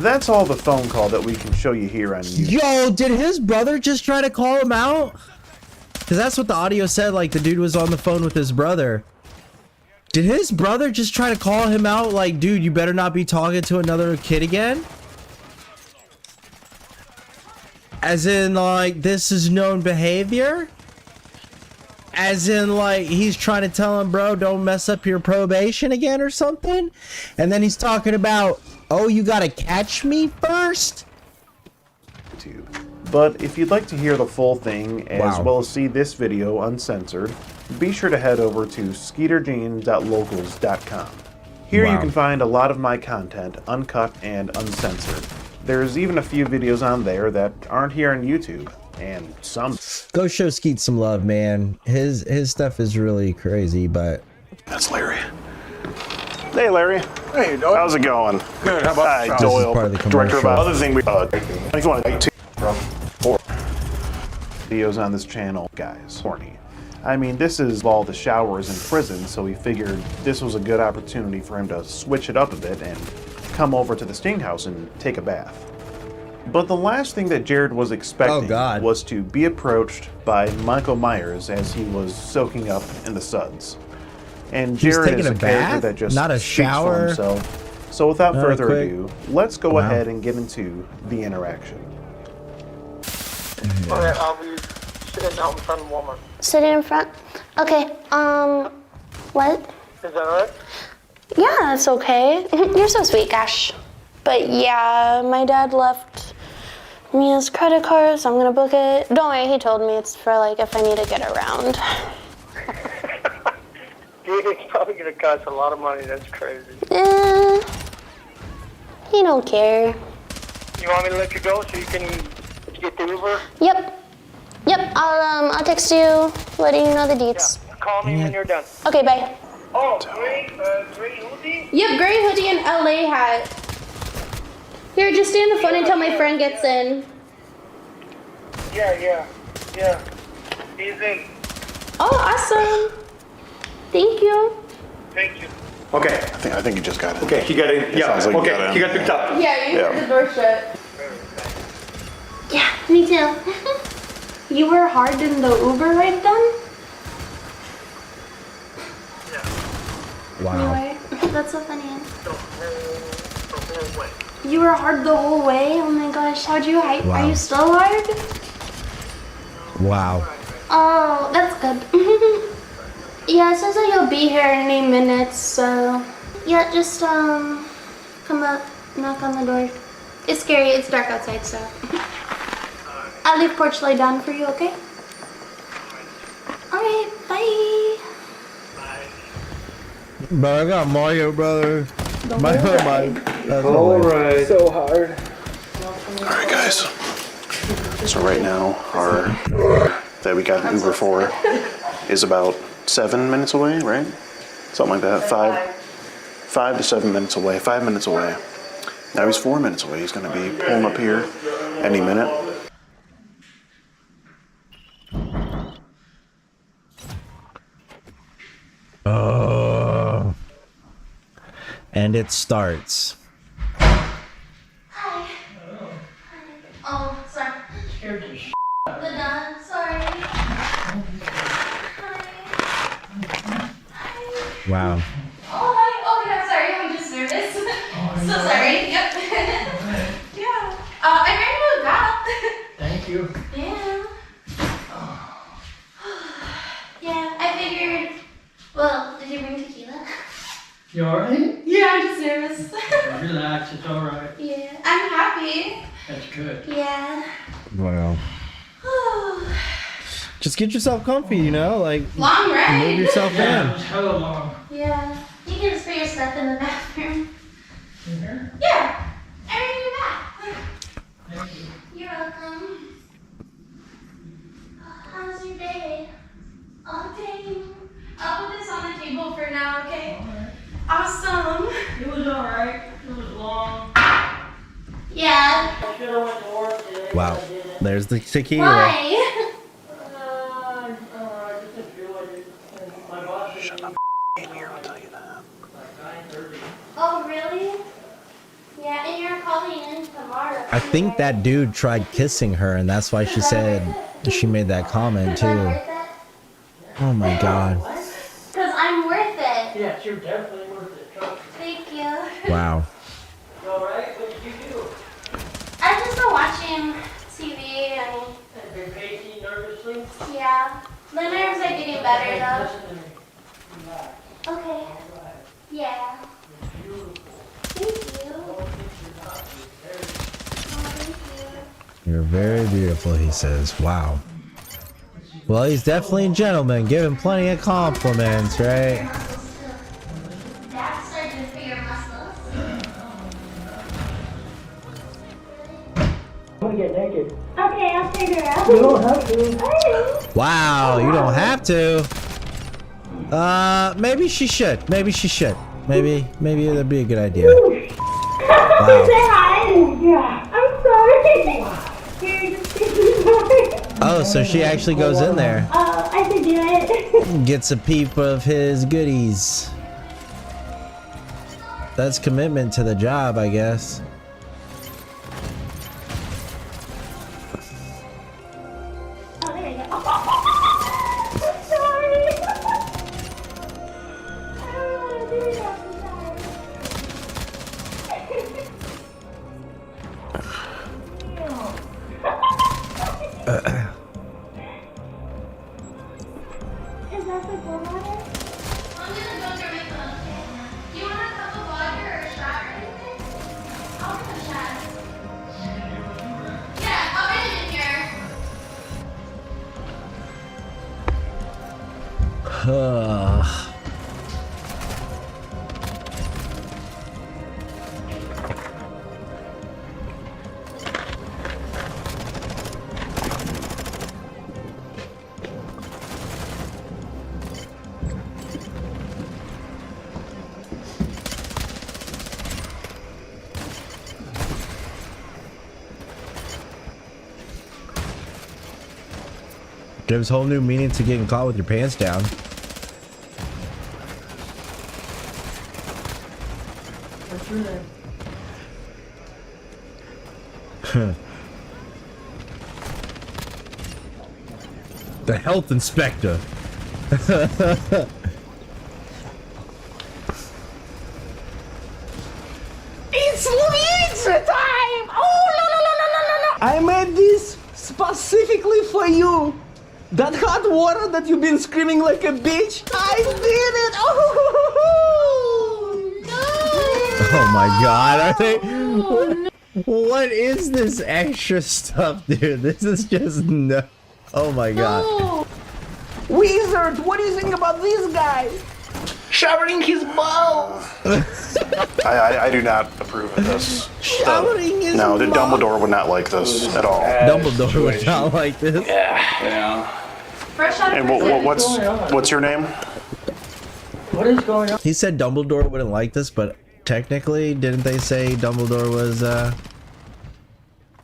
That's all the phone call that we can show you here on YouTube. Yo, did his brother just try to call him out? Because that's what the audio said, like the dude was on the phone with his brother. Did his brother just try to call him out like, dude, you better not be talking to another kid again? As in, like, this is known behavior? As in, like, he's trying to tell him, bro, don't mess up your probation again or something? And then he's talking about, oh, you gotta catch me first? But if you'd like to hear the full thing, as Wow. well as see this video uncensored, be sure to head over to skeeterjean.locals.com. Here you Wow. can find a lot of my content uncut and uncensored. There's even a few videos on there that aren't here on YouTube, and some... Go show Skeet some love, man. His stuff is really crazy, but... That's Larry. Hey, Larry. Hey, Doyle. How's it going? Good. How about Hi, yourself? This is Doyle, part of the director of commercial. other thing we I just want to take 4 videos on this channel, guys. Horny. I mean, this is all the showers in prison, so we figured this was a good opportunity for him to switch it up a bit and come over to the Sting House and take a bath. But the last thing that Jared was expecting was to be approached by Michael Myers as he was soaking up in the suds. And He's Jared taking is a a character bath? that just Not a speaks for shower? himself. So without further quick. ado, let's go Wow. ahead and get into the interaction. Alright, I'll be sitting out in front of Walmart. Sitting in front. Okay. What? Is that alright? Yeah, that's okay. You're so sweet, gosh. But yeah, my dad left me his credit card, so I'm gonna book it. Don't worry, he told me it's for like if I need to get around. Dude, it's probably gonna cost a lot of money. That's crazy. He don't care. You want me to let you go so you can get the Uber? Yep. I'll text you, letting you know the deets. Call me when you're done. Okay, bye. Oh, gray hoodie? Yep, gray hoodie and LA hat. Here, just stay on the phone until my friend gets in. Yeah. He's in. Oh, awesome. Thank you. Thank you. Okay. I think you just got it. Okay, he got in. Yeah. sounds like you Okay, got in. he got picked up. Yeah, you Yeah. heard the door shut. Yeah, me too. You were hard in the Uber right then? Wow. You were? That's so funny. You were hard the whole way? Oh my gosh, how'd you hide? Wow. Are you still hard? Wow. Oh, that's good. Yeah, it says that you'll be here in 8 minutes, so... Yeah, just, come up, knock on the door. It's scary, it's dark outside, so... I'll leave porch light down for you, okay? Alright, bye! Bro, I got Mario, brother. My. That's Alright. So hard. Alright, guys. So right now, our that we got an Uber for is about 7 minutes away, right? Something like that. 5 to 7 minutes away. 5 minutes away. Now he's 4 minutes away. He's going to be pulling up here any minute. And it starts. Hi. Oh, sorry. Scared the dog, sorry. Hi. Wow. Oh, hi. Oh, yeah, sorry. I'm just nervous. So sorry. Yep. Yeah. I ran you a grab. Thank you. Yeah. Yeah, I figured. Well, did you bring tequila? You alright? Yeah, I'm just nervous. Relax, it's alright. Yeah, I'm happy. That's good. Yeah. Wow. Just get yourself comfy, you know, like Long ride. move yourself Yeah, in. it was hella long. Yeah. You can just put your stuff in the bathroom. In here? Yeah. I ran you back. Thank you. You're welcome. How's your day? Oh, dang. I'll put this on the table for now, okay? Awesome. It was alright. It was long. Yeah. I should have went to work today. Wow. There's the tequila. Why? I just didn't feel like it. And my boss shut up. Here, I'll tell you that. Like 9:30. Oh, really? Yeah, and you're calling in tomorrow. I think that dude tried kissing her, and that's why she said she made that comment too. Oh my god. Because I'm worth it. Yes, you're definitely worth it. Trust me. Thank you. Wow. Alright, what did you do? I've just been watching TV and I've been pacing nervously. yeah. The nerves are getting better though. Listen to me. Relax. Okay. Yeah. Thank you. You're very beautiful, he says. Wow. Well, he's definitely a gentleman, giving plenty of compliments, right? That's surgeon for your muscles. I'm gonna get naked. Okay, I'll figure it out. You don't have to. Wow, you don't have to. Maybe she should. Maybe she should. Maybe that'd be a good idea. Wow. Say hi. Yeah. I'm sorry. Oh, so she actually goes in there. I could do it. Gets a peep of his goodies. That's commitment to the job, I guess. Oh, there you go. I'm sorry. I don't want to do that. Is that the cold water? I'm gonna go get my phone, okay? Do you want a cup of water or a shot or anything? I'll get a shot. Yeah, I'll get it in here. Gives whole new meaning to getting caught with your pants down. What's your name? The health inspector. It's Luigi time! Oh, no, no, no, no, no, no, no! I made this specifically for you. That hot water that you've been screaming like a bitch, I did it! Oh, no! Oh my god, are they? What is this extra stuff, dude? This is just no. Oh my god. Wizard, what do you think about this guy? Showering his balls! I do not approve of this. Showering his No, the balls. Dumbledore would not like this at all. Dumbledore would not like this. Yeah. Fresh out of And prison. what's your name? What is going on? He said Dumbledore wouldn't like this, but technically, didn't they say Dumbledore was,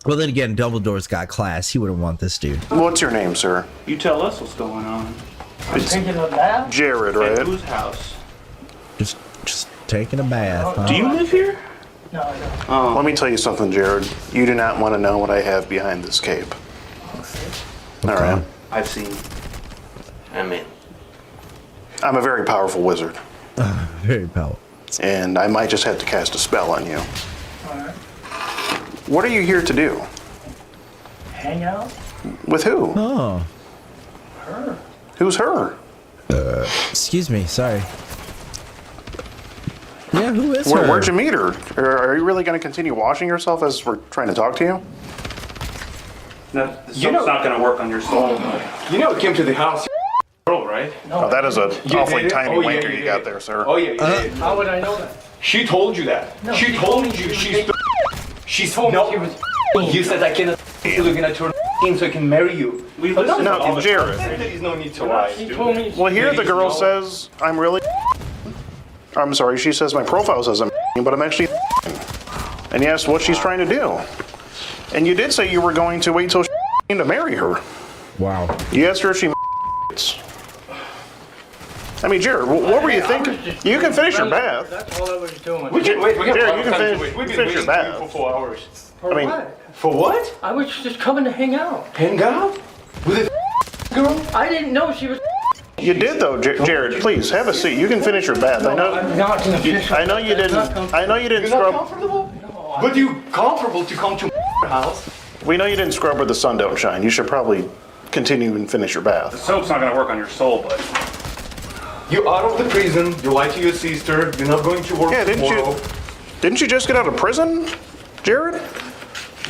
Well, then again, Dumbledore's got class. He wouldn't want this dude. What's your name, sir? You tell us what's going on. I'm taking a bath. Jared, At right? whose house? Just taking a bath, huh? Do you live here? No, I don't. Let me tell you something, Jared. You do not want to know what I have behind this cape. All right. I've seen. I'm in. I'm a very powerful wizard. Very powerful. And I might just have to cast a spell on you. Alright. What are you here to do? Hang out? With who? Oh. Her. Who's her? Excuse me, sorry. Yeah, who is her? Where'd you meet her? Are you really going to continue washing yourself as we're trying to talk to you? No, the soap's not going to work on your soul. You know, it came to the house, girl, right? Oh, that is a awfully did it? tiny Oh, yeah, wanker you you got did. there, sir. Oh yeah, you did. How would I know that? She told you that. No, she told you she's told no. me she was You said I cannot looking at her so I can marry you. We But listen No, to all the Jared. There is no need to lie. She told me. Well, here the Ladies, girl no. says I'm really. I'm sorry, she says my profile says I'm, but I'm actually. And you asked what she's trying to do. And you did say you were going to wait till to marry her. Wow. You asked her if she. I mean, Jared, what were you thinking? You can finish your bath. That's all I was doing. We can wait. We can Jared, you can time to finish, wait. We've been finish your waiting bath. for 4 hours. For I mean- what? For what? I was just coming to hang out. Hang out with a girl? I didn't know she was. You did though, Jared. Please have a seat. You can finish your bath. I know. I'm not gonna finish. I know you didn't. I know you didn't You're not scrub. comfortable? But you comfortable to come to house? We know you didn't scrub where the sun don't shine. You should probably continue and finish your The bath. soap's not going to work on your soul, but You're out of the prison. You lied to your sister. You're not going to work Yeah, tomorrow. Didn't you just get out of prison, Jared?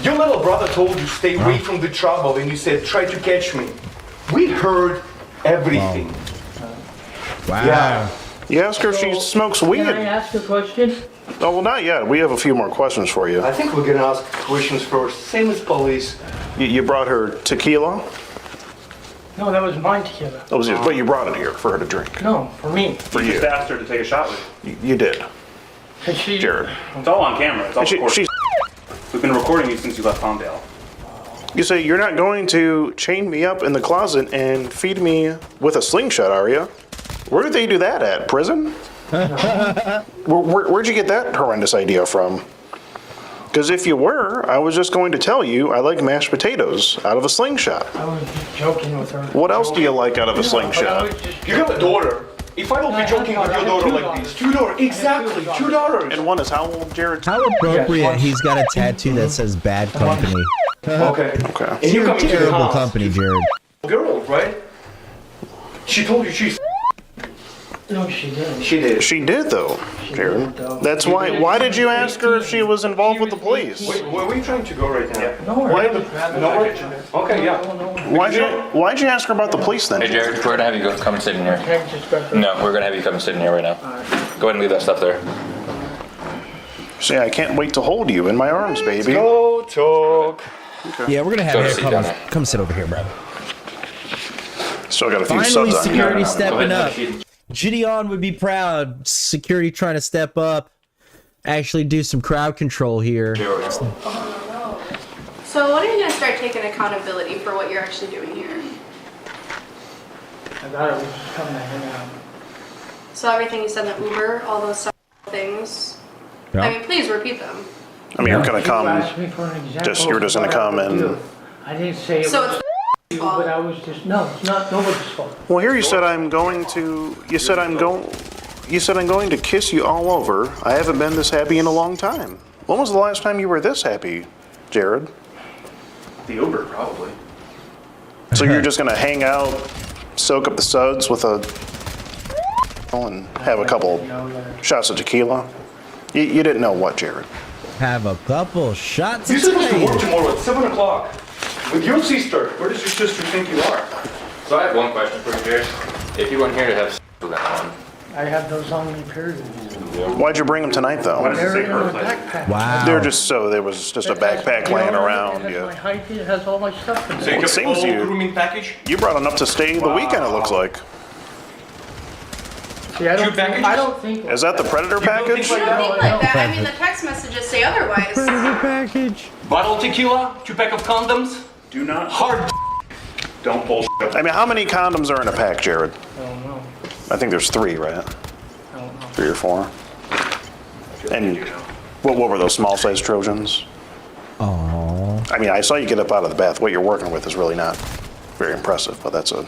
Your little brother told you stay away from the trouble, and you said try to catch me. We heard everything. Wow. Yeah. You asked her if she smokes weed. Can I ask a question? Oh, well, not yet. We have a few more questions for you. I think we're gonna ask questions first, same as police. You brought her tequila. No, that was my tequila. That was it. But you brought it here for her to drink. No, for me. For you you. just asked her to take a shot with you. You did, And she. Jared. It's all on camera. It's all recorded. She's. We've been recording you since you left Palmdale. You say you're not going to chain me up in the closet and feed me with a slingshot, are you? Where did they do that at? Prison? Where'd you get that horrendous idea from? Because if you were, I was just going to tell you I like mashed potatoes out of a slingshot. I was just joking with her. What else do you like out of a slingshot? You got a daughter. If I don't be joking with your daughter like this, 2 daughters, exactly, 2 daughters. And one is how old, Jared? How appropriate he's got a tattoo that says bad company. Okay. Okay. And you come into the Terrible house. company, Jared. Girl, right? She told you she's. No, she didn't. She did. She did, though, Jared. That's why. Why did you ask her if she was involved with the police? Wait, where are we trying to go right now? Nowhere. Why- Nowhere? Okay, yeah. Why'd you ask her about the police then? Hey, Jared, we're gonna have you come and sit in here. Can I just grab her? No, we're gonna have you come and sit in here right now. Go ahead and leave that stuff there. See, I can't wait to hold you in my arms, baby. Go talk. Yeah, we're gonna have Go her sit down there. come sit over here, bro. Still got a few Finally, subs on security here. stepping up. Gideon would be proud. Security trying to step up, actually do some crowd control here. So when are you gonna start taking accountability for what you're actually doing here? I thought it was just coming to hang out. So everything you said in the Uber, all those things. Yeah. I mean, please repeat them. I mean, you're gonna You come. asked me for an example You're just gonna of what I come would and. do. I didn't say it So was you, but I was just no, it's not nobody's fault. Well, here you said I'm going to. You said I'm going. You said I'm going to kiss you all over. I haven't been this happy in a long time. When was the last time you were this happy, Jared? The Uber, probably. So you're just gonna hang out, soak up the suds with a, and have a couple shots of tequila? You didn't know what, Jared? Have a couple shots You're of supposed to work tequila. tomorrow at 7 o'clock with your sister. Where does your sister think you are? So I have one question for you, Jared. If you weren't here to have sex with that one, I have those on me, period. Why'd you bring them tonight, though? They're in a backpack. Wow. They're just so there was just a backpack laying around. It has my You. hygiene, it has all my stuff in So there. you It kept seems all you- grooming package? You brought enough to stay the weekend. It looks like. See, I don't Cute think, packages? I don't think. Is that the Predator package? I don't think like that. I mean, the text messages say otherwise. Package. Bottle tequila, 2 pack of condoms, Do not. hard. Don't bullshit. I mean, how many condoms are in a pack, Jared? I don't know. I think there's 3, right? I don't know. 3 or 4. And what were those small size Trojans? Aww. I mean, I saw you get up out of the bath. What you're working with is really not very impressive, but that's a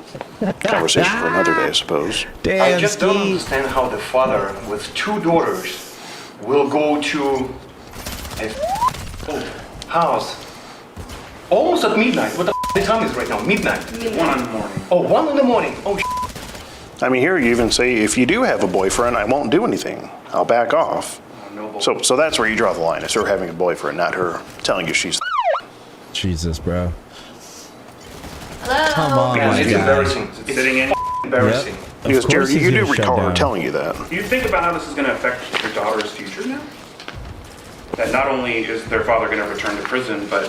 conversation for another day, I suppose. I just don't understand how the father with 2 daughters will go to a house almost at midnight. What the time is right now? Midnight. 1 in the morning. Oh, 1 in the morning. Oh, I mean, here you even say, if you do have a boyfriend, I won't do anything. I'll back off. So that's where you draw the line. It's her having a boyfriend, not her telling you she's. Jesus, bro. Hello? Come on, man, my it's guy. embarrassing. It's sitting in embarrassing. Yep. Because Of course Jared, you he's do gonna shut recall her down. telling you that. Do you think about how this is going to affect your daughter's future now? That not only is their father going to return to prison, but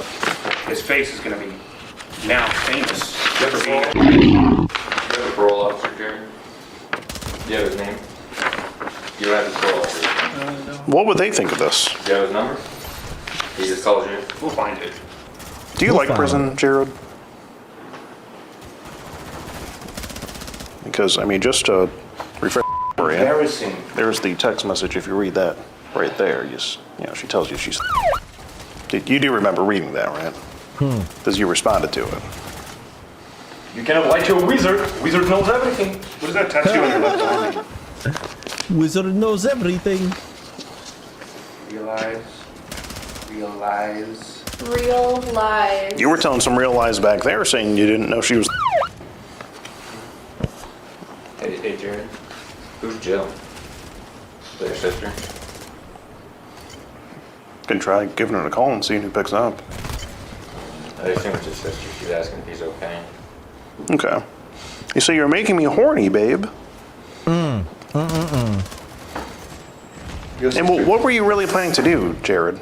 his face is going to be now famous. Do you have a parole officer, Jared? Do you have his name? You have his parole officer. What would they think of this? Do you have his number? He just calls you. We'll find it. Do you like prison, Jared? Because, I mean, just to refresh for you, Embarrassing. there's the text message. If you read that right there, you know, she tells you she's. You do remember reading that, right? Because you responded to it. You cannot lie to a wizard. Wizard knows everything. What is that tattoo on your left arm? Wizard knows everything. Realize. Real lies. You were telling some real lies back there, saying you didn't know she was. Hey, Jared. Who's Jill? Is that your sister? Can try giving her a call and seeing who picks up. I assume it's his sister. She's asking if he's okay. Okay. You say you're making me horny, babe. And what were you really planning to do, Jared?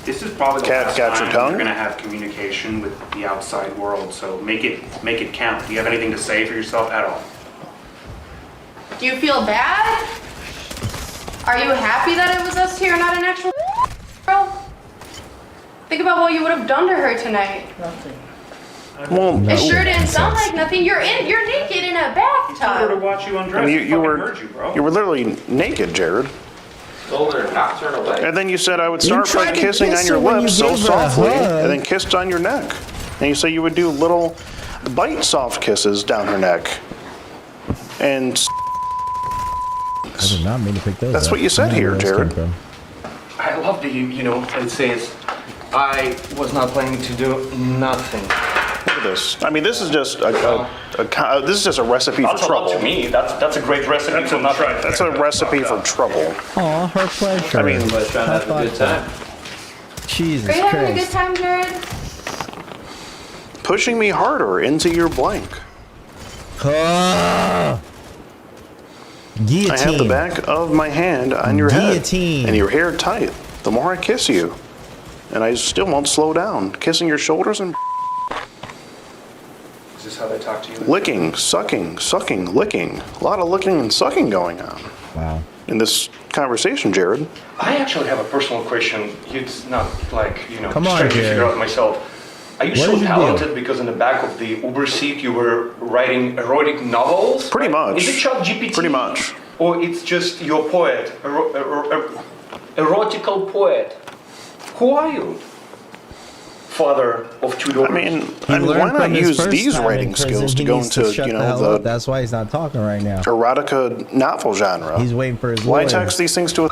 This is probably the Cat last got your time tongue? you're going to have communication with the outside world, so make it count. Do you have anything to say for yourself at all? Do you feel bad? Are you happy that it was us two, not an actual girl? Think about what you would have done to her tonight. Nothing. Well, It sure didn't sound like nothing. You're naked in a Told her to bathtub. watch you undress. I mean, It you fucking were hurt you, bro. you were literally naked, Jared. Told her not to turn away. And then you said I would You start tried by to kissing kiss on your her when lips you so gave her a softly, hug. and then kissed on your neck. And you say you would do little bite soft kisses down her neck. And I did not mean to pick those That's up. what you said I don't know here, where those Jared. came from. I love that it says, I was not planning to do nothing. look at this. I mean, this is just this is just a recipe for That's a lot trouble. to me. That's a great recipe for nothing. That's a recipe for trouble. Aw, her pleasure. I mean, Everybody's trying to have a good time. Jesus Are you having a good Christ. time, Jared? pushing me harder into your blank. Guillotine. I have the back of my hand on your Guillotine. head and your hair tight. The more I kiss you, and I still won't slow down. Kissing your shoulders and Is this how they talk to you? licking, sucking, licking. A lot of licking and sucking going on. Wow. In this conversation, Jared. I actually have a personal question. It's not like, Come on, trying to Jared. figure out myself. Are you What so did you do? talented because in the back of the Uber seat you were writing erotic novels? Pretty much. Is it ChatGPT? Pretty much. Or it's just your poet, erotical poet? Who are you? Father of two daughters. I mean, He why learned not from his use first these time writing in prison. skills to He go needs to into, shut the hell up. That's why he's not talking right now. erotica novel genre? He's waiting for his Why lawyer. text these things to a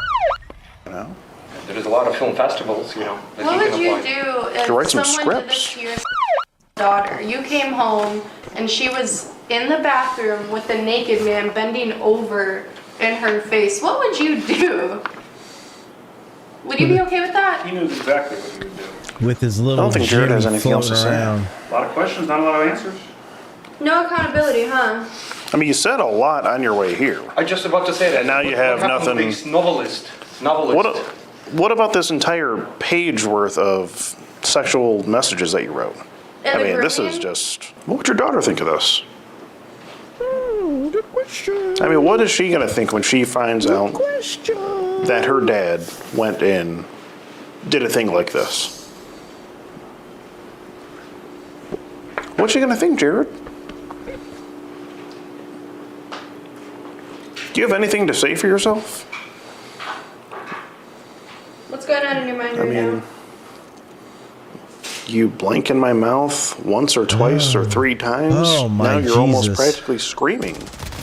There is a lot of film festivals, that What you would can you apply. do if To write some someone did this scripts. to your daughter? You came home and she was in the bathroom with a naked man bending over in her face. What would you do? Would you be okay with that? He knows exactly what he would do. With his little I don't think Jared has Jimmy anything else to floating say. around. A lot of questions, not a lot of answers. No accountability, huh? I mean, you said a lot on your way here. I just about to say that. And now you have What happened nothing- with this novelist. What about this entire page worth of sexual messages that you wrote? And I the mean, this is Caribbean? just. What would your daughter think of this? I mean, what is she going to think when she finds out that her dad went in, did a thing like this? What's she going to think, Jared? Do you have anything to say for yourself? What's going on in your mind I right mean, now? You blank in my mouth once or twice or 3 times. Oh, my Now you're almost Jesus. practically screaming.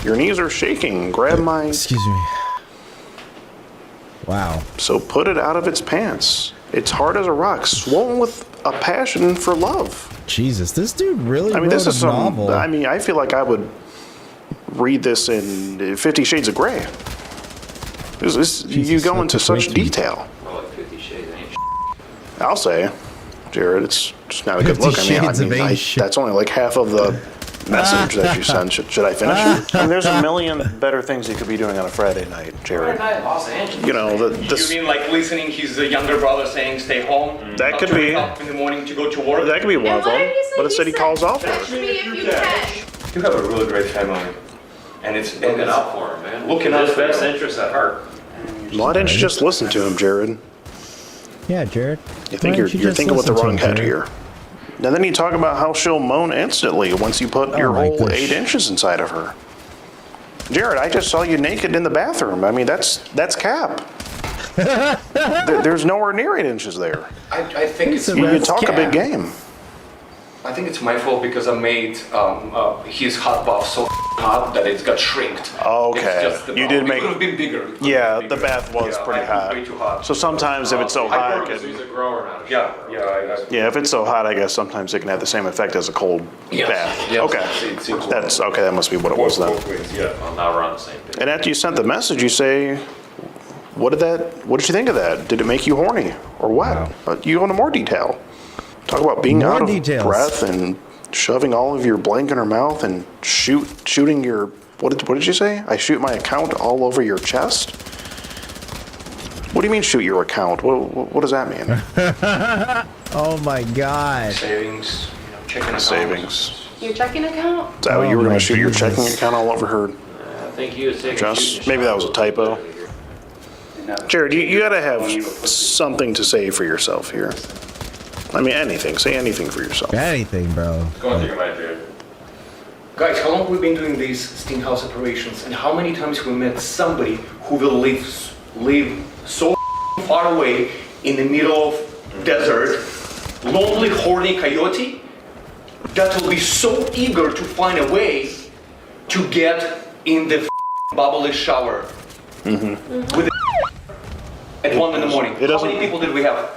Your knees are shaking. Grab my... Excuse me. Wow. So put it out of its pants. It's hard as a rock, swollen with a passion for love. Jesus, this dude really I mean, wrote this is a novel. I mean, I feel like I would read this in 50 Shades of Grey. You go into such detail. Well, like 50 Shades ain't I'll say, Jared, it's just not a good look. That's only like half of the message that you sent. Should I finish? I mean, there's a million better things you could be doing on a Friday night, Jared. Los Angeles. You know, this. You mean like listening his younger brother saying stay home? That could be. Up in the morning to go to work. That could be one of them. But it said he calls off That work. should be if you can. You have a really great family, and it's looking out for him, man. Looking out his for best him. interests at heart. Why didn't you just listen to him, Jared? Yeah, Jared. You think you're thinking with the wrong head here. And then you talk about how she'll moan instantly once you put your whole 8 inches inside of her. Jared, I just saw you naked in the bathroom. I mean, that's cap. There's nowhere near 8 inches there. I think it's You talk a big game. I think it's my fault because I made his hot bath so hot that it's got shrinked. Okay, It's just the you bath. did It make. could have been bigger. It could have Yeah, been the bigger. bath was Yeah, pretty I put way hot. too hot. So sometimes if it's so hot, it He's can, a grower, not a Yeah, shower. yeah, if it's so hot, I guess sometimes it can have the same effect as a cold Yes, bath. yes, Okay, it seems that's okay. That must be what it was then. Yeah, well, now we're on the same page. And after you sent the message, you say, what did you think of that? Did it make you horny or what? But you go into more detail. Talk about being More out of details. breath and shoving all of your blank in her mouth and shooting your, what did you say? I shoot my account all over your chest? What do you mean shoot your account? What does that mean? Oh my god. Savings, checking account. Savings. Your checking account? Is that what you were Oh going my to shoot your Jesus. checking account all over her I think he was taking chest? Maybe that was a typo. Jared, you gotta have something to say for yourself here. I mean, anything. Say anything for yourself. Anything, bro. Going through your mind, Jared. Guys, how long have we been doing these Steamhouse operations, and how many times we met somebody who will live so far away in the middle of desert, lonely, horny coyote, that will be so eager to find a way to get in the bubbly shower with at 1 in the morning. How many people did we have?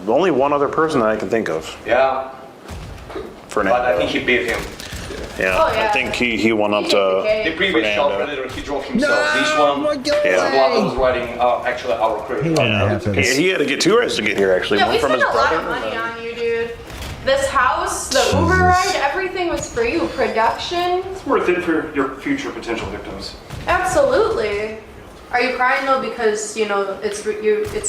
Only one other person that I can think of. Yeah, Fernando. but I think he beat him. Yeah, Oh, yeah. I think he went up to The previous shell Fernando. predator, he drove himself. This one, Yeah. Vlad was riding actually our crew. He had to get 2 rides to get here, actually. Yeah, One we from spent his a lot brother. of money on you, dude. This house, the Uber ride, everything was for you. Production, It's worth it for your future potential victims. absolutely. Are you crying though because you know it's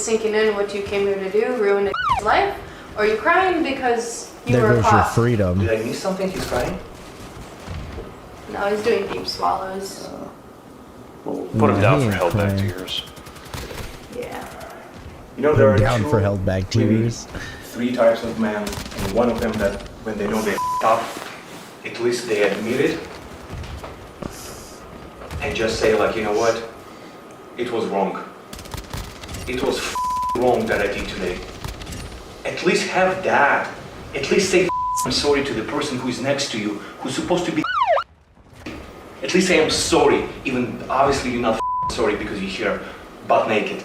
sinking in what you came here to do, ruin his life? Or are you crying because you There were goes your caught? freedom. Did I miss something? He's crying? No, he's doing deep swallows. Put him down for held back tears. Yeah. You know, there are Down two, for held back maybe tears. 3 types of men, and one of them that when they know they up, at least they admit it and just say like, you know what, it was wrong. It was wrong that I did today. At least have that. At least say I'm sorry to the person who is next to you, who's supposed to be. At least say I'm sorry, even obviously you're not sorry because you're here butt naked.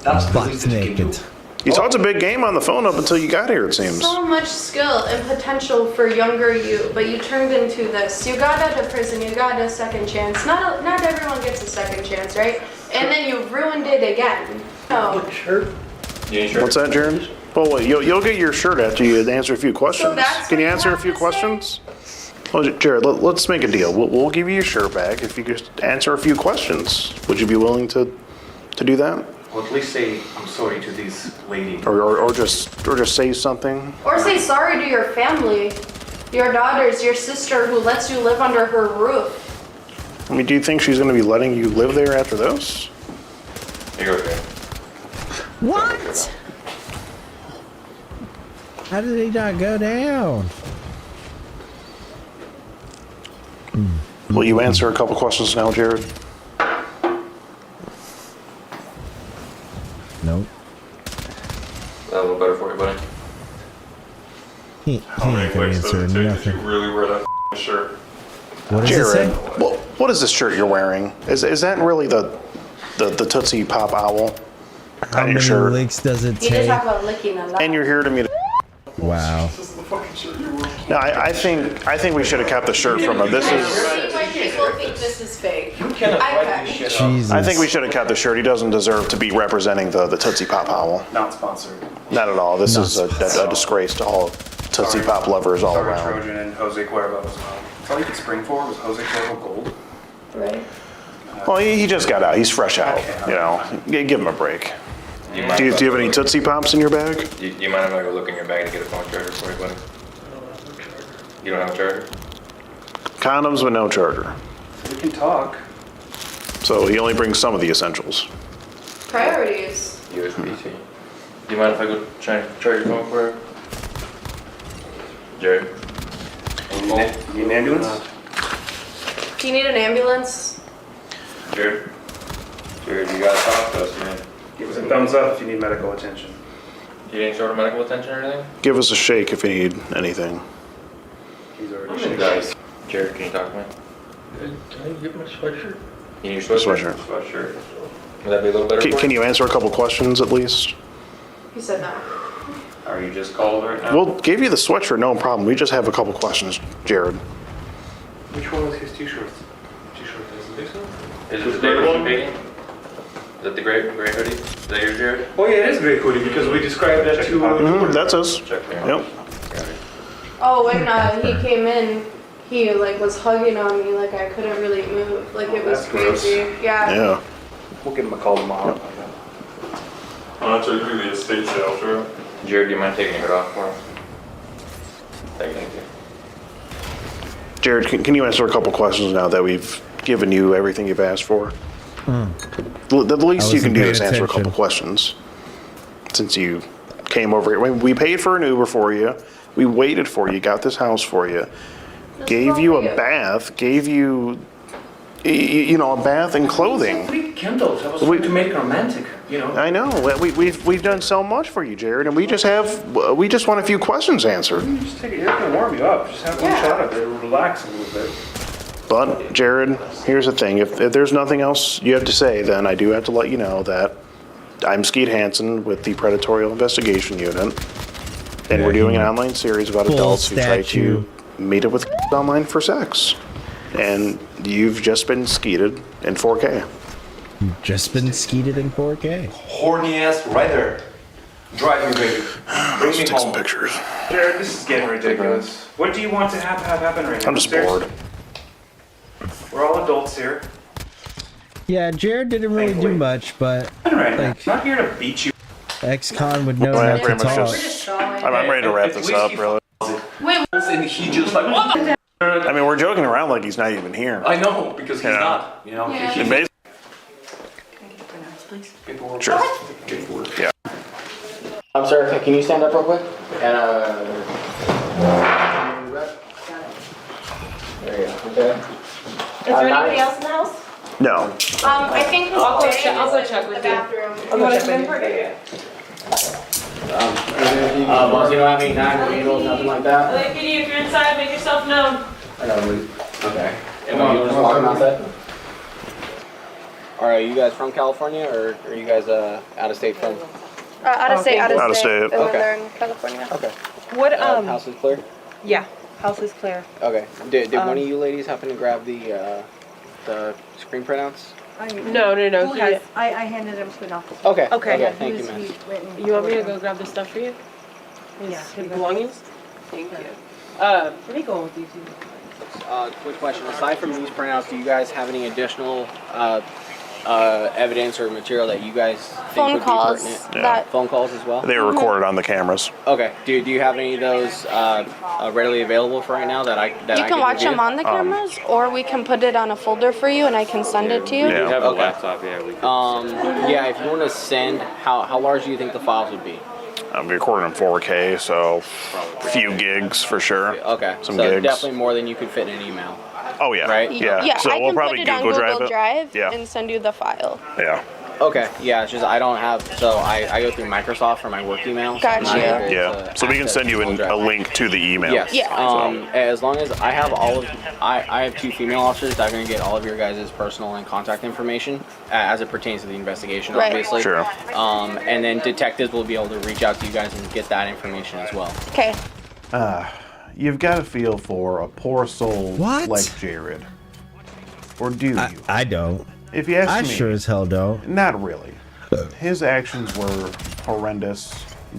That's the least that you can do. You talked a big game on the phone up until you got here, it seems. So much skill and potential for younger you, but you turned into this. You got out of prison, you got a second chance. Not everyone gets a second chance, right? And then you ruined it again. No. Sure. What's that, Jared? Well, wait, you'll get your shirt after you answer a few questions. that's Can you what you answer a have few to questions? Well, Jared, let's make a deal. We'll give you your shirt back if you just answer a few questions. Would you be willing to do that? Or at least say I'm sorry to this lady. Or just say something? Or say sorry to your family, your daughters, your sister who lets you live under her roof. I mean, do you think she's going to be letting you live there after this? You're okay. What? How did he not go down? Will you answer a couple questions now, Jared? Nope. that a little better for you, buddy? He ain't gonna answer nothing. Really wear that shirt? What does it say? What is this shirt you're wearing? Is that really the Tootsie Pop owl? How many licks does it You just take? talk about licking a lot. And you're here to meet. Wow. No, I think we should have kept the shirt from him. This is. People think this is fake. Jesus. I think we should have kept the shirt. He doesn't deserve to be representing the Tootsie Pop owl. Not sponsored. Not at all. This is a disgrace to all Tootsie Pop lovers all Sorry, around. Trojan and Jose Cuervo as well. That's all you could spring for was Jose Cuervo gold. Right. Well, he just got out. He's fresh out. You know, give him a break. Do you have any Tootsie Pops in your bag? You mind if I go look in your bag to get a phone charger for you, buddy? You don't have a charger? Condoms with no charger. We can talk. So he only brings some of the essentials. Priorities. USB-C. Do you mind if I go try and charge your phone for you? Jared? You need an ambulance? Do you need an ambulance? Jared? Jared, you gotta talk to us, man. Give us a thumbs up if you need medical attention. You need any sort of medical attention or anything? Give us a shake if you need anything. He's already Shaking. Guys, Jared, can you talk to me? Can I get my sweatshirt? You need your sweatshirt? Sweatshirt. Would that be a little better for Can you? you answer a couple questions at least? He said no. Are you just called right now? We'll give you the sweatshirt, no problem. We just have a couple questions, Jared. Which one was his t-shirt? Is it the David one painting? Is that the gray hoodie? Is that yours, Jared? Oh yeah, it is gray hoodie because we described that to. That's us. Check there. Yep. Oh, when he came in, he like was hugging on me like I couldn't really move. Like it was That's gross. crazy. Yeah. Yeah. We'll give him a call tomorrow. I'll actually do the estate sale, sure. Jared, do you mind taking your hood off for us? Thank you. Jared, can you answer a couple questions now that we've given you everything you've asked for? The least you can do is answer a couple questions. Since you came over here, we paid for an Uber for you. We waited for you, got this house for you, gave you a bath, gave you, a bath and clothing. Three candles. I was trying to make it romantic, you know. I know. We've done so much for you, Jared, and we just want a few questions answered. Just take it. It's gonna warm you up. Just have one shot of it. Relax a little bit. But, Jared, here's the thing. If there's nothing else you have to say, then I do have to let you know that I'm Skeet Hansen with the Predatorial Investigation Unit, and we're doing an online series about Full adults who try statue. to meet up with online for sex. And you've just been skeeted in 4K. Just been skeeted in 4K. Horny ass rider. Drive me, baby. Bring me home. Pictures. Jared, this is getting ridiculous. What do you want to have happen right now? I'm just bored. We're all adults here. Yeah, Jared didn't really do much, but like, Not here to beat you. ex-con would know Well, how I to pretty much talk. just, I'm ready to wrap this up, really. Wait, and he just like, what the? I mean, we're joking around like he's not even here. I know, because he's You know. not. You know, Yeah. He- And basically- Paperwork. Sure. Paperwork. Yeah. Sir, can you stand up real quick? And there you go. Okay. Is there anybody else in the house? No. I think I'll go check with the you. bathroom. You want to come in for it? You don't have any time or needles, nothing like that? Like, if you're inside, make yourself known. I gotta leave. Okay. And you want to walk outside? Are you guys from California, or are you guys out of state from? Out of state, out Out of of state. state. And then Okay. they're in California. Okay. What, House is clear? yeah, house is clear. Okay. Did one of you ladies happen to grab the screen printouts? No. Who has? I handed him to an officer. Okay. Okay. Okay, thank you, ma'am. You want me to go grab the stuff for you? Yeah. His belongings? Thank you. Let me go with you two. Quick question. Aside from these printouts, do you guys have any additional evidence or material that you guys think Phone would calls be pertinent? that- Phone calls as well? They were recorded on the cameras. Okay. Do you have any of those readily available for right now that I You can watch review? them on the cameras, or we can put it on a folder for you, and I can send it to you. Yeah. have a Okay. laptop, yeah, we can. Yeah, if you want to send, how large do you think the files would be? I'm recording in 4K, so a few gigs for sure. Okay. Some so gigs. definitely more than you could fit in an email. Oh yeah. Right? Yeah. Yeah, So I we'll can probably put it on Google Google Drive it. Drive Yeah. and send you the file. Yeah. Okay, yeah, it's just I don't have, so I go through Microsoft for my work email. So I'm not Yeah. able Yeah. to So we can access send you Google Drive. a link to the email. Yes. So- As long as I have I have 2 female officers that are going to get all of your guys' personal and contact information as it pertains to the investigation, Right. obviously. Sure. And then detectives will be able to reach out to you guys and get that information as well. Okay. You've got a feel for a poor soul like Jared. Or do you? I don't. If you ask I me, sure as hell don't. Not really. His actions were horrendous,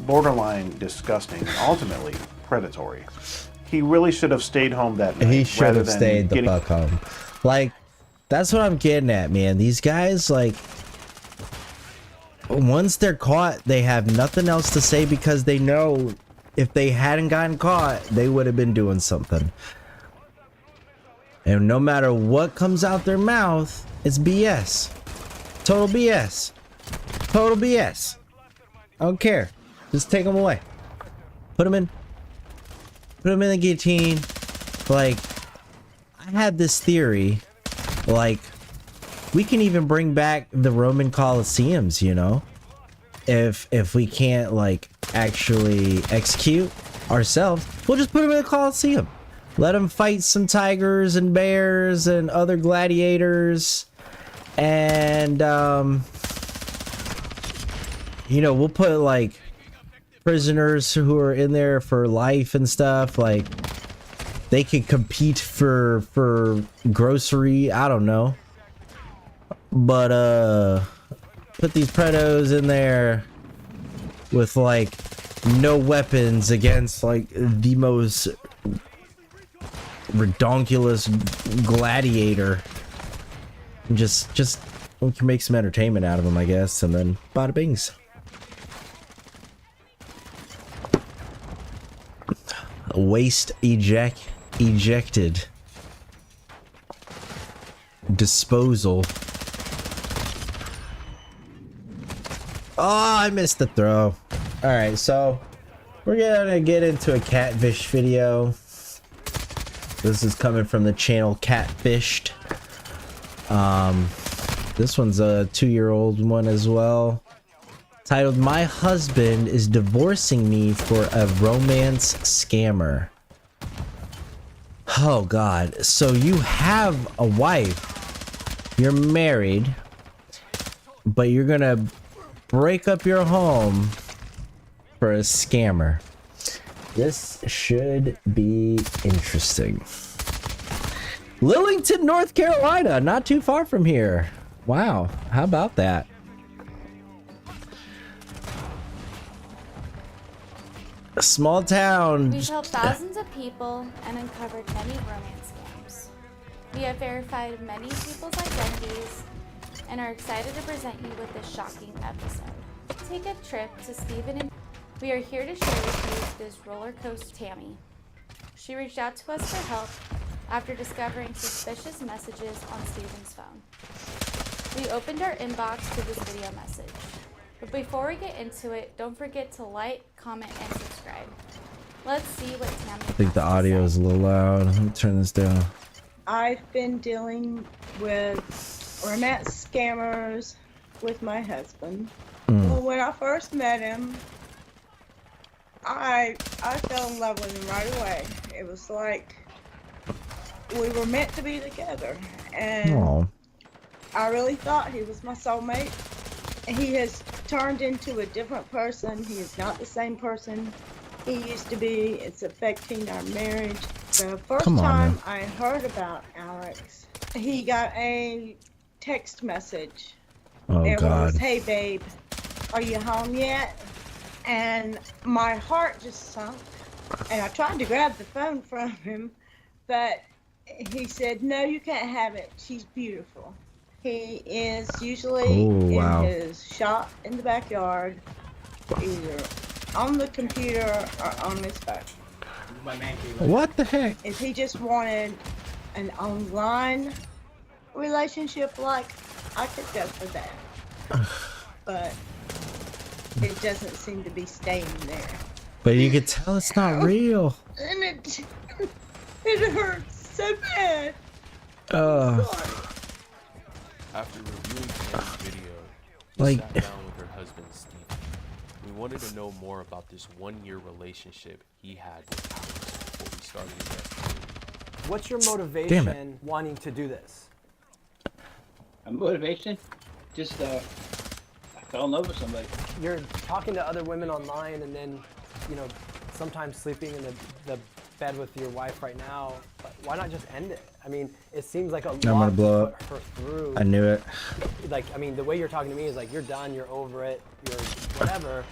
borderline disgusting, and ultimately predatory. He really should have stayed home that night. He should rather have than stayed the getting- fuck home. Like, that's what I'm getting at, man. These guys, like, once they're caught, they have nothing else to say because they know if they hadn't gotten caught, they would have been doing something. And no matter what comes out their mouth, it's BS. Total BS. Total BS. I don't care. Just take them away. Put them in the guillotine. Like, I had this theory, like, we can even bring back the Roman Colosseums, you know? If we can't, like, actually execute ourselves, we'll just put them in the Colosseum. Let them fight some tigers and bears and other gladiators. And, you know, we'll put, like, prisoners who are in there for life and stuff. Like, they could compete for grocery. I don't know. But, put these pretos in there with, like, no weapons against, like, the most redonkulous gladiator. Just we can make some entertainment out of them, I guess, and then bada bings. Waste ejected. Disposal. Oh, I missed the throw. Alright, so we're gonna get into a catfish video. This is coming from the channel Catfished. This one's a 2-year-old one as well. Titled, "My husband is divorcing me for a romance scammer." Oh god, so you have a wife, you're married, but you're gonna break up your home for a scammer. This should be interesting. Lillington, North Carolina, not too far from here. Wow, how about that? A small town. We've helped thousands of people and uncovered many romance scams. We have verified many people's identities and are excited to present you with this shocking episode. Take a trip to Stephen and we are here to share with you this roller coaster. Tammy. She reached out to us for help after discovering suspicious messages on Stephen's phone. We opened our inbox to this video message. But before we get into it, don't forget to like, comment, and subscribe. Let's see what Tammy I think the audio is a little loud. Let me turn this down. I've been dealing with romance scammers with my husband. Well, when I first met him, I fell in love with him right away. It was like we were meant to be together, and Aww. I really thought he was my soulmate. He has turned into a different person. He is not the same person he used to be. It's affecting our marriage. The first Come on time now. I heard about Alex, he got a text message. Oh It god. was, "Hey babe, are you home yet?" And my heart just sunk. And I tried to grab the phone from him, but he said, "No, you can't have it. She's beautiful." He is usually Oh, wow. in his shop in the backyard, either on the computer or on his phone. What the heck? If he just wanted an online relationship, like, I could go for that. But it doesn't seem to be staying there. But you could tell it's not real. And it hurts so bad. Uh, After reviewing today's video, Like, sat down with her husband, Steve. We wanted to know more about this 1-year relationship he had with Alex before we started investigating. What's your Damn motivation wanting to do this? A motivation? Just I fell in love with somebody. You're talking to other women online and then, you know, sometimes sleeping in the bed with your wife right now. But why not just end it? I mean, it seems like a lot gonna blow to up. put her through. I knew it. Like, I mean, the way you're talking to me is like, you're done, you're over it, you're whatever.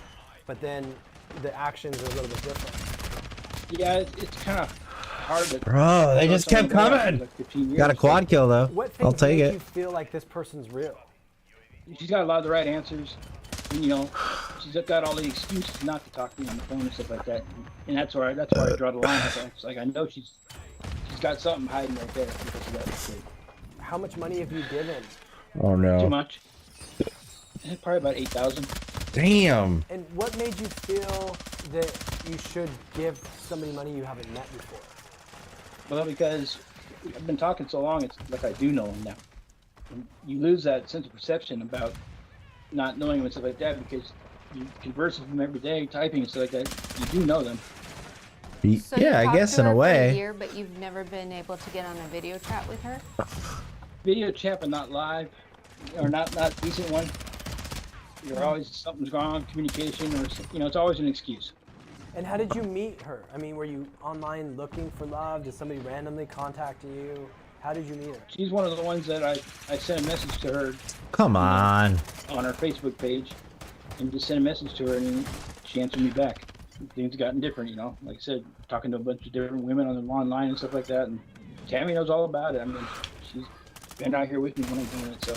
But then the actions are a little bit different. Yeah, it's kind of hard to... Bro, they just kept coming. Got a quad kill though. What I'll things take make it. you feel like this person's real? She's got a lot of the right answers. And, you know, she's got all the excuses not to talk to me on the phone and stuff like that. And that's why I draw the line. It's like I know she's got something hiding right there because of that. How much money have you given? Oh no. Too much. Probably about 8,000. Damn. And what made you feel that you should give somebody money you haven't met before? Well, because I've been talking so long, it's like I do know him now. And you lose that sense of perception about not knowing him and stuff like that because you converse with them every day, typing and stuff like that. You do know them. So you Yeah, I talked guess to in a her for way. a year, but you've never been able to get on a video chat with her? Video chat, but not live, or not decent one. You're always, something's wrong, communication, or, you know, it's always an excuse. And how did you meet her? I mean, were you online looking for love? Did somebody randomly contact you? How did you meet her? She's one of the ones that I sent a message to her Come on. on her Facebook page and just sent a message to her and she answered me back. Things have gotten different, you know. Like I said, talking to a bunch of different women online and stuff like that. And Tammy knows all about it. I mean, she's been out here with me when I'm doing it, so.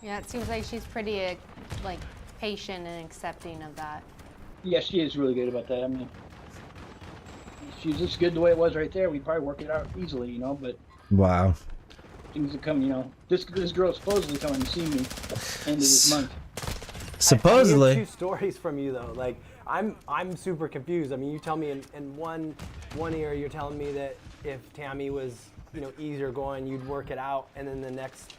Yeah, it seems like she's pretty, like, patient and accepting of that. Yeah, she is really good about that. I mean, she's just good the way it was right there. We'd probably work it out easily, you know, but Wow. things that come, you know. This girl's supposedly coming to see me end of this month. Supposedly. I hear two stories from you though. Like I'm super confused. I mean, you tell me in one ear you're telling me that if Tammy was, you know, easier going, you'd work it out, and then the next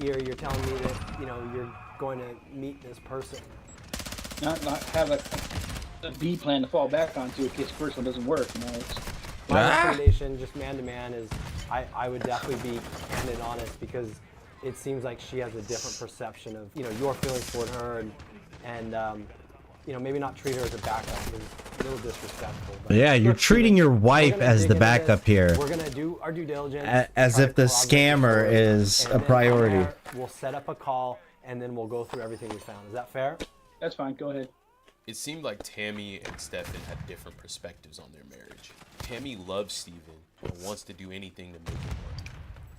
ear you're telling me that, you know, you're going to meet this person. Not have a B plan to fall back onto in case the first one doesn't work, you know. It's, My recommendation, just man to man, is I would definitely be candid and honest because it seems like she has a different perception of, you know, your feelings toward her and you know, maybe not treat her as a backup. It's a little disrespectful. But Yeah, you're treating your wife as the backup here. We're gonna do our due diligence. As if the scammer is a priority. We'll set up a call and then we'll go through everything we found. Is that fair? That's fine. Go ahead. It seemed like Tammy and Stefan had different perspectives on their marriage. Tammy loves Steven and wants to do anything to make it work.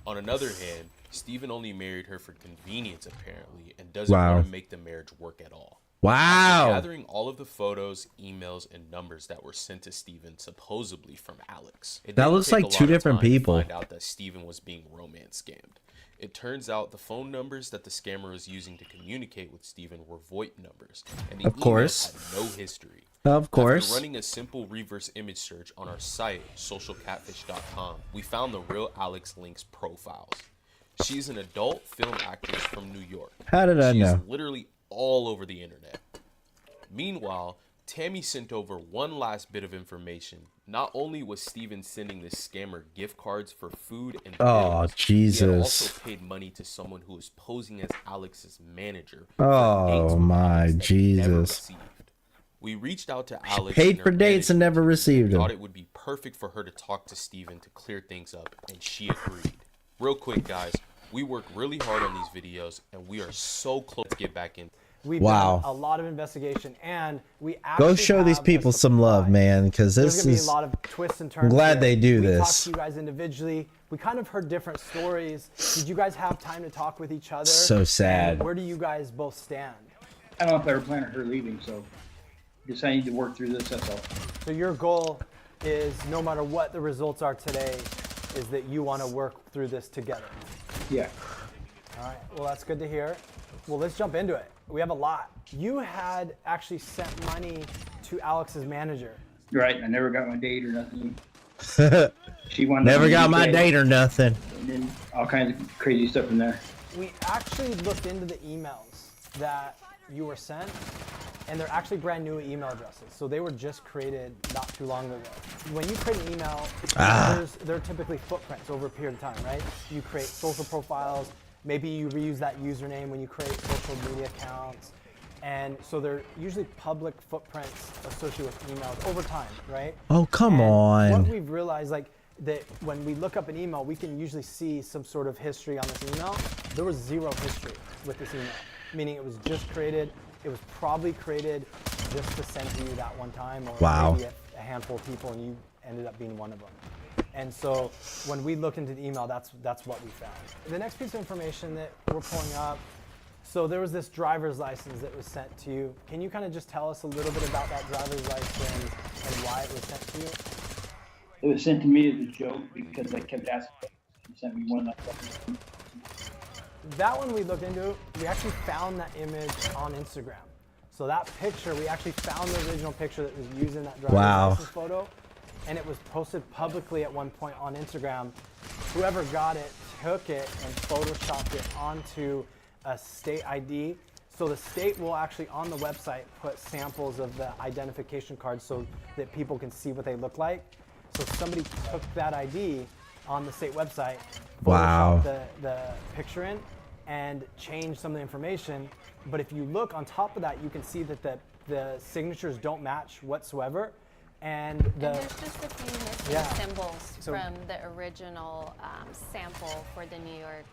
On another hand, Steven only married her for convenience apparently and doesn't Wow. want to make the marriage work at all. Wow. After gathering all of the photos, emails, and numbers that were sent to Steven supposedly from Alex. It That didn't looks take like a two lot of different time to people. Find out that Steven was being romance scammed. It turns out the phone numbers that the scammer was using to communicate with Steven were VoIP numbers, and the Of course. emails had no history. Of course. After running a simple reverse image search on our site, socialcatfish.com, we found the real Alex Link's profiles. She's an adult film actress from New York. How did I She's know? literally all over the internet. Meanwhile, Tammy sent over one last bit of information. Not only was Steven sending this scammer gift cards for food and Oh, pills, Jesus. he had also paid money to someone who was posing as Alex's manager. for dates Oh with my Alex that he never Jesus. received. We reached out to Alex. Paid and for her dates and never received thought them. it would be perfect for her to talk to Steven to clear things up, and she agreed. Real quick, guys, we work really hard on these videos, and we are so close to get back in. We've Wow. done a lot of investigation, and we actually Go show these have people some love, man, because There's this gonna be is. a lot of twists and turns. I'm glad here. they do we this. talked to you guys individually. We kind of heard different stories. Did you guys have time to talk with each other? So sad. And where do you guys both stand? I don't know if I ever planned on her leaving, so just I need to work through this, that's all. So your goal is, no matter what the results are today, is that you want to work through this together. Yeah. All right. Well, that's good to hear. Well, let's jump into it. We have a lot. You had actually sent money to Alex's manager. Right, I never got my date or nothing. She wanted Never to got my communicate, date or nothing. and then all kinds of crazy stuff in there. We actually looked into the emails, that you were sent, and they're actually brand new email addresses. So they were just created not too long ago. When you create an email, there are typically footprints over a period of time, right? You create social profiles, maybe you reuse that username when you create social media accounts. And so they're usually public footprints associated with emails over time, right? Oh, come on. What we've realized, like, that when we look up an email, we can usually see some sort of history on this email. There was zero history with this email, meaning it was just created. It was probably created just to send to you that one time, or maybe a handful of people, and you ended up being one of them. And so when we looked into the email, that's what we found. The next piece of information that we're pulling up, so there was this driver's license that was sent to you. Can you kind of just tell us a little bit about that driver's license and why it was sent to you? It was sent to me as a joke because I kept asking. She sent me one. That one we looked into, we actually found that image on Instagram. So that picture, we actually found the original picture that was used in that driver's license photo, and it was posted publicly at one point on Instagram. Whoever got it took it and photoshopped it onto a state ID. So the state will actually on the website put samples of the identification cards so that people can see what they look like. So somebody took that ID on the state website, photoshopped the picture in, and changed some of the information. But if you look on top of that, you can see that the signatures don't match whatsoever. And there's just a few missing symbols from the original sample for the New York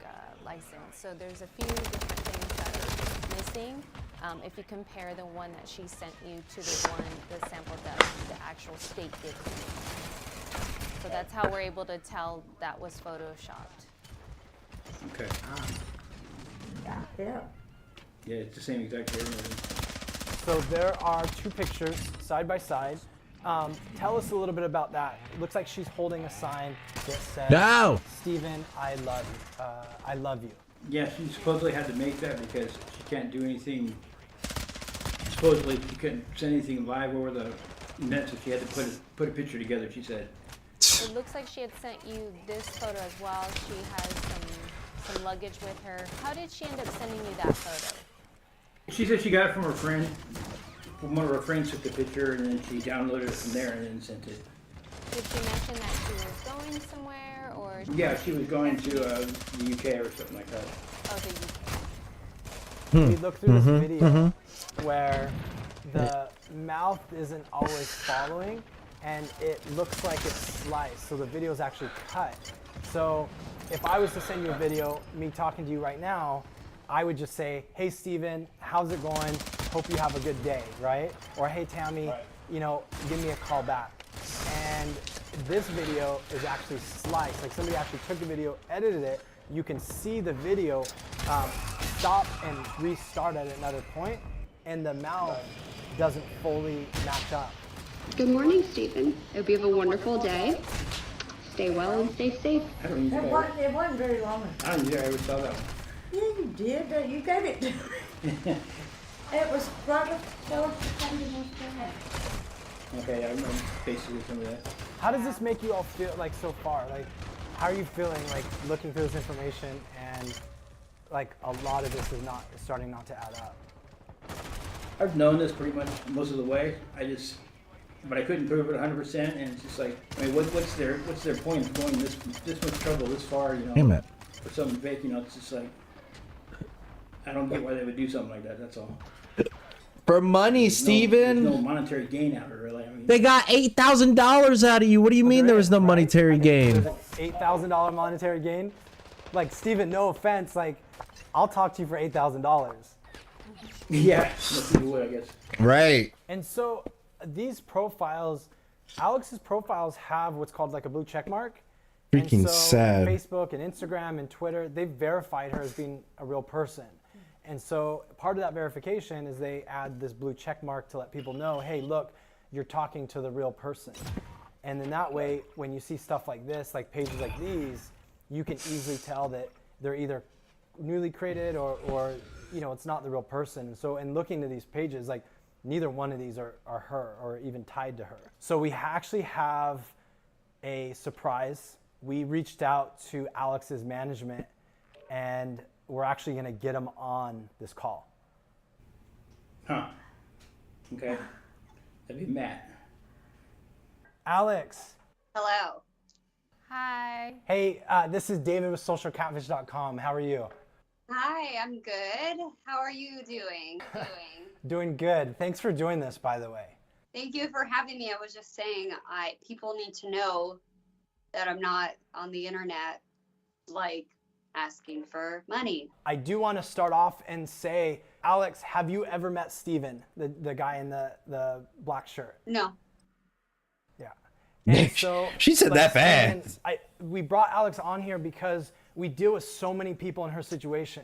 license. So there's a few different things that are missing. If you compare the one that she sent you to the sample that the actual state did. So that's how we're able to tell that was photoshopped. Okay. Yeah. Yeah, it's the same exact hair. So there are two pictures side by side. Tell us a little bit about that. It looks like she's holding a sign that says, Stephen, I love you. Yeah, she supposedly had to make that because she can't do anything. Supposedly she couldn't send anything live over the net, so she had to put a picture together, she said. It looks like she had sent you this photo as well. She has some luggage with her. How did she end up sending you that photo? She said she got it from her friend. One of her friends took the picture and then she downloaded it from there and then sent it. Did she mention that she was going somewhere or? Yeah, she was going to the UK or something like that. Oh, the UK. We looked through this video where the mouth isn't always following and it looks like it's sliced. So the video is actually cut. So if I was to send you a video, me talking to you right now, I would just say, hey, Steven, how's it going? Hope you have a good day, right? Or hey, Tammy, you know, give me a call back. And this video is actually sliced. Like somebody actually took the video, edited it. You can see the video stop and restart at another point, and the mouth doesn't fully match up. Good morning, Stephen. Hope you have a wonderful day. Stay well and stay safe. It wasn't very long. I don't think I ever saw that one. Yeah, you did. You gave it to me. It was right before Okay, I remember basically some of that. How does this make you all feel like so far? Like, how are you feeling like looking through this information and like a lot of this is starting not to add up? I've known this pretty much most of the way. But I couldn't prove it 100%, and it's just like, I mean, what's their point of going this much trouble this far, you know? Damn it. For something fake, you know? It's just like, I don't get why they would do something like that. That's all. For money, Steven. There's no monetary gain out of it, really. I mean, They got $8,000 out of you. What do you mean there was no monetary gain? $8,000 monetary gain? Like, Steven, no offense, like, I'll talk to you for $8,000. Yeah, that's what you would, I guess. Right. And so these profiles, Alex's profiles have what's called like a blue check mark. Freaking and so sad. Facebook and Instagram and Twitter, they've verified her as being a real person. And so part of that verification is they add this blue check mark to let people know, hey, look, you're talking to the real person. And then that way, when you see stuff like this, like pages like these, you can easily tell that they're either newly created or you know, it's not the real person. And so in looking to these pages, like neither one of these are her or even tied to her. So we actually have a surprise. We reached out to Alex's management and we're actually gonna get them on this call. Huh. Okay. That'd be Matt. Alex. Hello. Hi. Hey, this is David with socialcatfish.com. How are you? Hi, I'm good. How are you doing? Doing good. Thanks for doing this, by the way. Thank you for having me. I was just saying, people need to know that I'm not on the internet, like, asking for money. I do want to start off and say, Alex, have you ever met Steven, the guy in the black shirt? No. Yeah. And so, She said that fast. We brought Alex on here because we deal with so many people in her situation.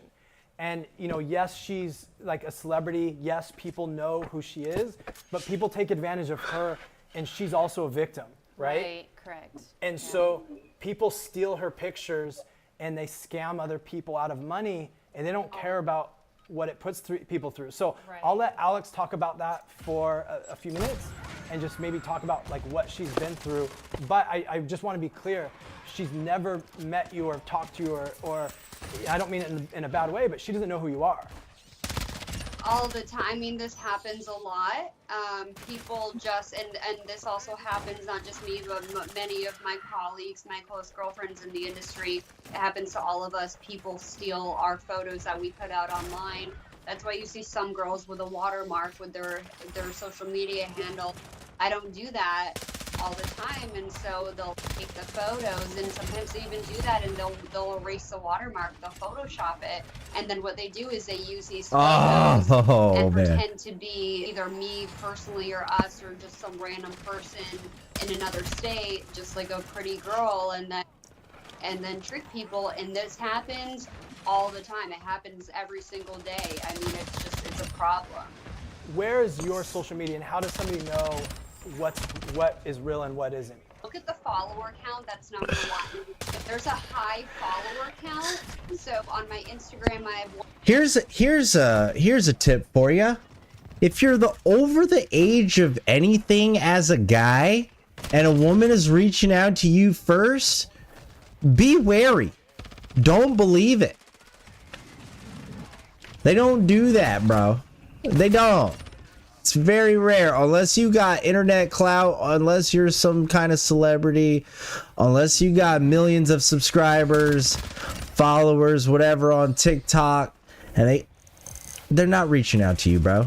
And, you know, yes, she's like a celebrity. Yes, people know who she is, but people take advantage of her, and she's also a victim, right? Right, correct. And so people steal her pictures and they scam other people out of money, and they don't care about what it puts people through. So I'll let Alex talk about that for a few minutes and just maybe talk about like what she's been through. But I just want to be clear, she's never met you or talked to you or I don't mean it in a bad way, but she doesn't know who you are. All the time. I mean, this happens a lot. People just, and this also happens, not just me, but many of my colleagues, my close girlfriends in the industry. It happens to all of us. People steal our photos that we put out online. That's why you see some girls with a watermark with their social media handle. I don't do that all the time, and so they'll take the photos, and sometimes they even do that, and they'll erase the watermark, they'll Photoshop it, and then what they do is they use these photos and pretend to be either me personally or us or just some random person in another state, just like a pretty girl, and then trick people. And this happens all the time. It happens every single day. I mean, it's a problem. Where is your social media, and how does somebody know what is real and what isn't? Look at the follower count. That's number one. There's a high follower count. So on my Instagram, I have Here's a tip for you. If you're over the age of anything as a guy, and a woman is reaching out to you first, be wary. Don't believe it. They don't do that, bro. They don't. It's very rare, unless you got internet clout, unless you're some kind of celebrity, unless you got millions of subscribers, followers, whatever on TikTok, and they're not reaching out to you, bro.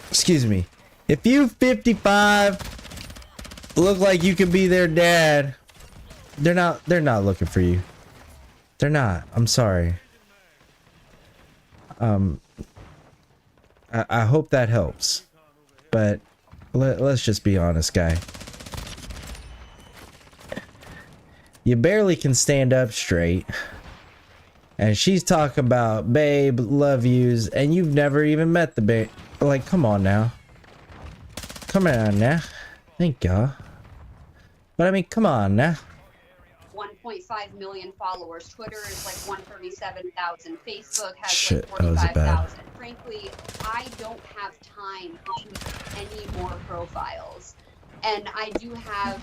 Excuse me. If you 55, look like you could be their dad, they're not looking for you. They're not. I'm sorry. I hope that helps, but let's just be honest, guy. You barely can stand up straight, and she's talking about babe, love yous, and you've never even met the babe. Like, come on now. Come on now. Thank y'all. But I mean, come on now. 1.5 million followers. Twitter is like 137,000. Facebook has Shit, like that was a bad. 45,000. Frankly, I don't have time to make any more profiles. And I do have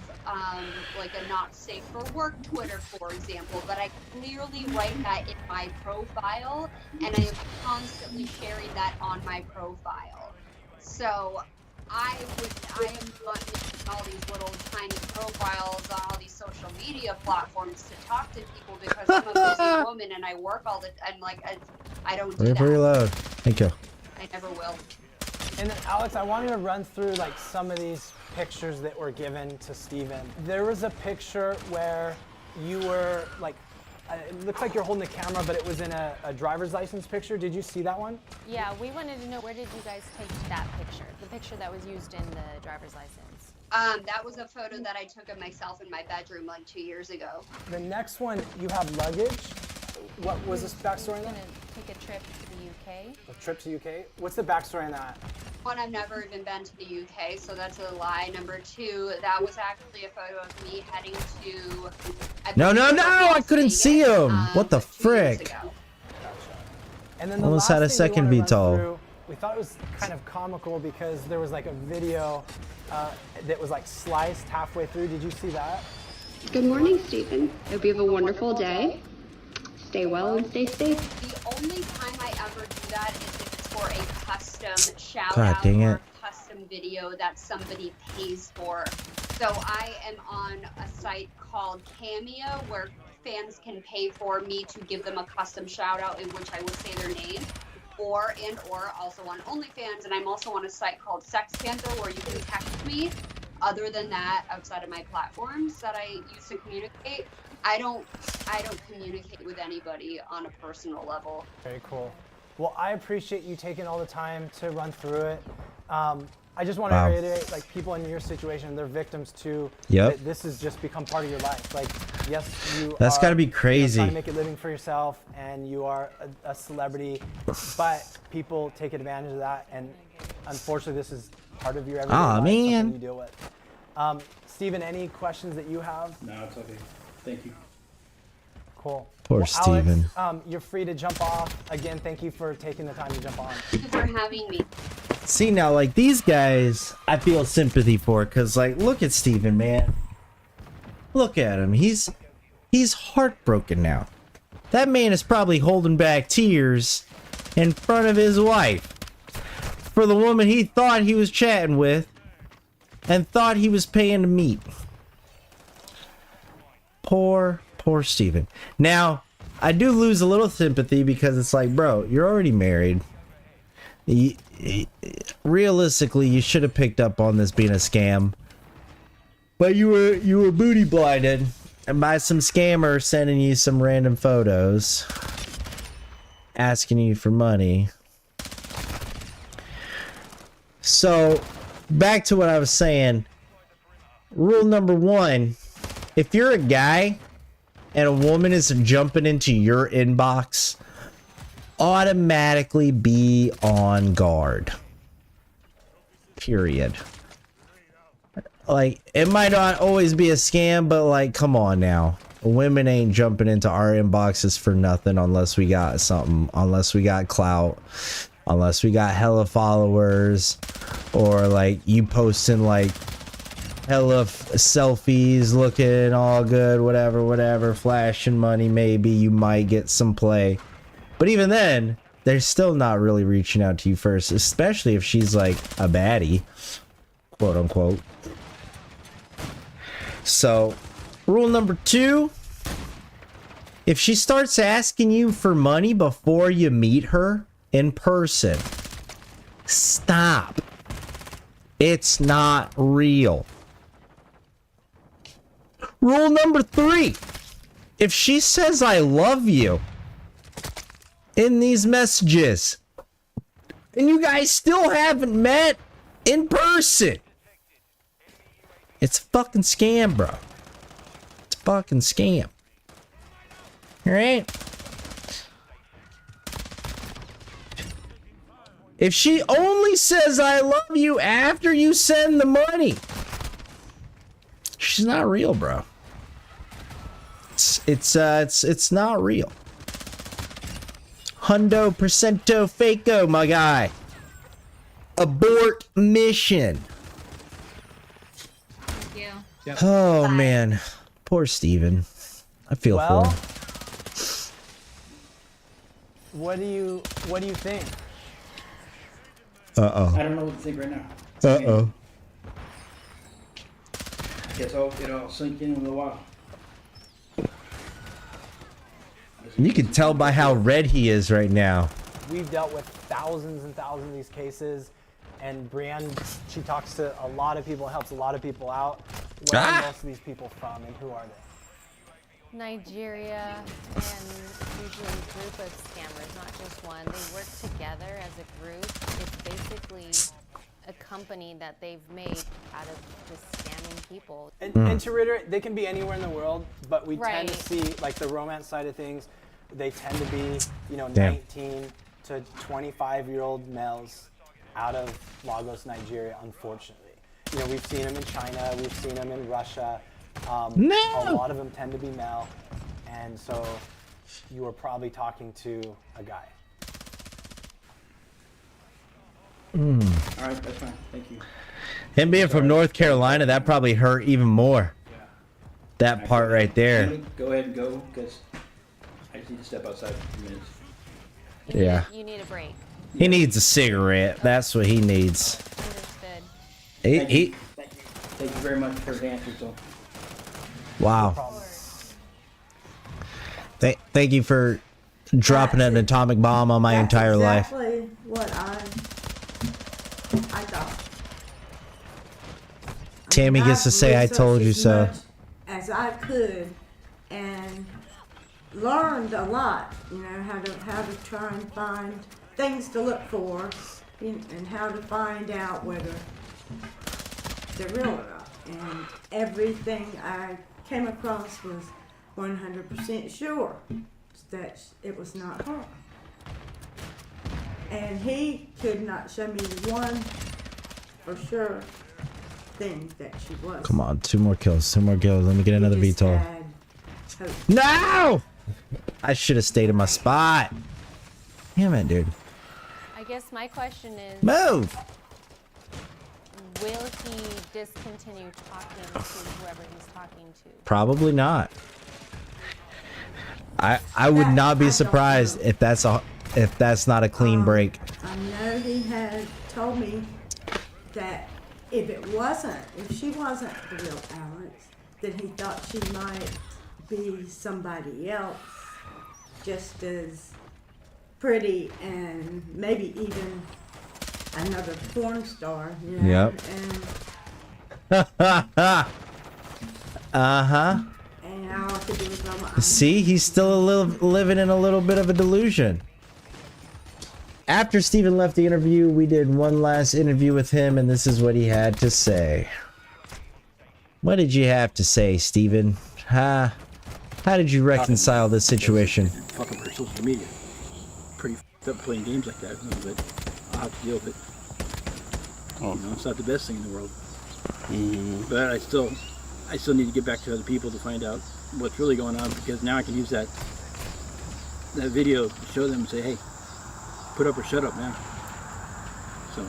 like a not safe for work Twitter, for example, but I clearly write that in my profile, and I am constantly sharing that on my profile. So I am using all these little tiny profiles on all these social media platforms to talk to people because I'm a busy woman and I work all the time. Like, I don't do that. Reload. Thank you. I never will. And then Alex, I wanted to run through like some of these pictures that were given to Steven. There was a picture where you were like, it looks like you're holding the camera, but it was in a driver's license picture. Did you see that one? Yeah, we wanted to know, where did you guys take that picture? The picture that was used in the driver's license. That was a photo that I took of myself in my bedroom like 2 years ago. The next one, you have luggage. What was this backstory on that? Take a trip to the UK. A trip to UK? What's the backstory on that? One, I've never even been to the UK, so that's a lie. Number two, that was actually a photo of me heading to... No, I couldn't see him. What the frick? And then the Almost last had a thing second we wanna run VTOL. through, we thought it was kind of comical because there was like a video that was like sliced halfway through. Did you see that? Good morning, Stephen. Hope you have a wonderful day. Stay well and stay safe. The only time I ever do that is if it's for a custom shout God out dang or it. custom video that somebody pays for. So I am on a site called Cameo where fans can pay for me to give them a custom shout out in which I will say their name. Or also on OnlyFans, and I'm also on a site called Sex Panther where you can text me. Other than that, outside of my platforms that I use to communicate, I don't communicate with anybody on a personal level. Very cool. Well, I appreciate you taking all the time to run through it. I just want to reiterate, like, people in your situation, they're victims too. Yep. This has just become part of your life. Like, yes, you That's are, gotta be you know, crazy. trying to make a living for yourself, and you are a celebrity, but people take advantage of that, and unfortunately, this is part of your everyday life, something you deal with. Steven, any questions that you have? No, it's okay. Thank you. Cool. Poor Alex, Steven. you're free to jump off. Again, thank you for taking the time to jump on. Thank you for having me. See, now, like, these guys, I feel sympathy for, because, like, look at Steven, man. Look at him. He's heartbroken now. That man is probably holding back tears in front of his wife for the woman he thought he was chatting with and thought he was paying to meet. Poor Steven. Now, I do lose a little sympathy because it's like, bro, you're already married. Realistically, you should have picked up on this being a scam, but you were booty blinded by some scammer sending you some random photos, asking you for money. So, back to what I was saying. Rule number 1: if you're a guy and a woman is jumping into your inbox, automatically be on guard. Period. Like, it might not always be a scam, but like, come on now. Women ain't jumping into our inboxes for nothing unless we got something, unless we got clout, unless we got hella followers, or like you posting like hella selfies looking all good, whatever, flashing money, maybe you might get some play. But even then, they're still not really reaching out to you first, especially if she's like a baddie, quote unquote. So, rule number 2, if she starts asking you for money before you meet her in person, stop. It's not real. Rule number 3, if she says I love you in these messages and you guys still haven't met in person, it's a fucking scam, bro. It's a fucking scam. Alright? If she only says I love you after you send the money, she's not real, bro. It's not real. Hundo percento faco, my guy. Abort mission. Thank you. Oh man, poor Steven. I feel for him. What do you think? I don't know what to think right now. I guess it'll sink in a little while. You can tell by how red he is right now. We've dealt with thousands and thousands of these cases, and Brienne, she talks to a lot of people, helps a lot of people out. Where are most of these people from, and who are they? Nigeria, and usually a group of scammers, not just one. They work together as a group. It's basically a company that they've made out of just scamming people. And to reiterate, they can be anywhere in the world, but we tend to see, like, the romance side of things, they tend to be, 19 to 25-year-old males out of Lagos, Nigeria, unfortunately. We've seen them in China, we've seen them in Russia. A lot of them tend to be male, and so you are probably talking to a guy. All right, that's fine. Thank you. Him being from North Carolina, that probably hurt even more. That part right there. Go ahead and go, because I just need to step outside for a few minutes. Yeah. You need a break. He needs a cigarette. That's what he needs. Thank you very much for the answers, though. Wow. Thank you for dropping an atomic bomb on my entire life. Exactly what I thought. Tammy gets to say, "I told you so." As I could, and learned a lot. You know how to try and find things to look for, and how to find out whether they're real or not. And everything I came across was 100% sure that it was not her. And he could not show me one for sure thing that she was. Come on, 2 more kills. 2 more kills. Let me get another VTOL. No! I should have stayed in my spot. Damn it, dude. I guess my question is, Move! will he discontinue talking to whoever he's talking to? Probably not. I would not be surprised if that's not a clean break. I know he had told me that if she wasn't the real Alex, then he thought she might be somebody else just as pretty and maybe even another porn star. You know? Yep. And, uh-huh. and all I could do was go, See, he's still living in a little bit of a delusion. After Steven left the interview, we did one last interview with him, and this is what he had to say. What did you have to say, Steven? How did you reconcile this situation? Fucking for social media. Pretty up playing games like that, but I'll have to deal with it. You know, it's not the best thing in the world. But I still need to get back to other people to find out what's really going on, because now I can use that video to show them and say, hey, put up or shut up now. So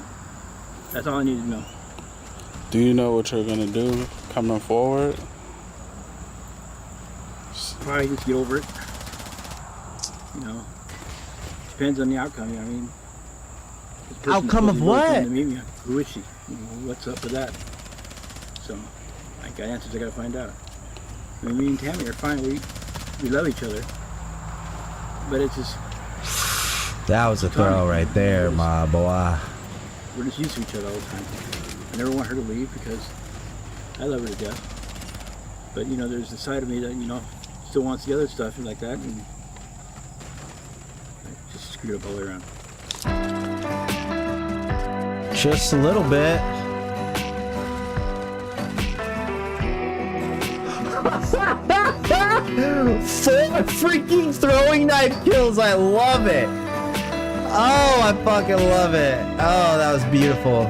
that's all I need to know. Do you know what you're gonna do coming forward? Probably just get over it. You know, depends on the outcome. I mean, this person Outcome of supposedly really what? came to meet me. Who is she? You know, what's up with that? So I got answers I gotta find out. I mean, me and Tammy are fine. We love each other, but it's just That was a throw right there, my boy. we're just used to each other all the time. I never want her to leave because I love her to death. But you know, there's the side of me that, you know, still wants the other stuff and like that, and I just screwed up all the way around. Just a little bit. Four freaking throwing knife kills. I love it. Oh, I fucking love it. Oh, that was beautiful.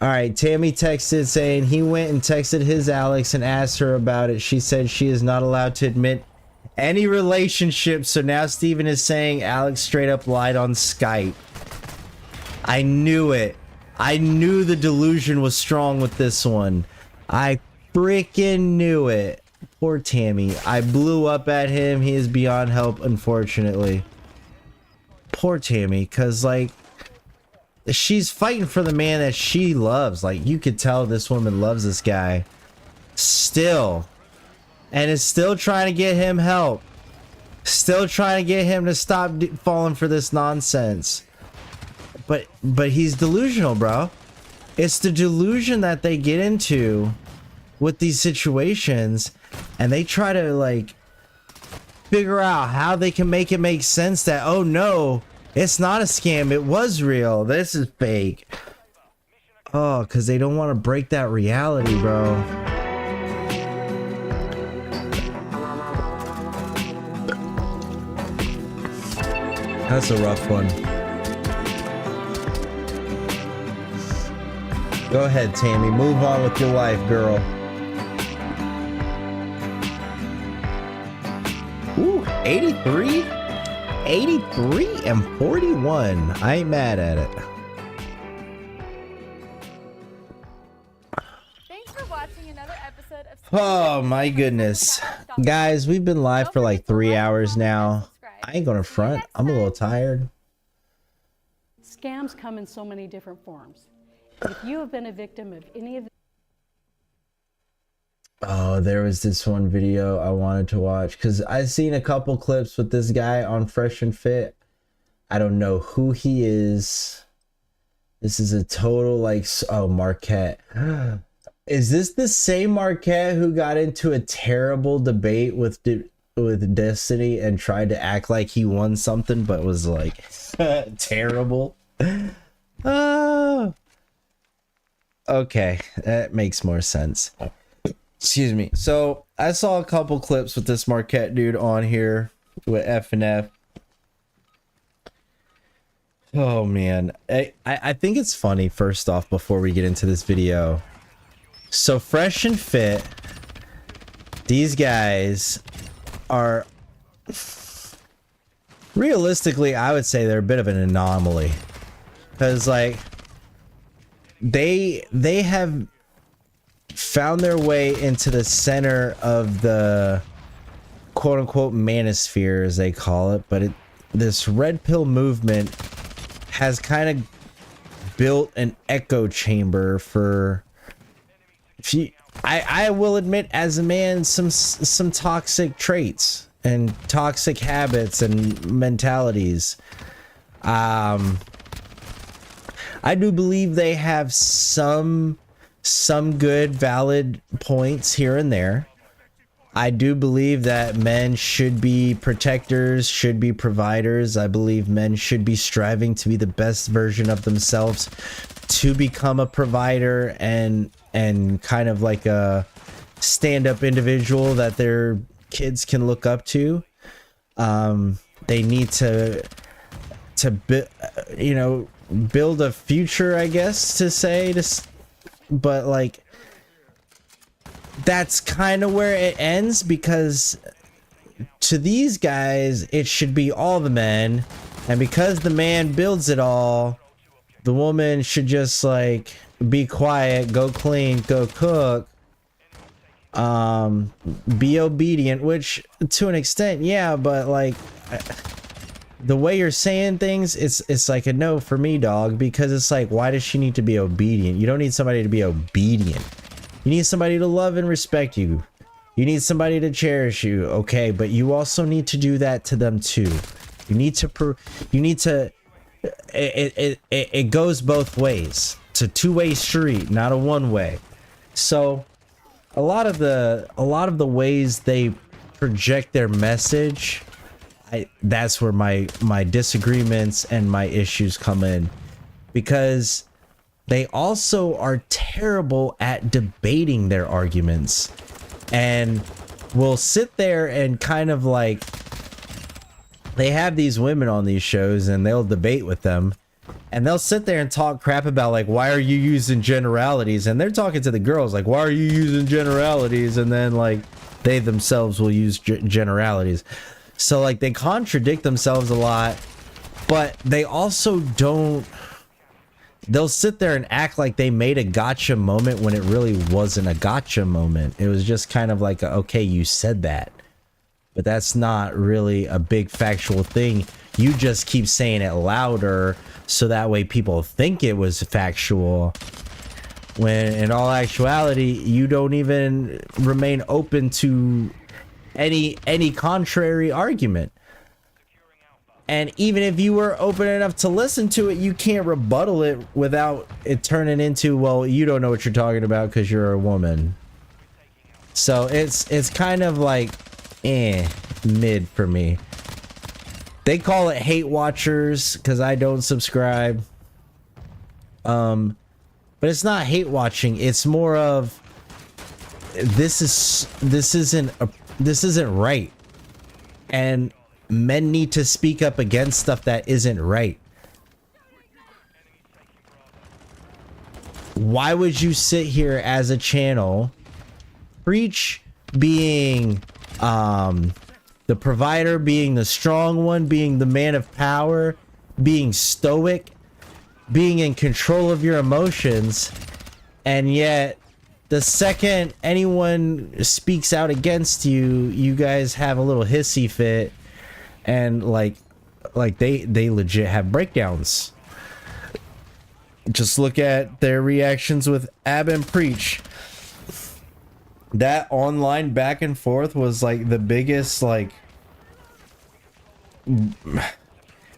All right, Tammy texted saying he went and texted his Alex and asked her about it. She said she is not allowed to admit any relationship. So now Steven is saying Alex straight up lied on Skype. I knew it. I knew the delusion was strong with this one. I freaking knew it. Poor Tammy. I blew up at him. He is beyond help, unfortunately. Poor Tammy, because, like, she's fighting for the man that she loves. Like, you could tell this woman loves this guy. Still. And is still trying to get him help. Still trying to get him to stop falling for this nonsense. But he's delusional, bro. It's the delusion that they get into with these situations, and they try to, like, figure out how they can make it make sense that, oh no, it's not a scam, it was real, this is fake. Oh, because they don't want to break that reality, bro. That's a rough one. Go ahead, Tammy. Move on with your life, girl. Ooh, 83? 83 and 41. I ain't mad at it. Thanks for watching another episode of Oh my goodness. Guys, we've been live for like 3 hours now. I ain't gonna front. I'm a little tired. scams come in so many different forms. If you have been a victim of any of Oh, there was this one video I wanted to watch because I've seen a couple clips with this guy on Fresh and Fit. I don't know who he is. This is a total like, oh, Marquette. Is this the same Marquette who got into a terrible debate with Destiny and tried to act like he won something but was like terrible? Okay, that makes more sense. Excuse me. So I saw a couple clips with this Marquette dude on here with FNF. Oh man, I think it's funny. First off, before we get into this video, so Fresh and Fit, these guys are realistically, I would say they're a bit of an anomaly, because like they have found their way into the center of the quote-unquote manosphere, as they call it, but this red pill movement has kind of built an echo chamber for, I will admit, as a man, some toxic traits and toxic habits and mentalities. I do believe they have some good valid points here and there. I do believe that men should be protectors, should be providers. I believe men should be striving to be the best version of themselves to become a provider and kind of like a stand-up individual that their kids can look up to. They need to build a future, I guess, to say, but like that's kind of where it ends, because to these guys it should be all the men, and because the man builds it all, the woman should just like be quiet, go clean, go cook, be obedient, which to an extent, yeah, but like the way you're saying things, it's like a no for me, dog, because it's like, why does she need to be obedient? You don't need somebody to be obedient. You need somebody to love and respect you. You need somebody to cherish you, okay? But you also need to do that to them too. It goes both ways. It's a two-way street, not a one-way. So a lot of the ways they project their message, that's where my disagreements and my issues come in, because they also are terrible at debating their arguments, and will sit there and kind of like, they have these women on these shows and they'll debate with them, and they'll sit there and talk crap about like, why are you using generalities? And they're talking to the girls like, why are you using generalities? And then like they themselves will use generalities. So like they contradict themselves a lot, but they also don't. They'll sit there and act like they made a gotcha moment when it really wasn't a gotcha moment. It was just kind of like, okay, you said that, but that's not really a big factual thing. You just keep saying it louder so that way people think it was factual, when in all actuality you don't even remain open to any contrary argument. And even if you were open enough to listen to it, you can't rebuttal it without it turning into, well, you don't know what you're talking about because you're a woman. So it's kind of like mid for me. They call it hate watchers because I don't subscribe. But it's not hate watching. It's more of this isn't right. And men need to speak up against stuff that isn't right. Why would you sit here as a channel, preach being the provider, being the strong one, being the man of power, being stoic, being in control of your emotions, and yet the second anyone speaks out against you, you guys have a little hissy fit, and like they legit have breakdowns. Just look at their reactions with Ab and Preach. That online back and forth was like the biggest like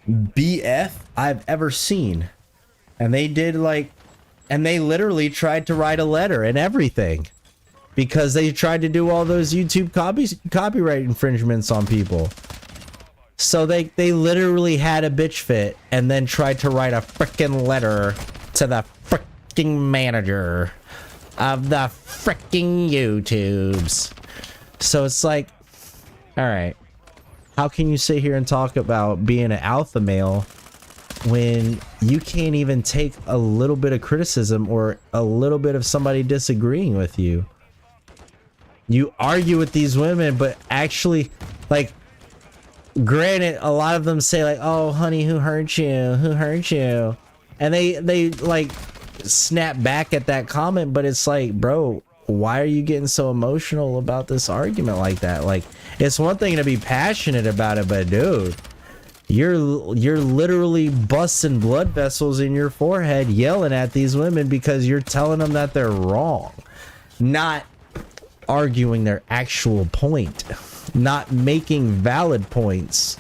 BF I've ever seen. And they did like, and they literally tried to write a letter and everything because they tried to do all those YouTube copyright infringements on people. So they literally had a bitch fit and then tried to write a freaking letter to the freaking manager of the freaking YouTubes. So it's like, all right, how can you sit here and talk about being an alpha male when you can't even take a little bit of criticism or a little bit of somebody disagreeing with you? You argue with these women, but actually, like, granted, a lot of them say like, oh honey, who hurt you, who hurt you, and they like snap back at that comment, but it's like, bro, why are you getting so emotional about this argument like that? Like, it's one thing to be passionate about it, but dude, you're literally busting blood vessels in your forehead yelling at these women because you're telling them that they're wrong, not arguing their actual point, not making valid points.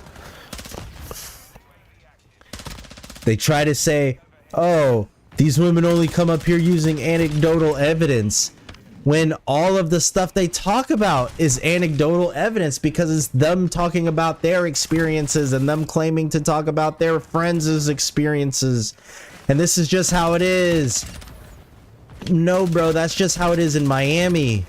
They try to say, oh, these women only come up here using anecdotal evidence, when all of the stuff they talk about is anecdotal evidence because it's them talking about their experiences and them claiming to talk about their friends' experiences. And this is just how it is. No, bro, that's just how it is in Miami.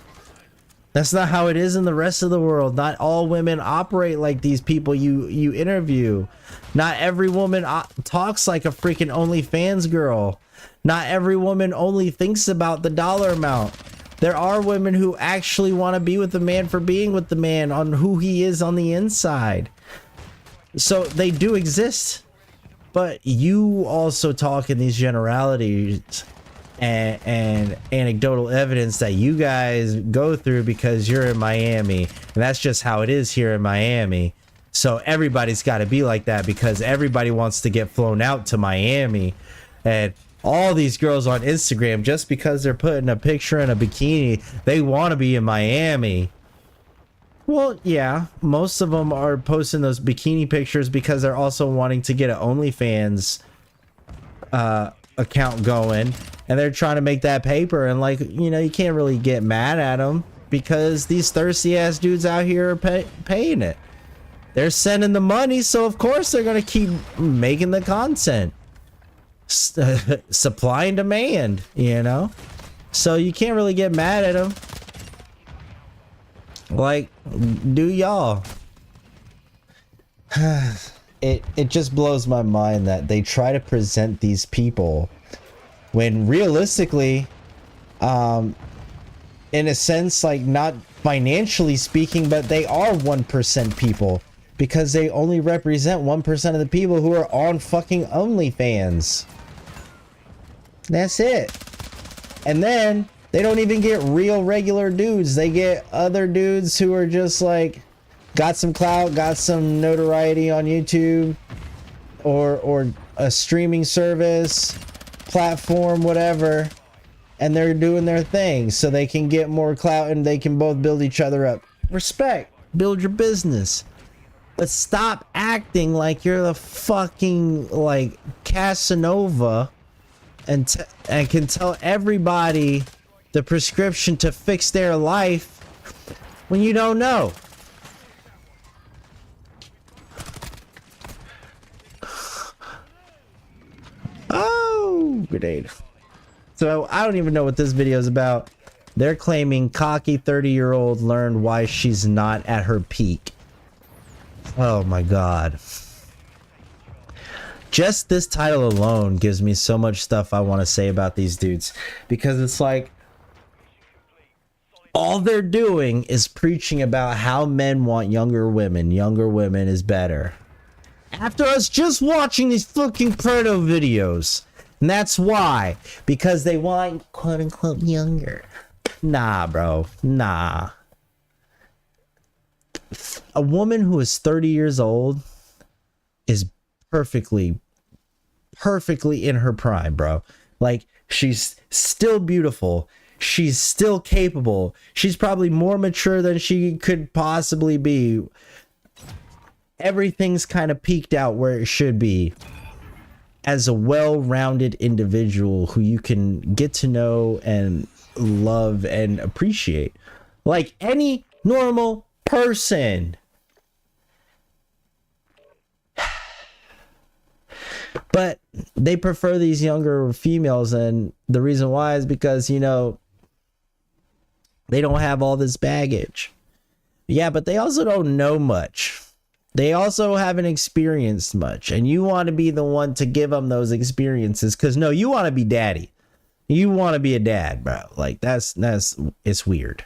That's not how it is in the rest of the world. Not all women operate like these people you interview. Not every woman talks like a freaking OnlyFans girl. Not every woman only thinks about the dollar amount. There are women who actually want to be with the man for being with the man on who he is on the inside. So they do exist. But you also talk in these generalities and anecdotal evidence that you guys go through because you're in Miami, and that's just how it is here in Miami. So everybody's got to be like that because everybody wants to get flown out to Miami. And all these girls on Instagram, just because they're putting a picture in a bikini, they want to be in Miami. Well, yeah, most of them are posting those bikini pictures because they're also wanting to get an OnlyFans account going, and they're trying to make that paper. And like, you know, you can't really get mad at them because these thirsty ass dudes out here are paying it. They're sending the money, so of course they're gonna keep making the content. Supply and demand, you know, so you can't really get mad at them. Like, do y'all? It just blows my mind that they try to present these people when realistically, in a sense, like, not financially speaking, but they are 1% people because they only represent 1% of the people who are on fucking OnlyFans. That's it. And then they don't even get real regular dudes. They get other dudes who are just like got some clout, got some notoriety on YouTube or a streaming service, platform, whatever, and they're doing their thing so they can get more clout and they can both build each other up. Respect. Build your business. But stop acting like you're the fucking like Casanova and can tell everybody the prescription to fix their life when you don't know. Oh, grenade. So I don't even know what this video is about. They're claiming cocky 30-year-old learned why she's not at her peak. Oh my god. Just this title alone gives me so much stuff I want to say about these dudes, because it's like all they're doing is preaching about how men want younger women is better, after us just watching these fucking Predator videos. And that's why, because they want quote unquote younger. Nah, bro, nah. A woman who is 30 years old is perfectly in her prime, bro. Like, she's still beautiful. She's still capable. She's probably more mature than she could possibly be. Everything's kind of peaked out where it should be as a well-rounded individual who you can get to know and love and appreciate like any normal person. But they prefer these younger females, and the reason why is because, you know, they don't have all this baggage. Yeah, but they also don't know much. They also haven't experienced much, and you want to be the one to give them those experiences, because no, you want to be daddy. You want to be a dad, bro. Like, that's it's weird.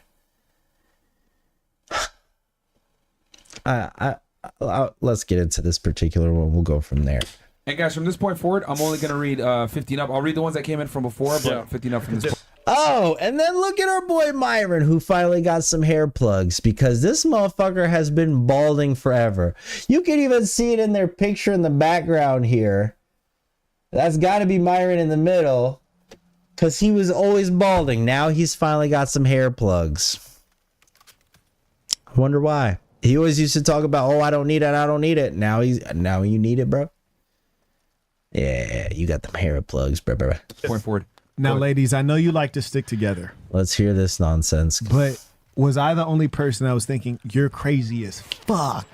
Let's get into this particular one. We'll go from there. And guys, from this point forward, I'm only gonna read 15 up. I'll read the ones that came in from before, but 15 up from this point. Oh, and then look at our boy Myron, who finally got some hair plugs, because this motherfucker has been balding forever. You can even see it in their picture in the background here. That's got to be Myron in the middle, because he was always balding. Now he's finally got some hair plugs. I wonder why. He always used to talk about, oh, I don't need it, I don't need it. Now you need it, bro. Yeah, you got them hair plugs, bro. Point forward. Now, ladies, I know you like to stick together. Let's hear this nonsense. But was I the only person that was thinking, you're crazy as fuck,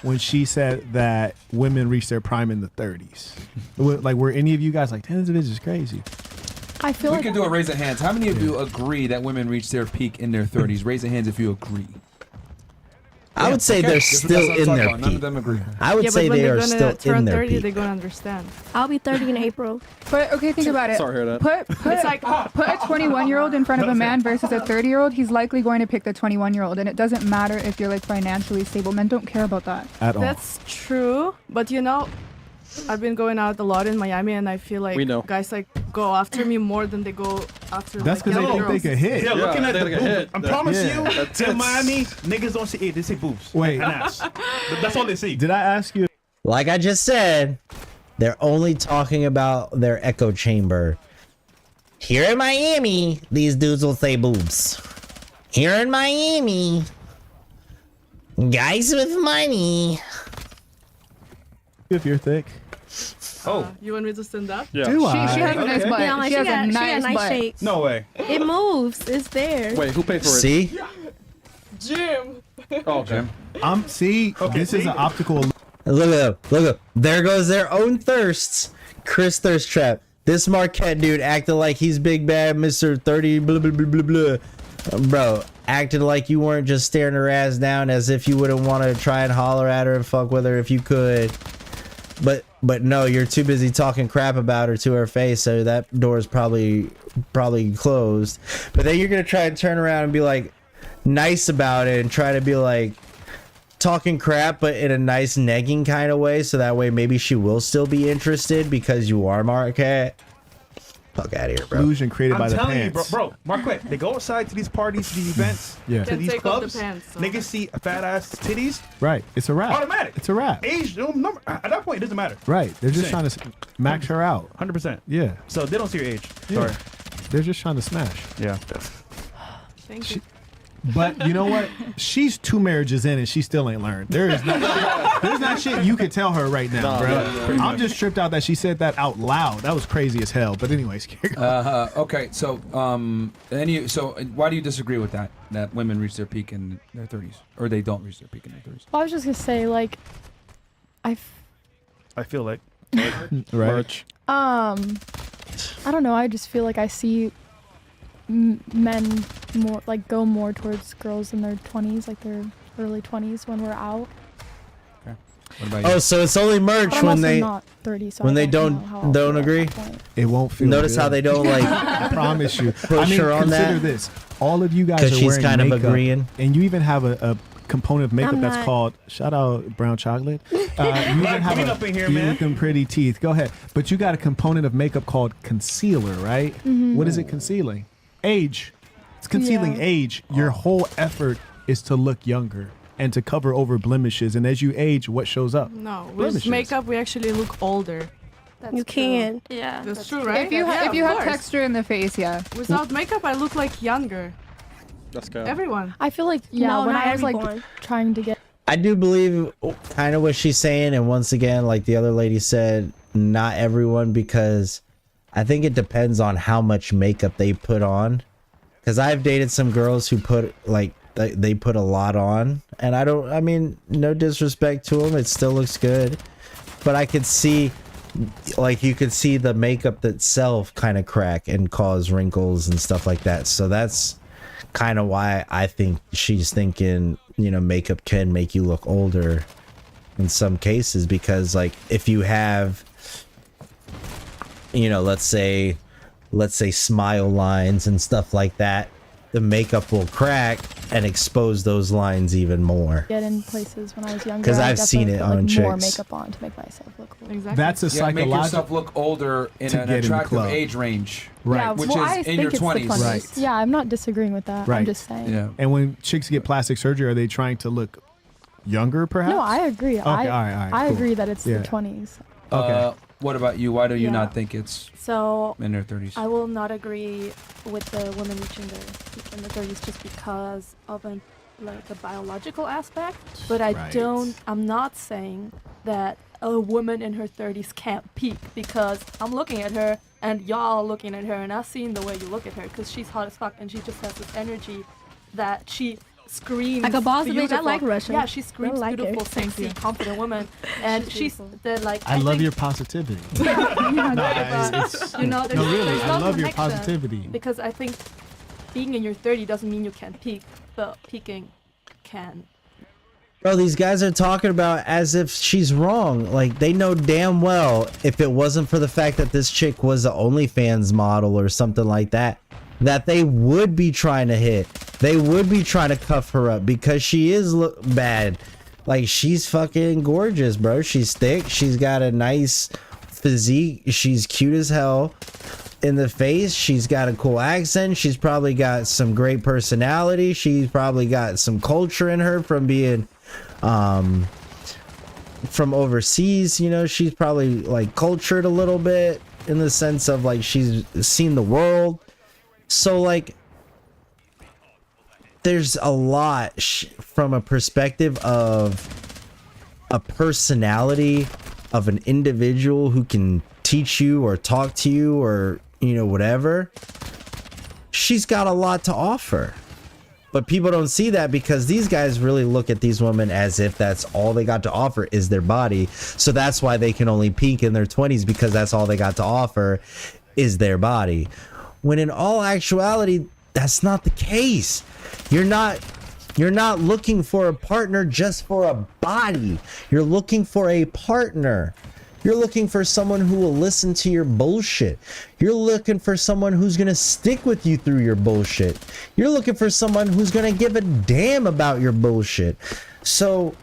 when she said that women reach their prime in the 30s? Like, were any of you guys like, damn, this bitch is crazy? I feel We like can do a raise of hands. How many of you agree that women reach their peak in their 30s? Raise of hands if you agree. I would say they're still in their None of peak. them agree. I would say they are still in their peak. They're gonna understand. I'll be 30 in April. But okay, think about it. Sorry to hear that. Put a 21-year-old in front of a man versus a 30-year-old. He's likely going to pick the 21-year-old, and it doesn't matter if you're like financially stable. Men don't care about that. At all. That's true, but you know, I've been going out a lot in Miami, and I feel like guys like go after me more than they go after. That's because like, they think girls. they can hit. Yeah, looking at the boobs. I promise you, That's in Miami, niggas don't see it. They see boobs. Wait. And ass. That's all they see. Did I ask you? Like I just said, they're only talking about their echo chamber. Here in Miami, these dudes will say boobs. Here in Miami, guys with money. If you're thick. Oh, you want me to stand up? Yeah. Do I? She has a nice butt. Yeah, like, she has got a nice butt. shape. No way. It moves. It's there. Wait, who paid for it? See? Jim. Oh, Jim. This is an optical. Look at them. Look at them. There goes their own thirsts. Chris Thirst Trap. This Marquette dude acted like he's big bad Mr. 30 blah blah blah blah blah. Bro, acted like you weren't just staring her ass down as if you wouldn't want to try and holler at her and fuck with her if you could. But no, you're too busy talking crap about her to her face, so that door is probably closed. But then you're gonna try and turn around and be like nice about it and try to be like talking crap, but in a nice negging kind of way, so that way maybe she will still be interested because you are Marquette. Fuck out of here, bro. Illusion created by I'm the telling you, pants. bro, Marquette, they go outside to these parties, to these events, Yeah. to Can these take off the clubs. pants, so. Niggas see fat ass titties. Right. It's a wrap. Automatic. It's a wrap. Age, no number. At that point, it doesn't matter. Right. They're just Same. trying to max her out. 100%. Yeah. So they don't see your age. Yeah. Sorry. They're just trying to smash. Yeah. Thank you. But you know what? She's 2 marriages in and she still ain't learned. There's not shit you could tell her right now, No, bro. yeah, pretty I'm much. just tripped out that she said that out loud. That was crazy as hell. But anyways, Okay, so why do you disagree with that women reach their peak in their 30s, or they don't reach their peak in their 30s? Well, I was just gonna say, like, I feel like. Right. I don't know. I just feel like I see men more like go more towards girls in their 20s, like their early 20s when we're out. What about you? Oh, so it's only merch But I'm when also they not 30, so when I they don't know how I'll don't feel at agree. that point. It won't feel Notice good. how they don't like. I promise you. Push her on consider that? this. All of you guys 'Cause are she's wearing kind of makeup, agreeing. and you even have a component of makeup I'm that's not. called, shout out brown chocolate. You even have Clean up in here, you man. with them pretty teeth. Go ahead. But you got a component of makeup called concealer, right? Mhm. What is it concealing? Age. It's concealing Yeah. age. Your whole effort is to look younger and to cover over blemishes. And as you age, what shows up? No, with Blemishes. makeup we actually look older. You can. Yeah. That's true, right? If you Yeah, if you of have course. texture in the face, yeah. Without makeup, I look like younger. Let's go. Everyone. I feel like when not I was like everyone. trying to get I do believe kind of what she's saying, and once again, like the other lady said, not everyone, because I think it depends on how much makeup they put on. Because I've dated some girls who put like they put a lot on, and I mean, no disrespect to them, it still looks good, but I could see, like, you could see the makeup itself kind of crack and cause wrinkles and stuff like that. So that's kind of why I think she's thinking, you know, makeup can make you look older in some cases, because like if you have, you know, let's say smile lines and stuff like that, the makeup will crack and expose those lines even more. in places when I was younger. 'Cause I I've seen definitely it put, on like, more chicks. makeup on to make myself look cool. Exactly. That's a Make psychological. yourself look older in to an get in the attractive club. age range. Right. Yeah, Which well, I is in think your it's the 20s. 20s. Right. Yeah, I'm not disagreeing with that. Right. I'm just saying. Yeah. And when chicks get plastic surgery, are they trying to look younger, perhaps? No, I agree. Okay, all right, I cool. agree that it's Yeah. the 20s. Okay. What about you? Why do you Yeah. not think it's So in their 30s? I will not agree with the women reaching their peak in the 30s just because of the biological aspect. But I'm not saying that a woman in her 30s can't peak, because I'm looking at her and y'all looking at her and I've seen the way you look at her, because she's hot as fuck and she just has this energy that she screams Like a boss bitch. I beautiful. like Russia. Yeah, she screams I like her. beautiful, sexy, confident woman, and she's the like. I love think- your positivity. Yeah, it's- you know, no, there's, really, there's I no love your connection, positivity. because I think being in your 30 doesn't mean you can't peak, but peaking can. Bro, these guys are talking about as if she's wrong. Like, they know damn well if it wasn't for the fact that this chick was an OnlyFans model or something like that, that they would be trying to hit. They would be trying to cuff her up because she is bad. Like, she's fucking gorgeous, bro. She's thick. She's got a nice physique. She's cute as hell in the face. She's got a cool accent. She's probably got some great personality. She's probably got some culture in her from being from overseas. You know, she's probably like cultured a little bit in the sense of like she's seen the world. So like there's a lot from a perspective of a personality of an individual who can teach you or talk to you or, you know, whatever. She's got a lot to offer. But people don't see that because these guys really look at these women as if that's all they got to offer is their body. So that's why they can only peak in their 20s, because that's all they got to offer is their body. When in all actuality, that's not the case. You're not looking for a partner just for a body. You're looking for a partner. You're looking for someone who will listen to your bullshit. You're looking for someone who's going to stick with you through your bullshit. You're looking for someone who's going to give a damn about your bullshit. So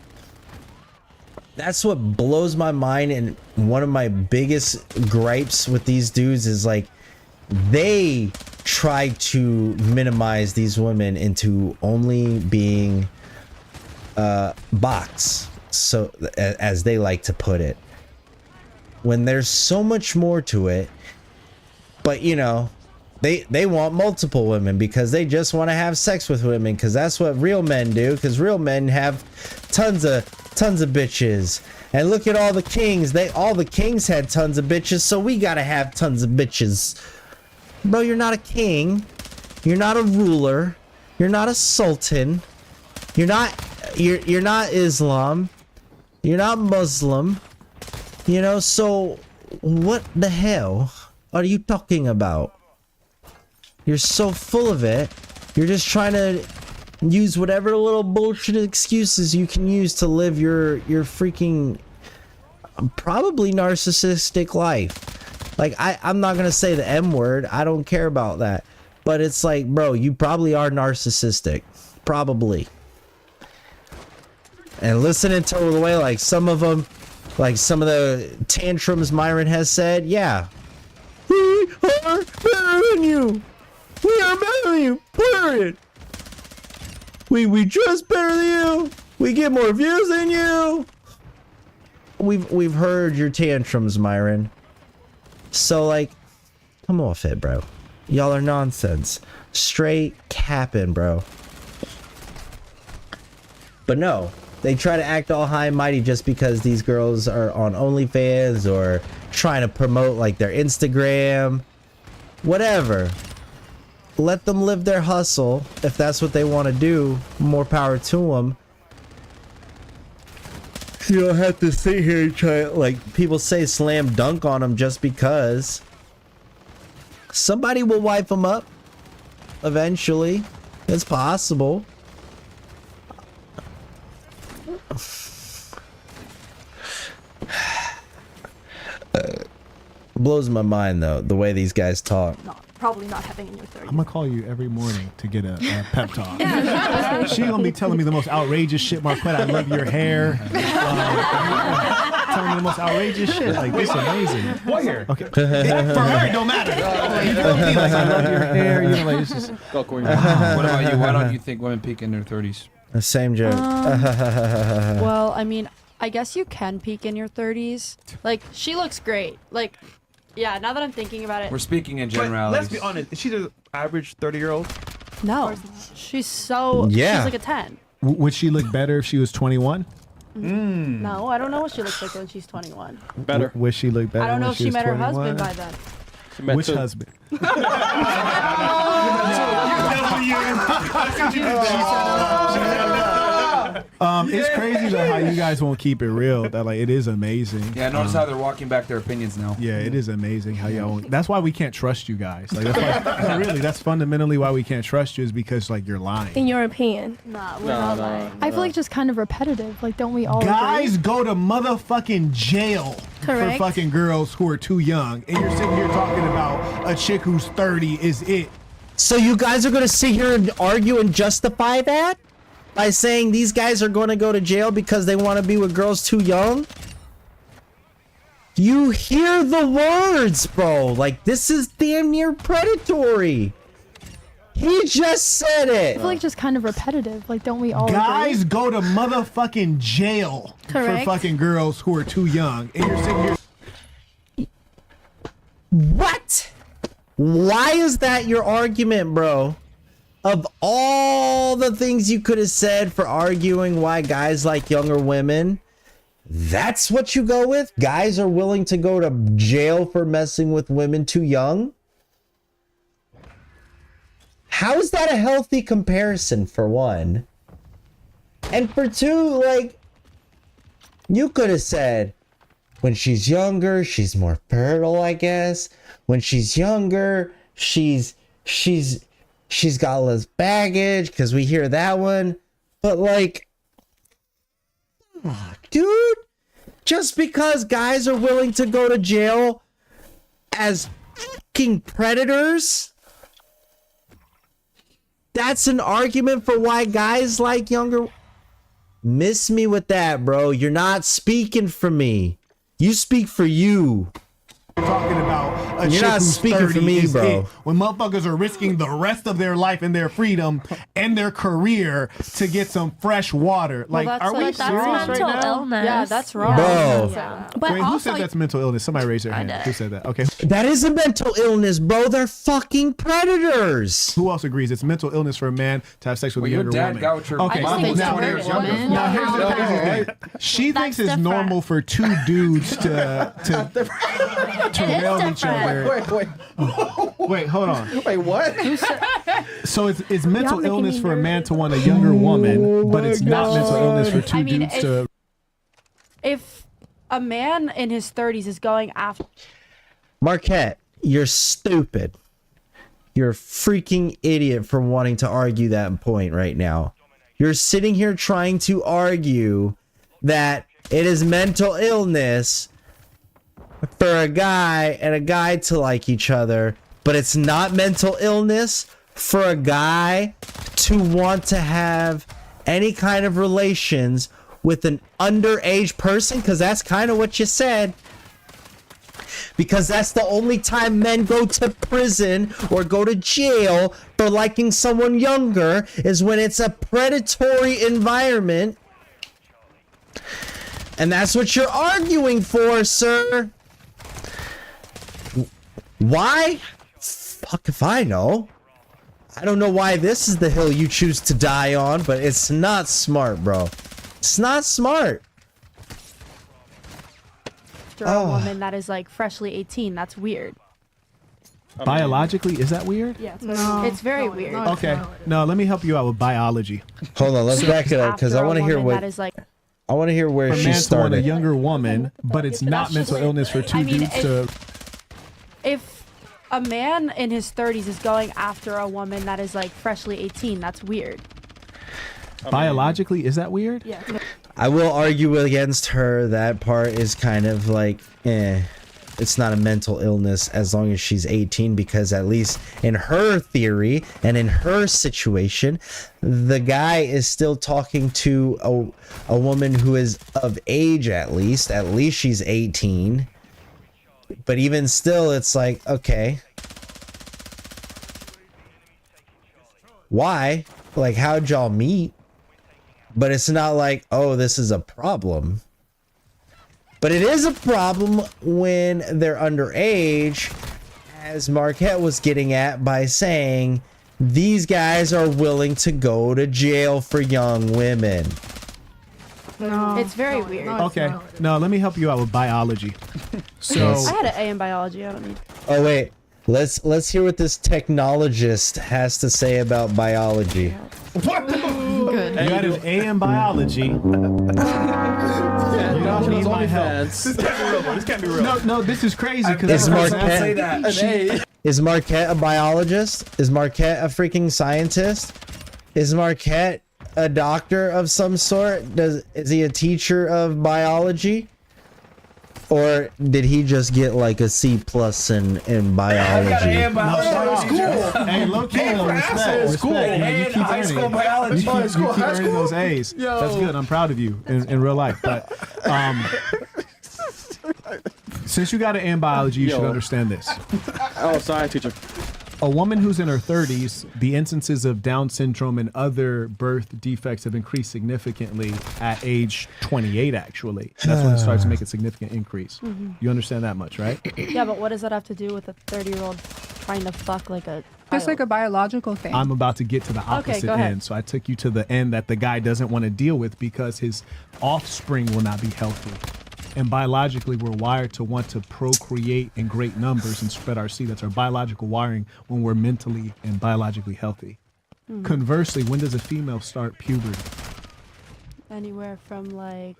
that's what blows my mind, and one of my biggest gripes with these dudes is like they try to minimize these women into only being bots, so as they like to put it, when there's so much more to it. But you know, they want multiple women because they just want to have sex with women, because that's what real men do, because real men have tons of bitches. And look at all the kings, all the kings had tons of bitches, so we gotta have tons of bitches. Bro, you're not a king, you're not a ruler, you're not a sultan, you're not Islam, you're not Muslim. You know, so what the hell are you talking about? You're so full of it. You're just trying to use whatever little bullshit excuses you can use to live your freaking probably narcissistic life. Like, I'm not gonna say the M word. I don't care about that. But it's like, bro, you probably are narcissistic. Probably. And listening to the way like some of them, like some of the tantrums Myron has said, yeah. We are better than you. We are better than you. Period. We just better than you. We get more views than you. We've heard your tantrums, Myron. So like, come off it, bro. Y'all are nonsense. Straight capping, bro. But no, they try to act all high and mighty just because these girls are on OnlyFans or trying to promote like their Instagram. Whatever. Let them live their hustle. If that's what they want to do, more power to them. You don't have to sit here and try, like people say, slam dunk on them just because. Somebody will wipe them up eventually. It's possible. Blows my mind though, the way these guys talk. Probably not having in your 30s. I'm gonna call you every morning to get a pep talk. She gonna be telling me the most outrageous shit, Marquette. I love your hair. Telling me the most outrageous shit. Like, this is amazing. What hair? Okay. For her, it don't matter. You know me, like, I love your hair. You know, like, it's just. What about you? Why don't you think women peak in their 30s? The same joke. Well, I mean, I guess you can peak in your 30s. Like, she looks great. Like, yeah, now that I'm thinking about it. We're speaking in But generalities. let's be honest. Is she the average 30-year-old? No. She's so. Yeah. She's like a 10. Would she look better if she was 21? No, I don't know what she looks like when she's 21. Better. Would she look better? I don't know when if she was met her 21? husband by then. Which husband? It's crazy though how you guys won't keep it real. That like it is amazing. Yeah, notice how they're walking back their opinions now. Yeah, it is amazing how y'all won't. That's why we can't trust you guys. Like that's why, really, that's fundamentally why we can't trust you is because like you're lying. In your opinion. Nah, we're not lying. I feel like just kind of repetitive. Like, don't we all Guys agree? go to motherfucking jail Correct. for fucking girls who are too young, and you're sitting here talking about a chick who's 30 is it. So you guys are gonna sit here and argue and justify that? By saying these guys are gonna go to jail because they want to be with girls too young? You hear the words, bro. Like, this is damn near predatory. He just said I it. feel like just kind of repetitive. Like, don't we all Guys agree? go to motherfucking jail Correct. for fucking girls who are too young, and you're sitting here. What? Why is that your argument, bro? Of all the things you could have said for arguing why guys like younger women, that's what you go with? Guys are willing to go to jail for messing with women too young? How is that a healthy comparison, for one? And for two, like, you could have said, when she's younger, she's more fertile, I guess. When she's younger, she's got less baggage, because we hear that one. But like, dude, just because guys are willing to go to jail as fucking predators, that's an argument for why guys like younger. Miss me with that, bro. You're not speaking for me. You speak for you. Talking about a You're chick not who's speaking 30 for me, is bro. it. When motherfuckers are risking the rest of their life and their freedom and their career to get some fresh water. Like, are we serious right now? Yeah, that's wrong. Bro. Yeah. Wait, who said that's mental illness? Somebody raise their hand. did. Who said that? Okay. That is a mental illness, bro. They're fucking predators. Who else agrees it's mental illness for a man to have sex with Well, a your younger dad woman? got with your Okay, mom who's 20 years younger. Now here's the crazy thing. She thinks it's normal for two dudes to rail each other. Wait, hold on. Wait, what? So it's mental making illness me for a man to want a younger woman, but it's not mental illness for two I mean, dudes to. If a man in his 30s is going after. Marquette, you're stupid. You're a freaking idiot for wanting to argue that point right now. You're sitting here trying to argue that it is mental illness for a guy and a guy to like each other, but it's not mental illness for a guy to want to have any kind of relations with an underage person, because that's kind of what you said. Because that's the only time men go to prison or go to jail for liking someone younger, is when it's a predatory environment. And that's what you're arguing for, sir. Why? Fuck if I know. I don't know why this is the hill you choose to die on, but it's not smart, bro. It's not smart. After a woman that is like freshly 18, that's weird. Biologically, is that weird? Yeah, it's very weird. Okay. No, let me help you out with biology. Hold on, let's back it up because I want to hear what. That is like, I want to hear where a she man to want a started. younger woman, but it's not mental illness for two dudes to. if a man in his 30s is going after a woman that is like freshly 18, that's weird. Biologically, is that weird? Yeah. I will argue against her. That part is kind of like, it's not a mental illness as long as she's 18, because at least in her theory and in her situation, the guy is still talking to a woman who is of age, at least she's 18. But even still, it's like, okay, why? Like, how'd y'all meet? But it's not like, oh, this is a problem. But it is a problem when they're underage, as Marquette was getting at by saying these guys are willing to go to jail for young women. No, it's very weird. Okay. No, let me help you out with biology. So I had an A in biology. I don't need. Oh wait, let's hear what this technologist has to say about biology. What? Good. You got an A in biology. You don't need my help. This can't be real. This can't be real. No, this is crazy. Is Is Marquette a biologist? Is Marquette a freaking scientist? Is Marquette a doctor of some sort? Is he a teacher of biology? Or did he just get like a C+ in biology? Hey, low key, respect. Man, you keep earning. You keep earning those A's. That's good. I'm proud of you in real life. But since you got an A in biology, you should understand this. Oh, science teacher. A woman who's in her 30s, the instances of Down syndrome and other birth defects have increased significantly at age 28, actually. That's when it starts to make a significant increase. You understand that much, right? Yeah, but what does that have to do with a 30-year-old trying to fuck like a Just like a biological thing. I'm about to get to the opposite go ahead. end. So I took you to the end that the guy doesn't want to deal with because his offspring will not be healthy. And biologically, we're wired to want to procreate in great numbers and spread our seed. That's our biological wiring when we're mentally and biologically healthy. Mhm. Conversely, when does a female start puberty? Anywhere from like.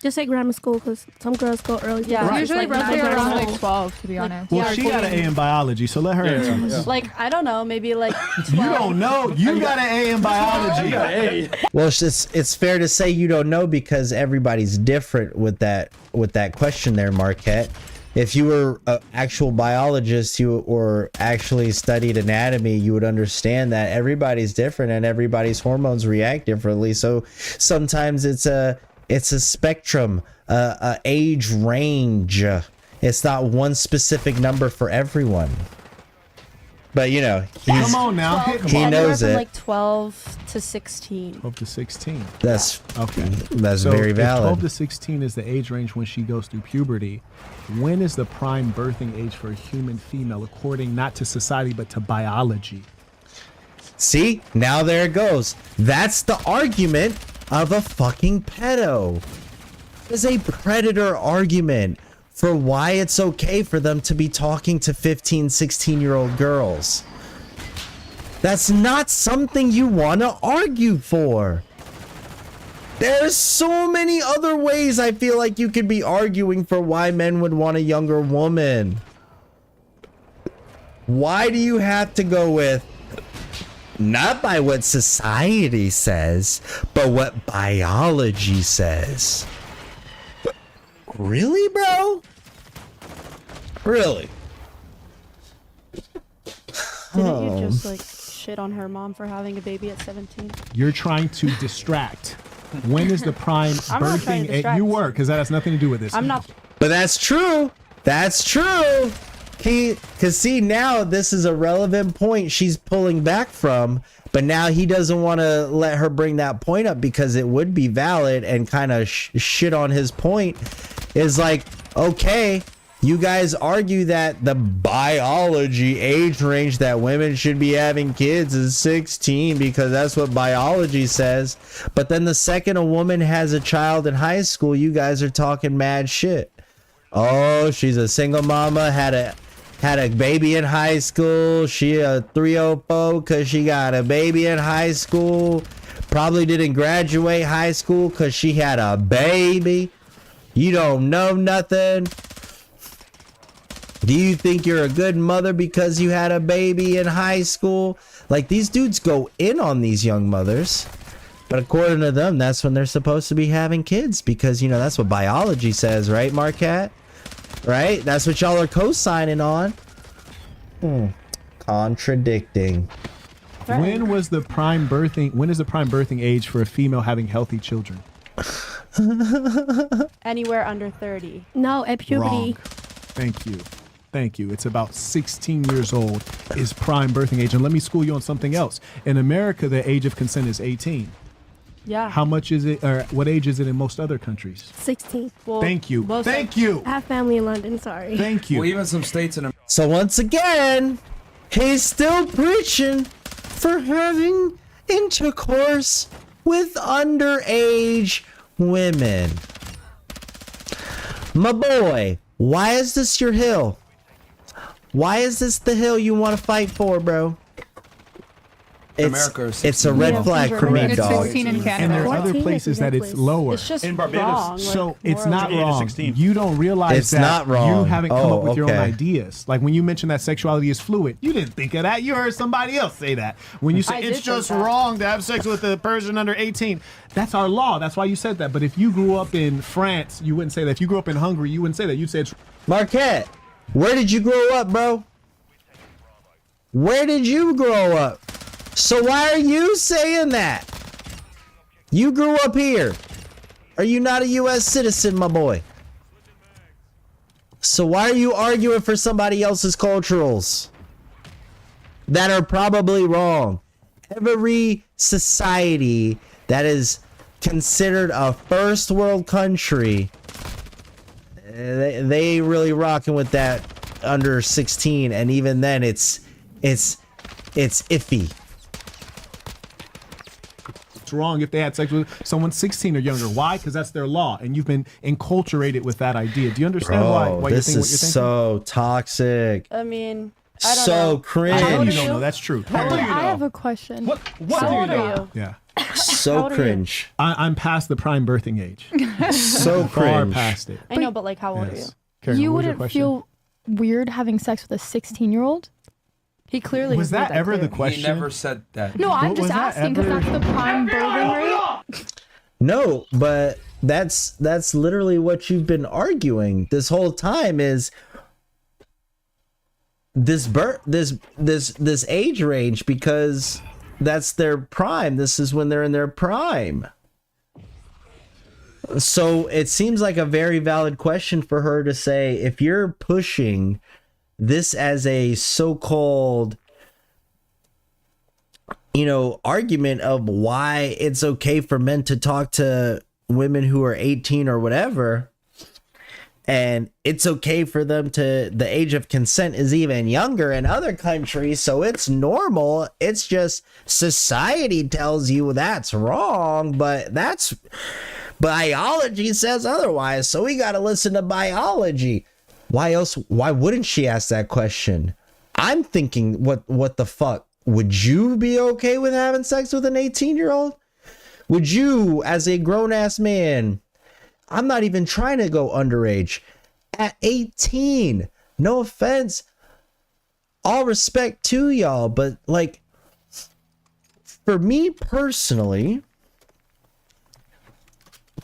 Just say grammar school, because some girls go early. Yeah, Right. Usually like roughly 9 years around old. like 12, to be honest. Well, she got an A in biology, so let her answer this. Like, I don't know, maybe like 12. You don't know. You got an A in biology. Well, it's fair to say you don't know because everybody's different with that question there, Marquette. If you were an actual biologist, or actually studied anatomy, you would understand that everybody's different and everybody's hormones react differently. So sometimes it's a spectrum, age range. It's not one specific number for everyone. But you know, Come on now. he knows from it. like 12 to 16. 12 to 16. That's okay. That's So very if valid. 12 to 16 is the age range when she goes through puberty. When is the prime birthing age for a human female, according not to society but to biology? See, now there it goes. That's the argument of a fucking pedo. It's a predator argument for why it's okay for them to be talking to 15, 16-year-old girls. That's not something you want to argue for. There's so many other ways I feel like you could be arguing for why men would want a younger woman. Why do you have to go with not by what society says, but what biology says? Really, bro? Really? Didn't you just like shit on her mom for having a baby at 17? You're trying to distract. When is the prime I'm not trying to birthing age? distract. You were, because that has nothing to do with this. I'm not. But that's true. That's true. Because see, now this is a relevant point she's pulling back from, but now he doesn't want to let her bring that point up because it would be valid and kind of shit on his point. Is like, okay, You guys argue that the biology age range that women should be having kids is 16 because that's what biology says. But then the second a woman has a child in high school, you guys are talking mad shit. Oh, she's a single mama, had a baby in high school. She a 304 because she got a baby in high school. Probably didn't graduate high school because she had a baby. You don't know nothing. Do you think you're a good mother because you had a baby in high school? Like, these dudes go in on these young mothers. But according to them, that's when they're supposed to be having kids because, you know, that's what biology says, right, Marquette? Right? That's what y'all are co-signing on. Contradicting. When is the prime birthing age for a female having healthy children? Anywhere under 30. No, at puberty. Wrong. Thank you. It's about 16 years old is prime birthing age. And let me school you on something else. In America, the age of consent is 18. Yeah. How much is it, or what age is it in most other countries? 16. Well, Thank you. Thank you. I have family in London, sorry. Thank you. Well, even some states in America. So once again, he's still preaching for having intercourse with underage women. My boy, why is this your hill? Why is this the hill you want to fight for, bro? It's a red flag for me, It's dog. 16 in Canada. And there are other 14 places that it's lower. It's just In Barbados. wrong. So like, it's morally. not 8 to wrong. 16. You don't realize It's that not wrong. you haven't come Oh, up with your own okay. ideas. Like when you mentioned that sexuality is fluid, you didn't think of that. You heard somebody else say that. When you say I it's did just think that. wrong to have sex with a person under 18, that's our law. That's why you said that. But if you grew up in France, you wouldn't say that. If you grew up in Hungary, you wouldn't say that. You'd say it's Marquette, where did you grow up, bro? Where did you grow up? So why are you saying that? You grew up here. Are you not a U.S. citizen, my boy? So why are you arguing for somebody else's culturals that are probably wrong? Every society that is considered a first world country, they really rocking with that under 16, and even then it's iffy. It's wrong if they had sex with someone 16 or younger. Why? Because that's their law, and you've been enculturated with that idea. Do you understand why you're This thinking what is you're thinking? so toxic. I mean, I don't So know. cringe. How old You are don't you? know. That's true. How old are you? I have a question. What How do you old know? are you? Yeah. So old are you? cringe. I'm past the prime birthing age. So Far cringe. past it. I know, but like, how old are you? Yes. Karen, You what was your wouldn't question? feel weird having sex with a 16-year-old? He clearly Was has made that ever the clear. question? He never said that. No, I'm What just was that asking because ever? that's the prime birthing rate. No, but that's literally what you've been arguing this whole time is this age range, because that's their prime. This is when they're in their prime. So it seems like a very valid question for her to say, if you're pushing this as a so-called, you know, argument of why it's okay for men to talk to women who are 18 or whatever, and it's okay for them to, the age of consent is even younger in other countries, so it's normal. It's just society tells you that's wrong, but that's biology says otherwise, so we got to listen to biology. Why else? Why wouldn't she ask that question? I'm thinking, what the fuck? Would you be okay with having sex with an 18-year-old? Would you, as a grown-ass man, I'm not even trying to go underage, at 18, no offense, all respect to y'all, but like, for me personally,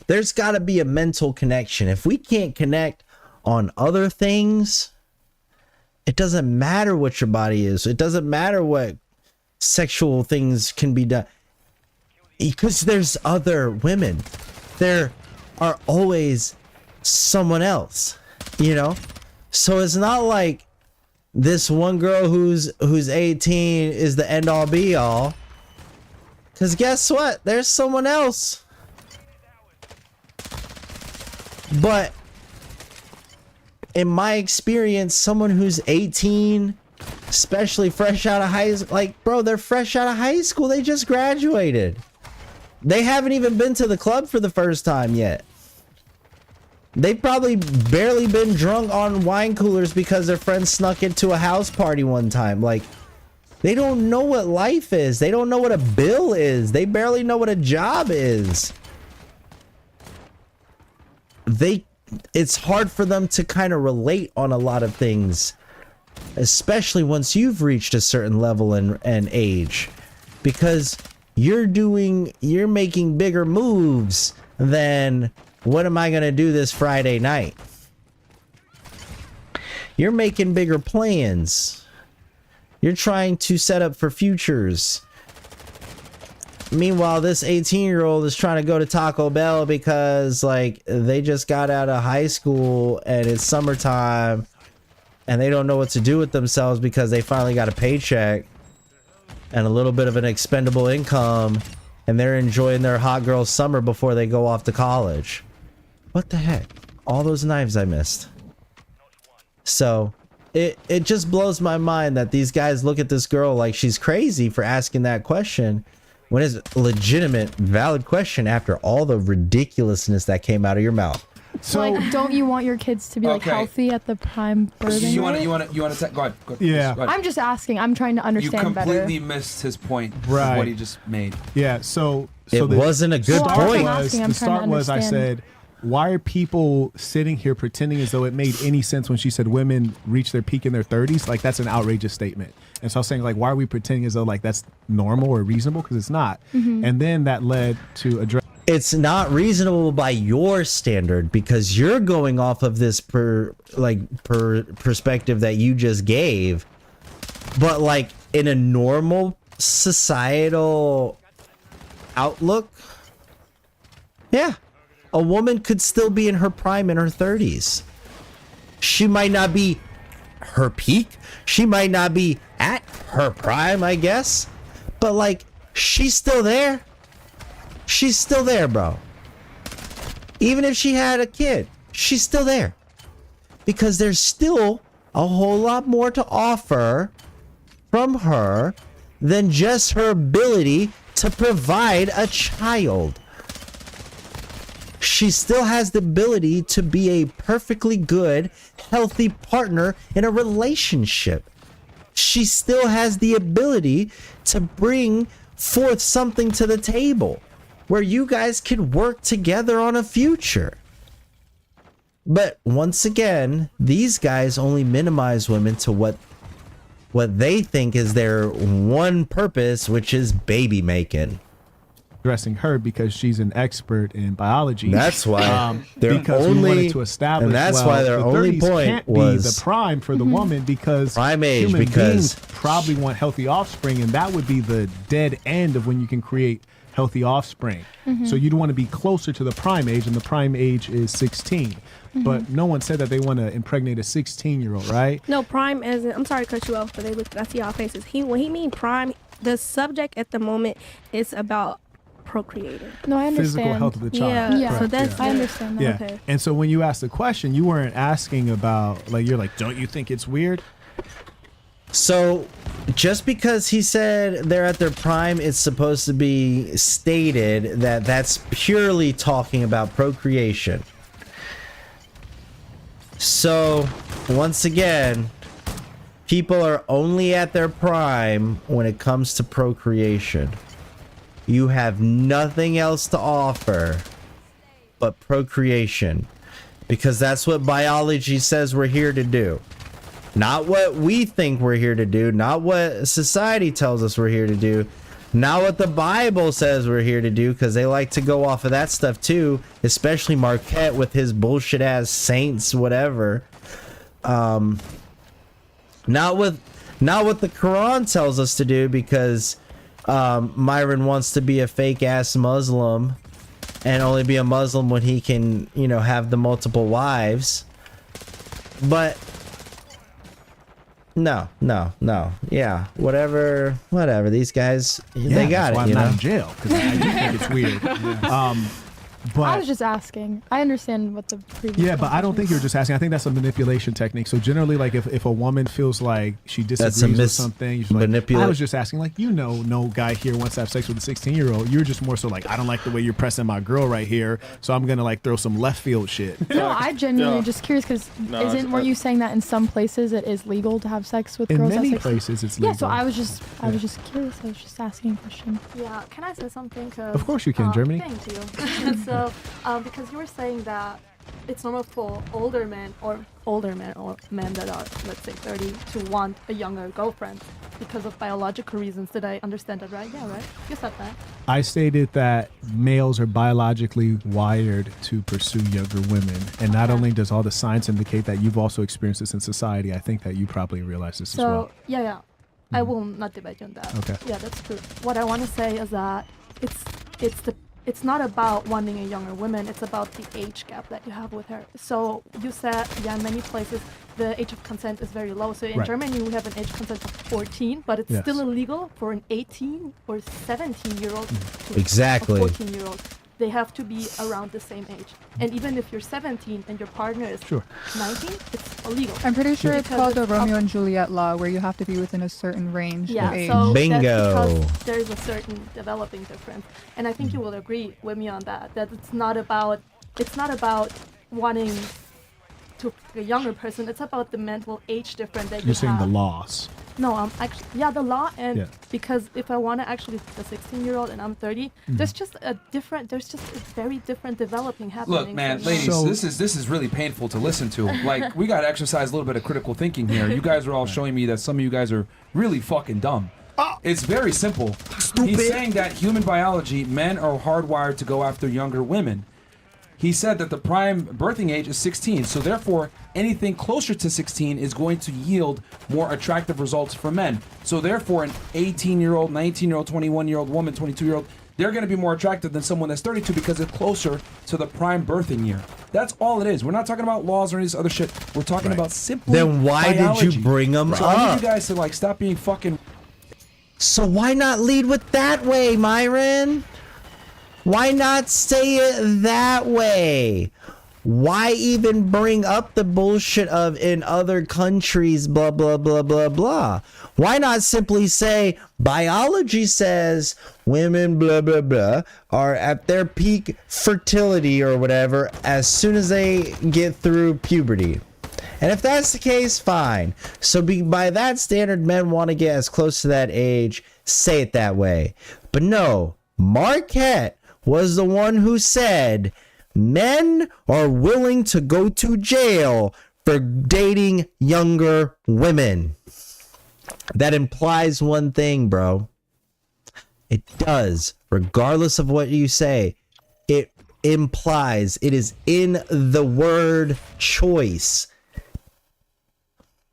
there's got to be a mental connection. If we can't connect on other things, it doesn't matter what your body is. It doesn't matter what sexual things can be done, because there's other women. There are always someone else, you know? So it's not like this one girl who's 18 is the end all be all, because guess what? There's someone else. But in my experience, someone who's 18, especially fresh out of high school, like, bro, they're fresh out of high school. They just graduated. They haven't even been to the club for the first time yet. They've probably barely been drunk on wine coolers because their friends snuck into a house party one time. Like, they don't know what life is. They don't know what a bill is. They barely know what a job is. It's hard for them to kind of relate on a lot of things, especially once you've reached a certain level and age, because you're making bigger moves than what am I going to do this Friday night? You're making bigger plans. You're trying to set up for futures. Meanwhile, this 18-year-old is trying to go to Taco Bell because, like, they just got out of high school and it's summertime and they don't know what to do with themselves because they finally got a paycheck and a little bit of an expendable income, and they're enjoying their hot girl summer before they go off to college. What the heck? All those knives I missed. So it just blows my mind that these guys look at this girl like she's crazy for asking that question, when it's a legitimate, valid question after all the ridiculousness that came out of your mouth. So, like, don't you want your kids to be like healthy at the prime birthing You rate? want to go ahead. Yeah. Go ahead. I'm just asking. I'm trying to You understand completely better. missed his point Right. of what he just made. Yeah, so It wasn't a good point. The start was, I said, why are people sitting here pretending as though it made any sense when she said women reach their peak in their 30s? Like, that's an outrageous statement. And so I was saying, like, why are we pretending as though, like, that's normal or reasonable? Because it's not. Mhm. And then that led to address. It's not reasonable by your standard because you're going off of this perspective that you just gave. But, like, in a normal societal outlook, yeah, a woman could still be in her prime in her 30s. She might not be her peak. She might not be at her prime, I guess. But, like, she's still there. She's still there, bro. Even if she had a kid, she's still there. Because there's still a whole lot more to offer from her than just her ability to provide a child. She still has the ability to be a perfectly good, healthy partner in a relationship. She still has the ability to bring forth something to the table where you guys could work together on a future. But once again, these guys only minimize women to what they think is their one purpose, which is baby making. Addressing her because she's an expert in biology. That's why they're because only, we wanted to establish, and that's why their the only 30s point can't was be the prime for the woman because prime age, human because beings probably want healthy offspring, and that would be the dead end of when you can create healthy offspring. So you'd want to be closer to the prime age, and the prime age is 16. But no one said that they want to impregnate a 16-year-old, right? No, prime isn't. I'm sorry to cut you off, but I see y'all faces. When he mean prime, the subject at the moment is about procreating. No, I understand. Physical health of the child. Yeah, so that's I understand that. Yeah. Okay. And so when you asked the question, you weren't asking about, like, you're like, don't you think it's weird? So just because he said they're at their prime, it's supposed to be stated that that's purely talking about procreation. So once again, people are only at their prime when it comes to procreation. You have nothing else to offer but procreation, because that's what biology says we're here to do. Not what we think we're here to do, not what society tells us we're here to do, not what the Bible says we're here to do, because they like to go off of that stuff too, especially Marquette with his bullshit ass saints, whatever. Not what the Quran tells us to do, because Myron wants to be a fake ass Muslim and only be a Muslim when he can, you know, have the multiple wives. But no. Yeah, whatever. These guys, they got that's why it. I'm not in jail because I do think it's weird. But I was just asking. I understand what the previous. yeah, but I don't question think is. you're just asking. I think that's a manipulation technique. So generally, like if a woman feels like she disagrees with something, she's like, I was just asking, like, no guy here wants to have sex with a 16-year-old. You're just more so like, I don't like the way you're pressing my girl right here, so I'm gonna like throw some left field shit. No, I genuinely just curious because weren't you saying that in some places it is legal to have sex with In girls? many at 16? places, it's Yeah, so legal. I was just curious. I was just asking a question. Yeah, can I say something? 'Cause, Of course you can, Germany. Thank you. So, because you were saying that it's normal for older men or men that are, let's say, 30 to want a younger girlfriend because of biological reasons. Did I understand that right? Yeah, right? You said that. I stated that males are biologically wired to pursue younger women, and not only does all the science indicate that, you've also experienced this in society. I think that you probably realize this as well. So, yeah. I will not debate you on that. Okay. Yeah, that's true. What I want to say is that it's not about wanting a younger woman, it's about the age gap that you have with her. So you said, in many places the age of consent is very low. So in Right. Germany we have an age consent of 14, but it's Yes. still illegal for an 18 or 17-year-old to Exactly. a 14-year-old. They have to be around the same age. And even if you're 17 and your partner is 19, it's illegal. I'm pretty sure it's Because called the it's Romeo up- and Juliet law, where you have to be within a certain range Yeah, of age. so Bingo. that's because there's a certain developing difference, and I think you will agree with me on that. That it's not about wanting to a younger person. It's about the mental age difference that you You're saying have. the laws. No, actually, the law, and Yeah. because if I want to actually the 16-year-old and I'm 30, there's just a very different developing happening. Look, man, from ladies, now. this is really painful to listen to. Like, we got to exercise a little bit of critical thinking here. You guys are all showing me that some of you guys are really fucking dumb. It's very simple. He's saying that human biology, men are hardwired to go after younger women. He said that the prime birthing age is 16, so therefore anything closer to 16 is going to yield more attractive results for men. So therefore an 18-year-old, 19-year-old, 21-year-old woman, 22-year-old, they're going to be more attractive than someone that's 32 because it's closer to the prime birthing year. That's all it is. We're not talking about laws or any of this other shit. We're talking about simply Then why biology. did you bring them So I need up? you guys to like stop being fucking... So why not lead with that way, Myron? Why not say it that way? Why even bring up the bullshit of in other countries, blah, blah, blah, blah, blah? Why not simply say biology says women, blah, blah, blah, are at their peak fertility or whatever as soon as they get through puberty? And if that's the case, fine. So by that standard, men want to get as close to that age, say it that way. But no, Marquette was the one who said men are willing to go to jail for dating younger women. That implies one thing, bro. It does. Regardless of what you say, it implies, it is in the word choice.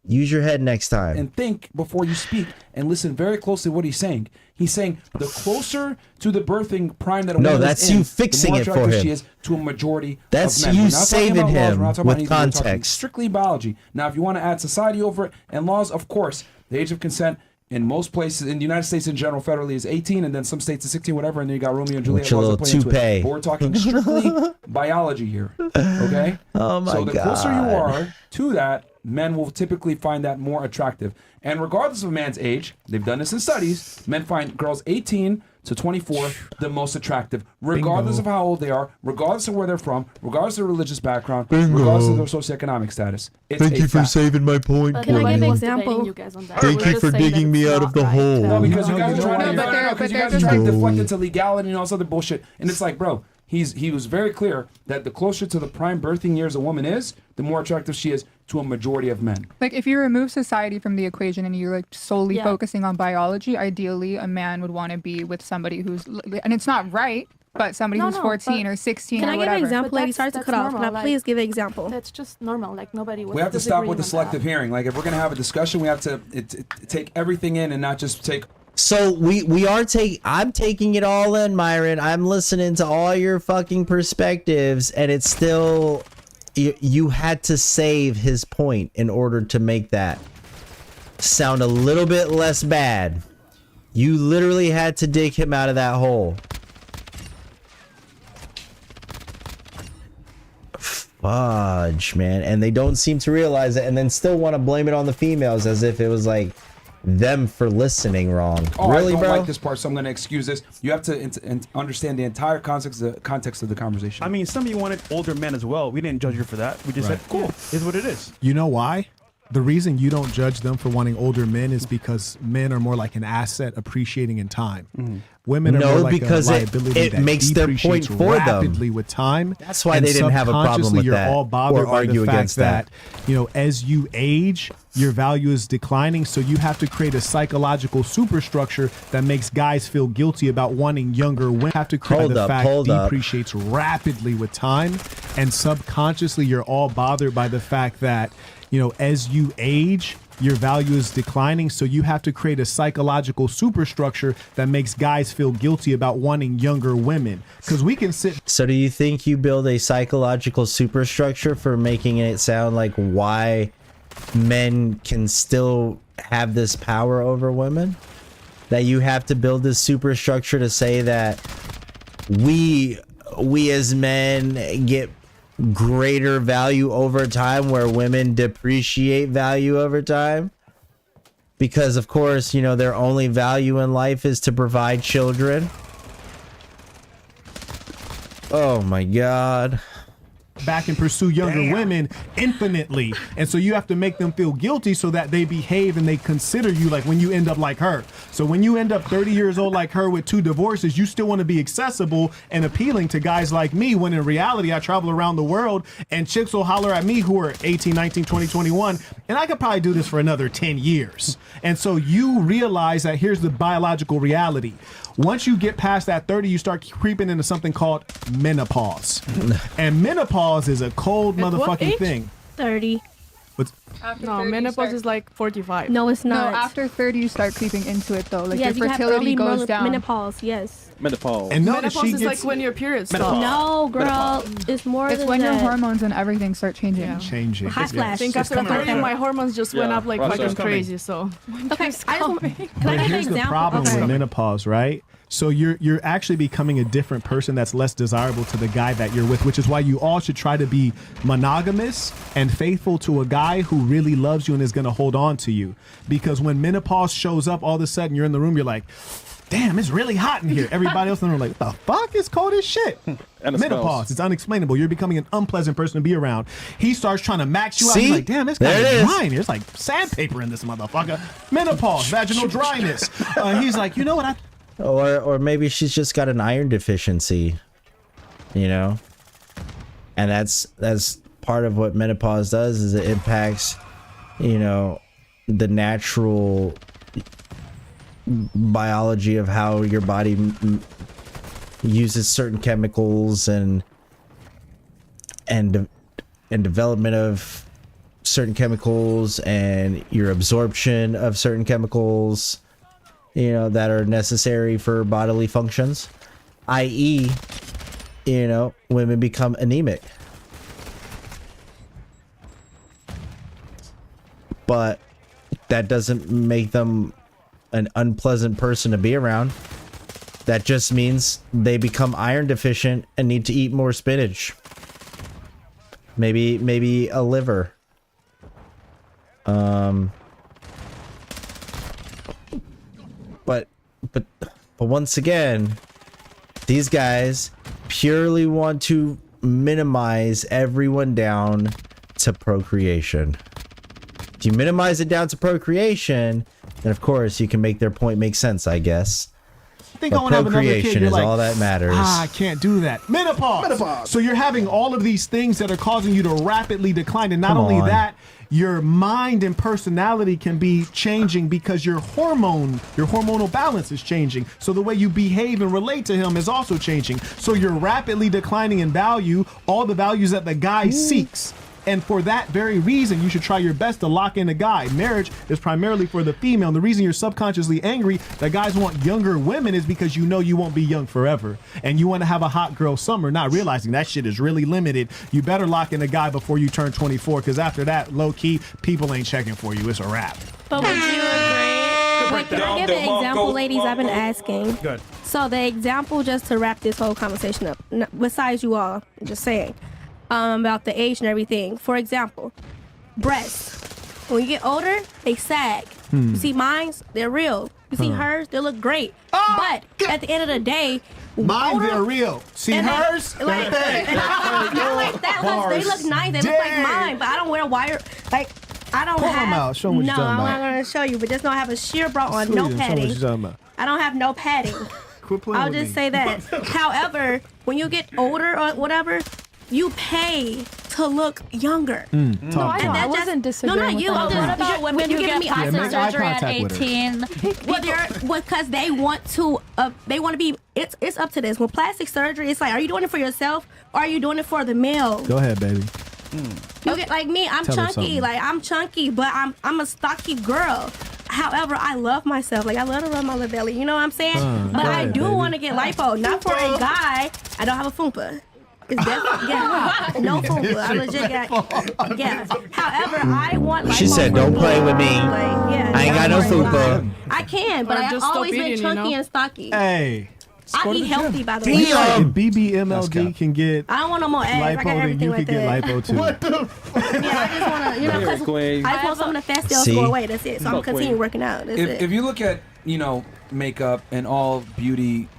Use your head next time. And think before you speak and listen very closely what he's saying. He's saying the closer to the birthing prime that a No, woman that's is in, you fixing the more it for attractive him. she is to a majority That's of men. you We're not talking saving about laws, him we're not talking with about anything, we're talking context. strictly biology. Now, if you want to add society over it and laws, of course, the age of consent in most places, in the United States in general, federally is 18, and then some states is 16, whatever, and then you got Romeo and Juliet With your laws that little play into it. toupee. But we're talking strictly biology here, okay? Oh my So the closer you God. are to that, men will typically find that more attractive. And regardless of a man's age, they've done this in studies, men find girls 18 to 24 the most attractive, regardless Bingo. of how old they are, regardless of where they're from, regardless of their religious background, Bingo. regardless of their socioeconomic status. It's Thank a you for fact. saving my point. But Can I give nobody an was debating example? you guys on that. Thank We're you just for saying that digging it's me out not of the right hole. to- No, because you guys are trying to, No, but there- because you but guys there's are trying to like- deflect into legality and all this other bullshit. And it's like, bro, he was very clear that the closer to the prime birthing years a woman is, the more attractive she is to a majority of men. Like, if you remove society from the equation and you're like solely Yeah. focusing on biology, ideally a man would want to be with somebody who's, and it's not right, but somebody No, who's no, 14 but or 16 Can or I give whatever. an example, But lady? Sorry to that's cut off. Can I normal, like- please give an example? That's just normal. Like nobody was. We have to stop with the disagreeing on selective that. hearing. Like, if we're going to have a discussion, we have to take everything in and not just take... So I'm taking it all in, Myron. I'm listening to all your fucking perspectives, and it's still you had to save his point in order to make that sound a little bit less bad. You literally had to dig him out of that hole. fudge, man. And they don't seem to realize it, and then still want to blame it on the females as if it was like them for listening wrong. Oh, Really, I don't bro? like this part, so I'm going to excuse this. You have to understand the entire context of the conversation. I mean, some of you wanted older men as well. We didn't judge you for that. We just Right. said, cool, is what it is. You know why? The reason you don't judge them for wanting older men is because men are more like an asset appreciating in time. Women are No, more like because a it- liability it that makes their depreciates point for them. rapidly with time. That's why And they didn't have a problem subconsciously with you're that all bothered or by argue the fact against that. you know, as you age, your value is declining, so you have to create a psychological superstructure that makes guys feel guilty about wanting younger women. Have to create the fact depreciates rapidly with time, and subconsciously you're all bothered by the fact that, you know, as you age, your value is declining, so you have to create a psychological superstructure that makes guys feel guilty about wanting younger women. Because we can sit. So do you think you build a psychological superstructure for making it sound like why men can still have this power over women? That you have to build this superstructure to say that we as men get greater value over time where women depreciate value over time? Because of course, you know, their only value in life is to provide children. Oh my God. Back and pursue younger women infinitely, and so you have to make them feel guilty so that they behave and they consider you like when you end up like her. So when you end up 30 years old like her with 2 divorces, you still want to be accessible and appealing to guys like me, when in reality I travel around the world and chicks will holler at me who are 18, 19, 20, 21, and I could probably do this for another 10 years. And so you realize that here's the biological reality. Once you get past that 30, you start creeping into something called menopause. And menopause is a cold At what motherfucking age? thing. 30. No, menopause is like 45. No, it's No, not. after 30 you start creeping into it though. Like yes, your you have fertility early goes down. menopause. Yes. Menopause. And menopause is like when your period stops. No, girl, it's more It's than when your that. hormones and everything start changing. Changing. Hot flash. I think It's after coming 30, around. my hormones just went up like Russell's fucking coming. crazy. So Okay, can I But give an here's the example? problem Okay. with menopause, right? So you're actually becoming a different person that's less desirable to the guy that you're with, which is why you all should try to be monogamous and faithful to a guy who really loves you and is going to hold on to you. Because when menopause shows up, all of a sudden you're in the room, you're like, damn, it's really hot in here. Everybody else in the room like, the fuck? It's cold as shit. And it Menopause. smells. It's unexplainable. You're becoming an unpleasant person to be around. He starts trying to max you out. See? He's like, damn, this guy There it is is. dry in here. It's like sandpaper in this motherfucker. Menopause, vaginal dryness. He's like, you know what? Or maybe she's just got an iron deficiency, you know? And that's part of what menopause does, is it impacts, you know, the natural biology of how your body uses certain chemicals and development of certain chemicals and your absorption of certain chemicals, you know, that are necessary for bodily functions, i.e., you know, women become anemic. But that doesn't make them an unpleasant person to be around. That just means they become iron deficient and need to eat more spinach. Maybe a liver. But once again, these guys purely want to minimize everyone down to procreation. If you minimize it down to procreation, then of course you can make their point make sense, I guess. I think But I want to have another kid. procreation You're is like, all that matters. I can't do that. Menopause. So you're having all of these things that are causing you to rapidly decline, and not Come only on. that, your mind and personality can be changing because your hormonal balance is changing. So the way you behave and relate to him is also changing. So you're rapidly declining in value, all the values that the guy seeks. And for that very reason, you should try your best to lock in a guy. Marriage is primarily for the female. And the reason you're subconsciously angry that guys want younger women is because you know you won't be young forever. And you want to have a hot girl summer, not realizing that shit is really limited. You better lock in a guy before you turn 24, because after that, low key, people ain't checking for you. It's a wrap. But would you agree? Wait, can I give an example, ladies? I've been asking. Good. So the example, just to wrap this whole conversation up, besides you all, I'm just saying. about the age and everything. For example, breasts. When you get older, they sag. You see mine's, they're real. You see hers, they look great. But at the end of the day, Mine, they're real. See and hers? like, not like that. They look nice. They look like mine, but I don't wear wire. Like, I don't Pull have. them out. Show 'em what no, you're talking I'm about. not gonna show you. But just don't have a sheer bra on, Sweet, no show 'em what padding. you're talking about. I don't have no padding. Quit playing I'll with just me. say that. However, when you get older or whatever, you pay to look younger. No, I And know. I that wasn't disagreeing No, not with you. that. I'm just, What about women who you get me plastic make eye surgery at contact with her. 18? well, because they want to. They want to be. It's up to this. With plastic surgery, it's like, are you doing it for yourself or are you doing it for the male? Go ahead, baby. Okay, like me, I'm Tell her chunky. something. Like I'm chunky, but I'm a stocky girl. However, I love myself. Like I love to rub my little belly. You know what I'm saying? But go I ahead, do baby. want to get lipo. Not for a guy. I don't have a fupa. It's definitely no fupa. I legit got However, I want lipo. She said, for "Don't me. play with me. Like, I ain't got no fupa." I can, but Or I've just stop always been eating, you chunky know? and stocky. Hey. I eat healthy, by the We way. like if BBMLD can get I don't want no more abs. I got lipo, then everything you like could get that. lipo too. Yeah, I just want to, because Queen. I just want some of the fat cells See? to go away. That's it. So I'm Fuck continue Queen. working out. That's it. If you look at, makeup and all beauty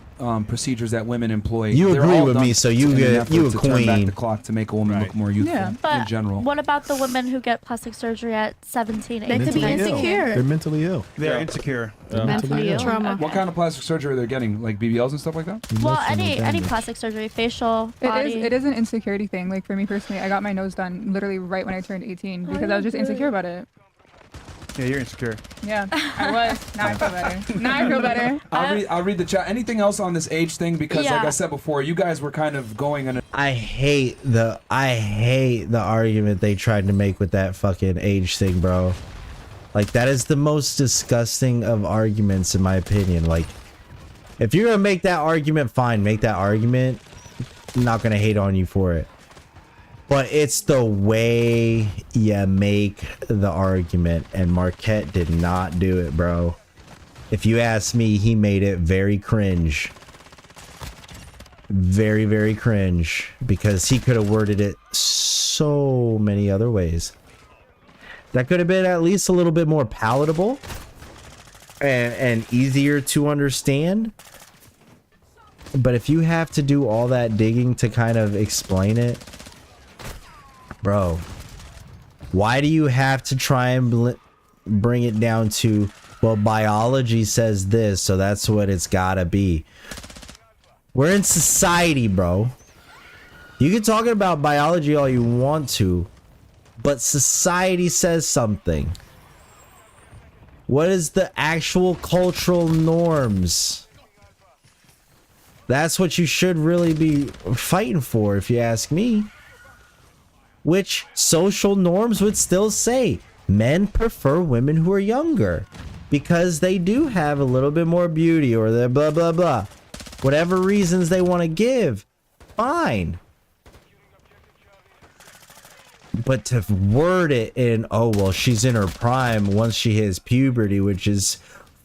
procedures that women employ, You they're agree all with done me, so you in an get- effort you a to turn back queen. the clock to make a woman look more youthful Yeah. But in general. what about the women who get plastic surgery at 17, 18? They could be Mentally ill. insecure. They're mentally ill. They're insecure. Mentally ill. Trauma. What kind of plastic surgery are they getting? Like BBLs and stuff like that? Well, Emotional any damage. plastic surgery, facial, body. It is an insecurity thing. Like for me personally, I got my nose done literally right when I turned 18 because I was just insecure about it. Yeah, you're insecure. Yeah, I was. Now I feel better. Now I feel better. I'll read the chat. Anything else on this age thing? Because like Yeah. I said before, you guys were kind of going in a I hate the argument they tried to make with that fucking age thing, bro. Like that is the most disgusting of arguments in my opinion. Like if you're gonna make that argument, fine, make that argument. I'm not gonna hate on you for it. But it's the way you make the argument, and Marquette did not do it, bro. If you ask me, he made it very cringe. Very, very cringe, because he could have worded it so many other ways. That could have been at least a little bit more palatable and easier to understand. But if you have to do all that digging to kind of explain it, bro, why do you have to try and bring it down to, well, biology says this, so that's what it's gotta be? We're in society, bro. You can talk about biology all you want to, but society says something. What is the actual cultural norms? That's what you should really be fighting for, if you ask me. Which social norms would still say men prefer women who are younger because they do have a little bit more beauty, or the blah blah blah, whatever reasons they want to give, fine. But to word it in, oh well, she's in her prime once she hits puberty, which is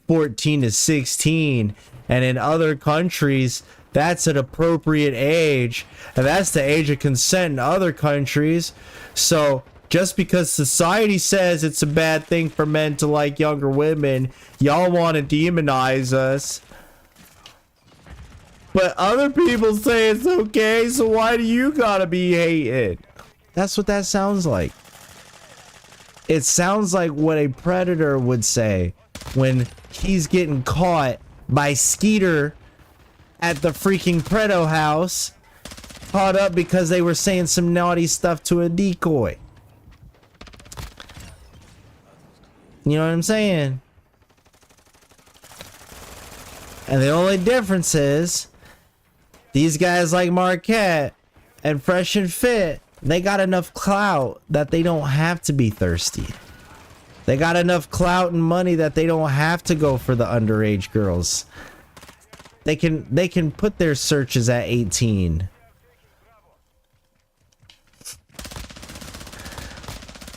14 to 16, and in other countries that's an appropriate age, and that's the age of consent in other countries. So just because society says it's a bad thing for men to like younger women, y'all want to demonize us. But other people say it's okay, so why do you gotta be hated? That's what that sounds like. It sounds like what a predator would say when he's getting caught by Skeeter at the freaking Predo house, caught up because they were saying some naughty stuff to a decoy. You know what I'm saying? And the only difference is these guys like Marquette and Fresh and Fit, they got enough clout that they don't have to be thirsty. They got enough clout and money that they don't have to go for the underage girls. They can put their searches at 18.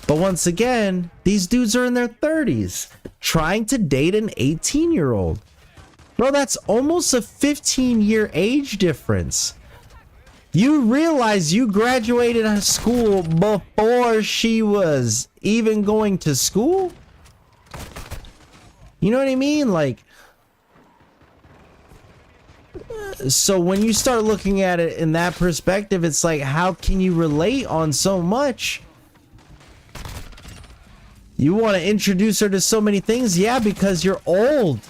But once again, these dudes are in their 30s trying to date an 18-year-old. Bro, that's almost a 15-year age difference. You realize you graduated school before she was even going to school? You know what I mean? Like, so when you start looking at it in that perspective, it's like, how can you relate on so much? You want to introduce her to so many things? Yeah, because you're old.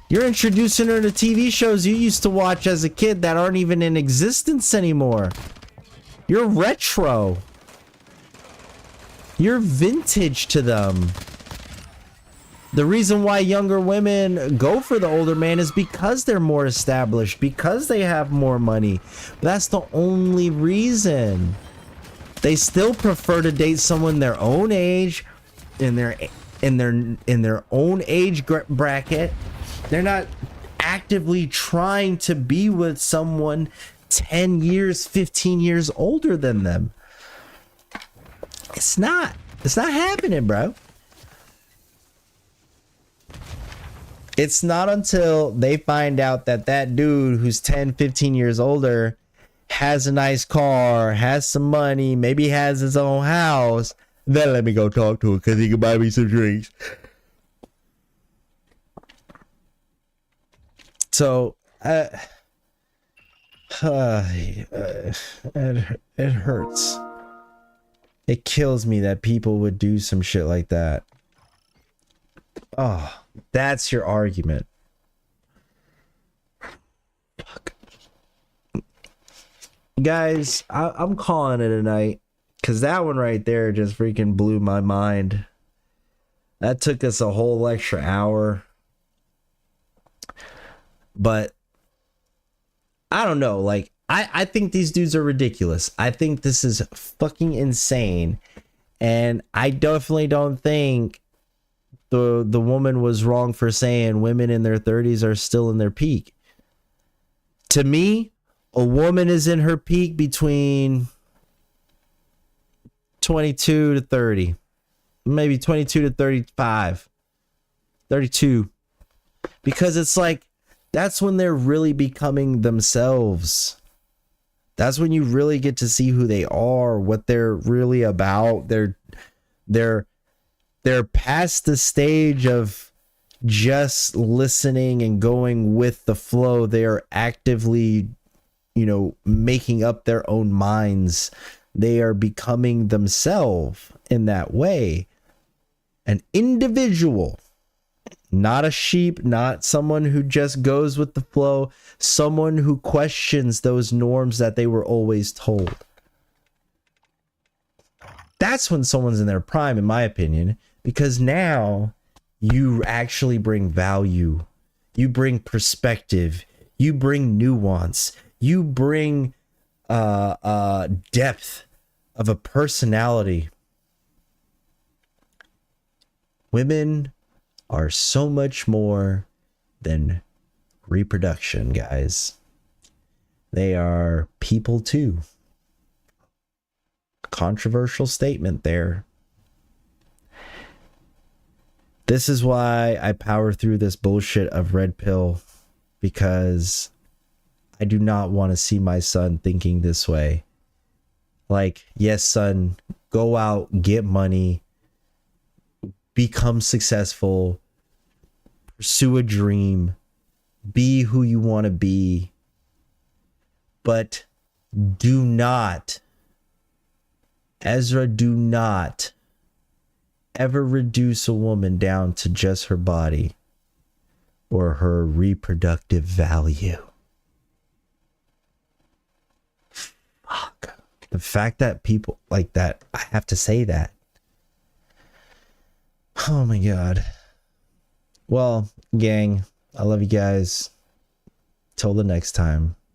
You're introducing her to TV shows you used to watch as a kid that aren't even in existence anymore. You're retro. You're vintage to them. The reason why younger women go for the older man is because they're more established, because they have more money. That's the only reason. They still prefer to date someone their own age, in their own age bracket. They're not actively trying to be with someone 10 years, 15 years older than them. It's not happening, bro. It's not until they find out that that dude who's 10, 15 years older has a nice car, has some money, maybe has his own house, then let me go talk to him because he can buy me some drinks. So, it hurts. It kills me that people would do some shit like that. Oh, that's your argument. Fuck. Guys, I'm calling it a night. Because that one right there just freaking blew my mind. That took us a whole extra hour. But I don't know, like I think these dudes are ridiculous. I think this is fucking insane. And I definitely don't think the woman was wrong for saying women in their 30s are still in their peak. To me, a woman is in her peak between 22 to 30. Maybe 22 to 35. 32. Because it's like, that's when they're really becoming themselves. That's when you really get to see who they are, what they're really about. They're past the stage of just listening and going with the flow. They are actively, making up their own minds. They are becoming themselves in that way. An individual. Not a sheep, not someone who just goes with the flow, someone who questions those norms that they were always told. That's when someone's in their prime, in my opinion, because now you actually bring value, you bring perspective, you bring nuance, you bring depth of a personality. Women are so much more than reproduction, guys. They are people too. Controversial statement there. This is why I power through this bullshit of red pill, because I do not want to see my son thinking this way. Like, yes, son, go out, get money, become successful, pursue a dream, be who you want to be, but do not, Ezra, do not ever reduce a woman down to just her body or her reproductive value. Fuck. The fact that people like that, I have to say that. Oh my God. Well, gang, I love you guys. Till the next time.